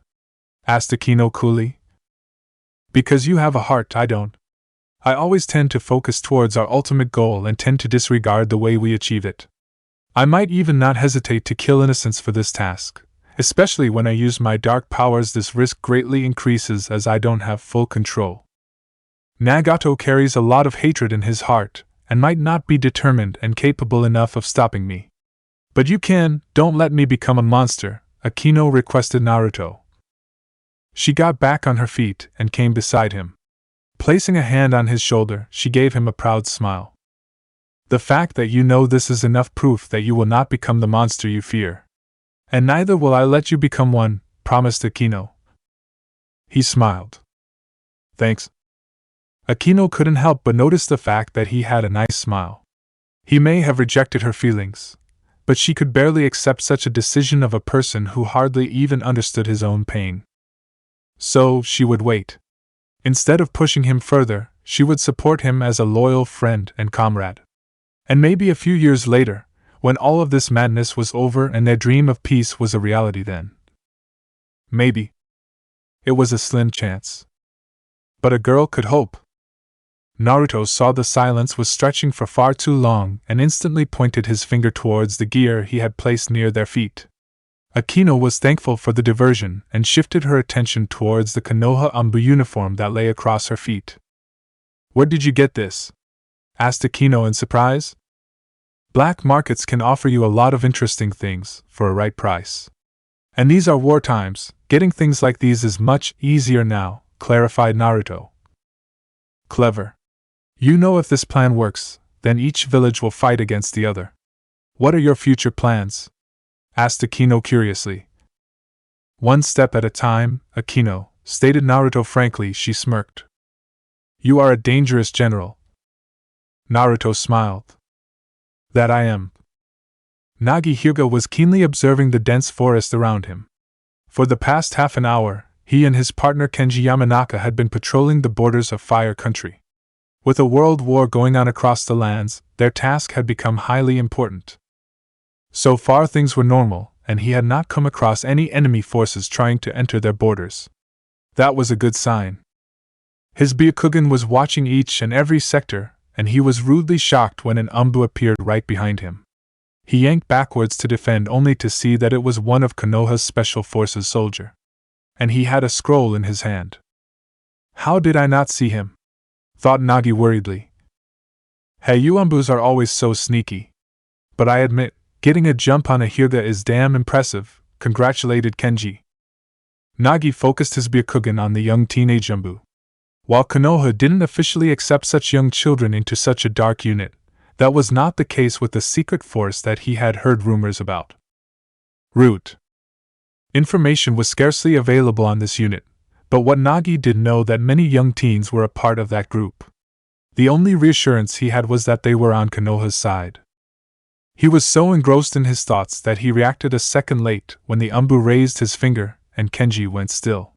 Asked Akino coolly. Because you have a heart, I don't. I always tend to focus towards our ultimate goal and tend to disregard the way we achieve it. I might even not hesitate to kill innocence for this task, especially when I use my dark powers. This risk greatly increases as I don't have full control. Nagato carries a lot of hatred in his heart, and might not be determined and capable enough of stopping me. But you don't let me become a monster, Akino requested Naruto. She got back on her feet and came beside him. Placing a hand on his shoulder, she gave him a proud smile. The fact that you know this is enough proof that you will not become the monster you fear. And neither will I let you become one, promised Akino. He smiled. Thanks. Akino couldn't help but notice the fact that he had a nice smile. He may have rejected her feelings, but she could barely accept such a decision of a person who hardly even understood his own pain. So, she would wait. Instead of pushing him further, she would support him as a loyal friend and comrade. And maybe a few years later, when all of this madness was over and their dream of peace was a reality, then. Maybe. It was a slim chance. But a girl could hope. Naruto saw the silence was stretching for far too long and instantly pointed his finger towards the gear he had placed near their feet. Akino was thankful for the diversion and shifted her attention towards the Konoha Anbu uniform that lay across her feet. Where did you get this? Asked Akino in surprise. Black markets can offer you a lot of interesting things for a right price. And these are war times, getting things like these is much easier now, clarified Naruto. Clever. You know if this plan works, then each village will fight against the other. What are your future plans? Asked Akino curiously. One step at a time, Akino, stated Naruto frankly. She smirked. You are a dangerous general. Naruto smiled. That I am. Nagi Hyuga was keenly observing the dense forest around him. For the past half an hour, he and his partner Kenji Yamanaka had been patrolling the borders of Fire Country. With a world war going on across the lands, their task had become highly important. So far things were normal, and he had not come across any enemy forces trying to enter their borders. That was a good sign. His Byakugan was watching each and every sector, and he was rudely shocked when an Anbu appeared right behind him. He yanked backwards to defend only to see that it was one of Konoha's Special Forces soldier. And he had a scroll in his hand. How did I not see him? Thought Nagi worriedly. Hey, you Anbus are always so sneaky. But I admit, getting a jump on a Hyuga is damn impressive, congratulated Kenji. Nagi focused his Byakugan on the young teenage Anbu. While Konoha didn't officially accept such young children into such a dark unit, that was not the case with the secret force that he had heard rumors about. Root. Information was scarcely available on this unit, but what Nagi did know that many young teens were a part of that group. The only reassurance he had was that they were on Konoha's side. He was so engrossed in his thoughts that he reacted a second late when the Anbu raised his finger and Kenji went still.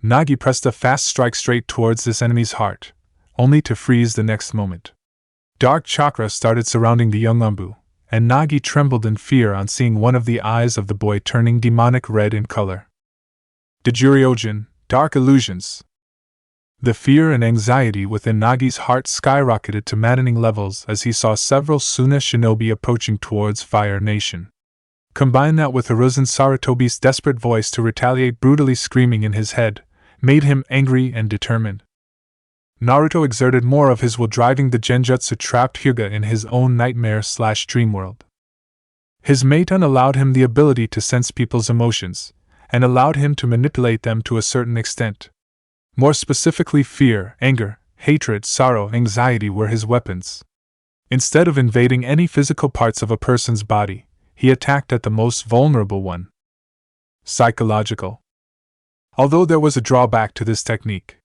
Nagi pressed a fast strike straight towards this enemy's heart, only to freeze the next moment. Dark chakra started surrounding the young Anbu, and Nagi trembled in fear on seeing one of the eyes of the boy turning demonic red in color. Dajuryojin, dark illusions. The fear and anxiety within Nagi's heart skyrocketed to maddening levels as he saw several Suna shinobi approaching towards Fire Nation. Combine that with Hiruzen Sarutobi's desperate voice to retaliate, brutally screaming in his head, made him angry and determined. Naruto exerted more of his will, driving the Genjutsu trapped Hyuga in his own nightmare/dream world. His Meiton allowed him the ability to sense people's emotions, and allowed him to manipulate them to a certain extent. More specifically, fear, anger, hatred, sorrow, anxiety were his weapons. Instead of invading any physical parts of a person's body, he attacked at the most vulnerable one. Psychological. Although there was a drawback to this technique.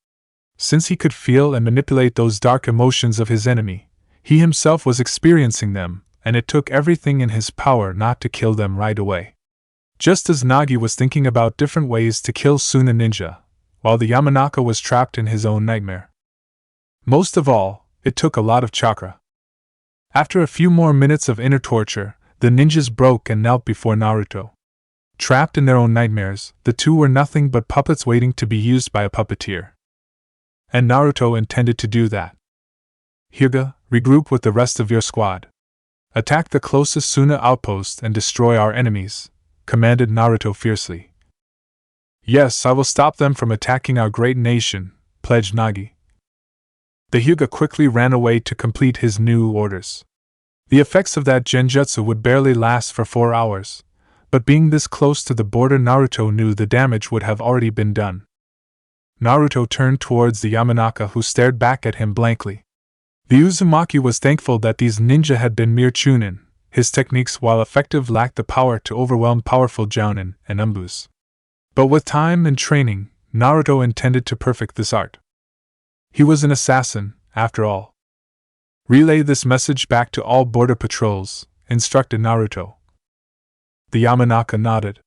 Since he could feel and manipulate those dark emotions of his enemy, he himself was experiencing them, and it took everything in his power not to kill them right away. Just as Nagi was thinking about different ways to kill Suna Ninja, while the Yamanaka was trapped in his own nightmare. Most of all, it took a lot of chakra. After a few more minutes of inner torture, the ninjas broke and knelt before Naruto. Trapped in their own nightmares, the two were nothing but puppets waiting to be used by a puppeteer. And Naruto intended to do that. Hyuga, regroup with the rest of your squad. Attack the closest Suna outpost and destroy our enemies, commanded Naruto fiercely. Yes, I will stop them from attacking our great nation, pledged Nagi. The Hyuga quickly ran away to complete his new orders. The effects of that genjutsu would barely last for 4 hours, but being this close to the border, Naruto knew the damage would have already been done. Naruto turned towards the Yamanaka, who stared back at him blankly. The Uzumaki was thankful that these ninja had been mere chunin. His techniques, while effective, lacked the power to overwhelm powerful jounin and umbus. But with time and training, Naruto intended to perfect this art. He was an assassin, after all. Relay this message back to all border patrols, instructed Naruto. The Yamanaka nodded.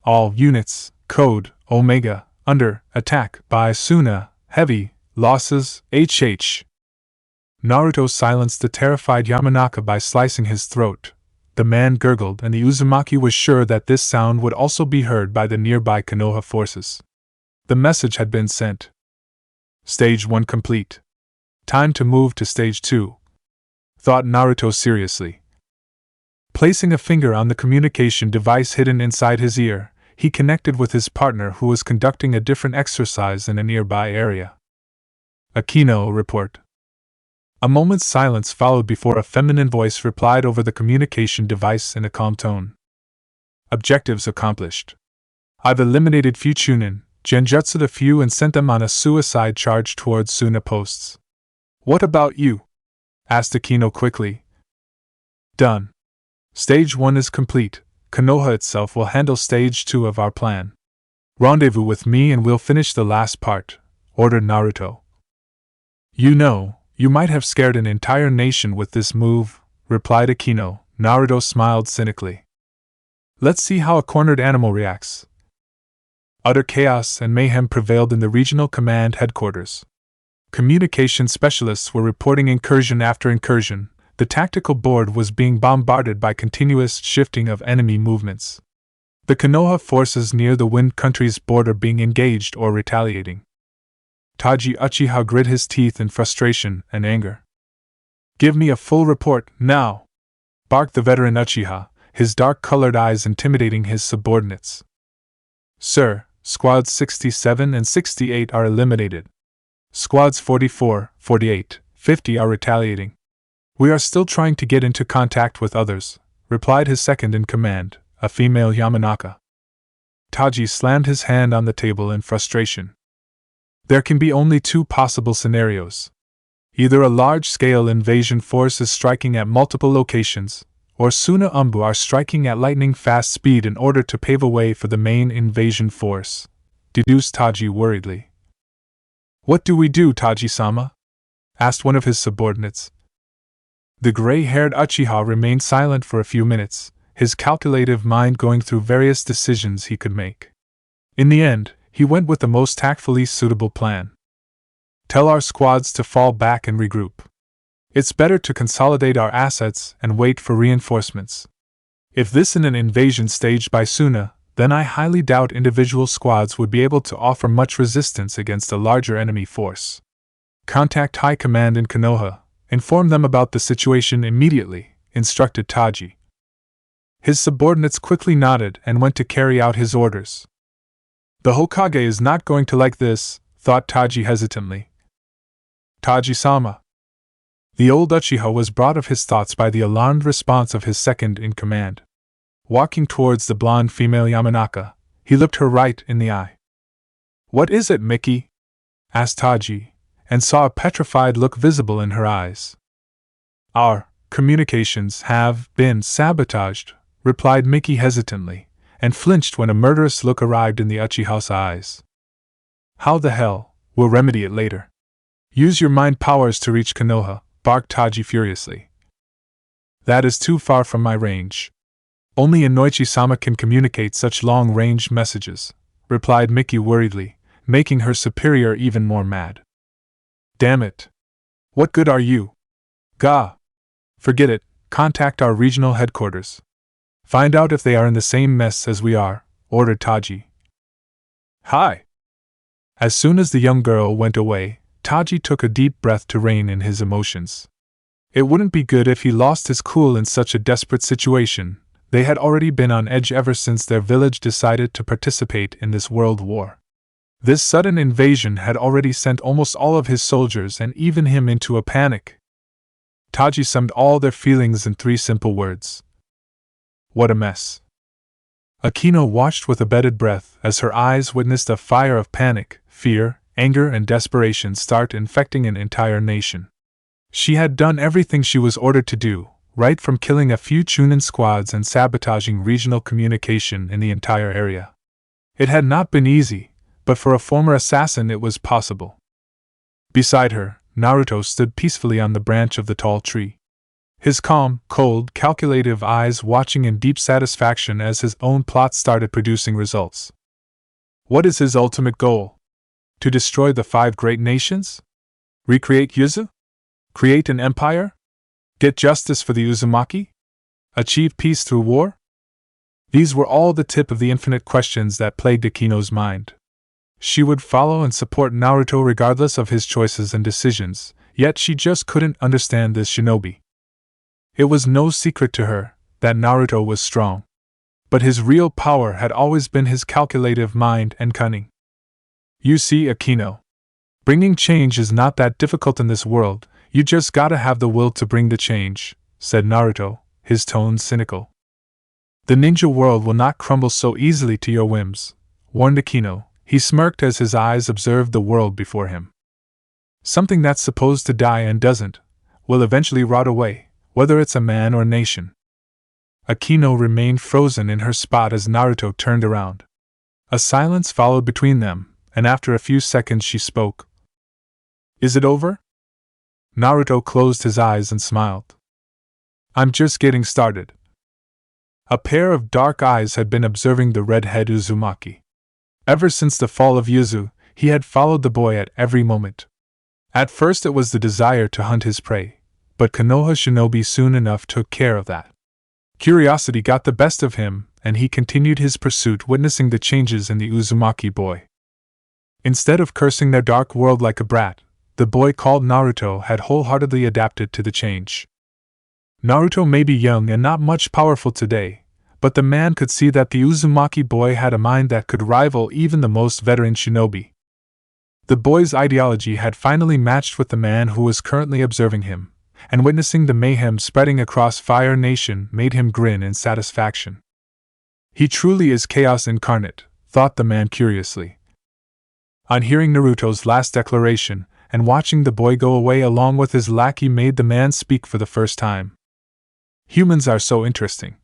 All units, code, Omega, under attack by Suna, heavy, losses, HH. Naruto silenced the terrified Yamanaka by slicing his throat. The man gurgled, and the Uzumaki was sure that this sound would also be heard by the nearby Konoha forces. The message had been sent. Stage 1 complete. Time to move to Stage 2, thought Naruto seriously. Placing a finger on the communication device hidden inside his ear, he connected with his partner, who was conducting a different exercise in a nearby area. Akino, report. A moment's silence followed before a feminine voice replied over the communication device in a calm tone. Objectives accomplished. I've eliminated few chunin, genjutsu'd a few and sent them on a suicide charge towards Suna posts. What about you? Asked Akino quickly. Done. Stage 1 is complete. Konoha itself will handle Stage 2 of our plan. Rendezvous with me and we'll finish the last part, ordered Naruto. You might have scared an entire nation with this move, replied Akino. Naruto smiled cynically. Let's see how a cornered animal reacts. Utter chaos and mayhem prevailed in the regional command headquarters. Communication specialists were reporting incursion after incursion. The tactical board was being bombarded by continuous shifting of enemy movements. The Konoha forces near the Wind Country's border being engaged or retaliating. Taji Uchiha grit his teeth in frustration and anger. Give me a full report, now! Barked the veteran Uchiha, his dark-colored eyes intimidating his subordinates. Sir, Squads 67 and 68 are eliminated. Squads 44, 48, 50 are retaliating. We are still trying to get into contact with others, replied his second-in-command, a female Yamanaka. Taji slammed his hand on the table in frustration. There can be only 2 possible scenarios. Either a large-scale invasion force is striking at multiple locations, or Suna Umbu are striking at lightning-fast speed in order to pave a way for the main invasion force, deduced Taji worriedly. What do we do, Taji-sama? Asked one of his subordinates. The gray-haired Uchiha remained silent for a few minutes, his calculative mind going through various decisions he could make. In the end, he went with the most tactfully suitable plan. Tell our squads to fall back and regroup. It's better to consolidate our assets and wait for reinforcements. If this is an invasion staged by Suna, then I highly doubt individual squads would be able to offer much resistance against a larger enemy force. Contact High Command in Konoha. Inform them about the situation immediately, instructed Taji. His subordinates quickly nodded and went to carry out his orders. The Hokage is not going to like this, thought Taji hesitantly. Taji-sama. The old Uchiha was brought of his thoughts by the alarmed response of his second-in-command. Walking towards the blonde female Yamanaka, he looked her right in the eye. What is it, Miki? Asked Taji, and saw a petrified look visible in her eyes. Our communications have been sabotaged, replied Miki hesitantly, and flinched when a murderous look arrived in the Uchiha's eyes. How the hell? We'll remedy it later. Use your mind powers to reach Konoha, barked Taji furiously. That is too far from my range. Only Inoichi-sama can communicate such long-range messages, replied Miki worriedly, making her superior even more mad. Damn it! What good are you? Gah! Forget it, contact our regional headquarters. Find out if they are in the same mess as we are, ordered Taji. Hi! As soon as the young girl went away, Taji took a deep breath to rein in his emotions. It wouldn't be good if he lost his cool in such a desperate situation. They had already been on edge ever since their village decided to participate in this world war. This sudden invasion had already sent almost all of his soldiers and even him into a panic. Taji summed all their feelings in 3 simple words. What a mess. Akino watched with abated breath as her eyes witnessed a fire of panic, fear, anger, and desperation start infecting an entire nation. She had done everything she was ordered to do, right from killing a few Chunin squads and sabotaging regional communication in the entire area. It had not been easy, but for a former assassin it was possible. Beside her, Naruto stood peacefully on the branch of the tall tree. His calm, cold, calculative eyes watching in deep satisfaction as his own plot started producing results. What is his ultimate goal? To destroy the 5 great nations? Recreate Yuzu? Create an empire? Get justice for the Uzumaki? Achieve peace through war? These were all the tip of the infinite questions that plagued Akino's mind. She would follow and support Naruto regardless of his choices and decisions, yet she just couldn't understand this shinobi. It was no secret to her that Naruto was strong, but his real power had always been his calculative mind and cunning. You see, Akino, bringing change is not that difficult in this world, you just gotta have the will to bring the change, said Naruto, his tone cynical. The ninja world will not crumble so easily to your whims, warned Akino. He smirked as his eyes observed the world before him. Something that's supposed to die and doesn't, will eventually rot away, whether it's a man or nation. Akino remained frozen in her spot as Naruto turned around. A silence followed between them, and after a few seconds she spoke. Is it over? Naruto closed his eyes and smiled. I'm just getting started. A pair of dark eyes had been observing the red-head Uzumaki. Ever since the fall of Yuzu, he had followed the boy at every moment. At first it was the desire to hunt his prey, but Konoha Shinobi soon enough took care of that. Curiosity got the best of him, and he continued his pursuit, witnessing the changes in the Uzumaki boy. Instead of cursing their dark world like a brat, the boy called Naruto had wholeheartedly adapted to the change. Naruto may be young and not much powerful today, but the man could see that the Uzumaki boy had a mind that could rival even the most veteran shinobi. The boy's ideology had finally matched with the man who was currently observing him, and witnessing the mayhem spreading across Fire Nation made him grin in satisfaction. He truly is chaos incarnate, thought the man curiously. On hearing Naruto's last declaration, and watching the boy go away along with his lackey made the man speak for the first time. Humans are so interesting.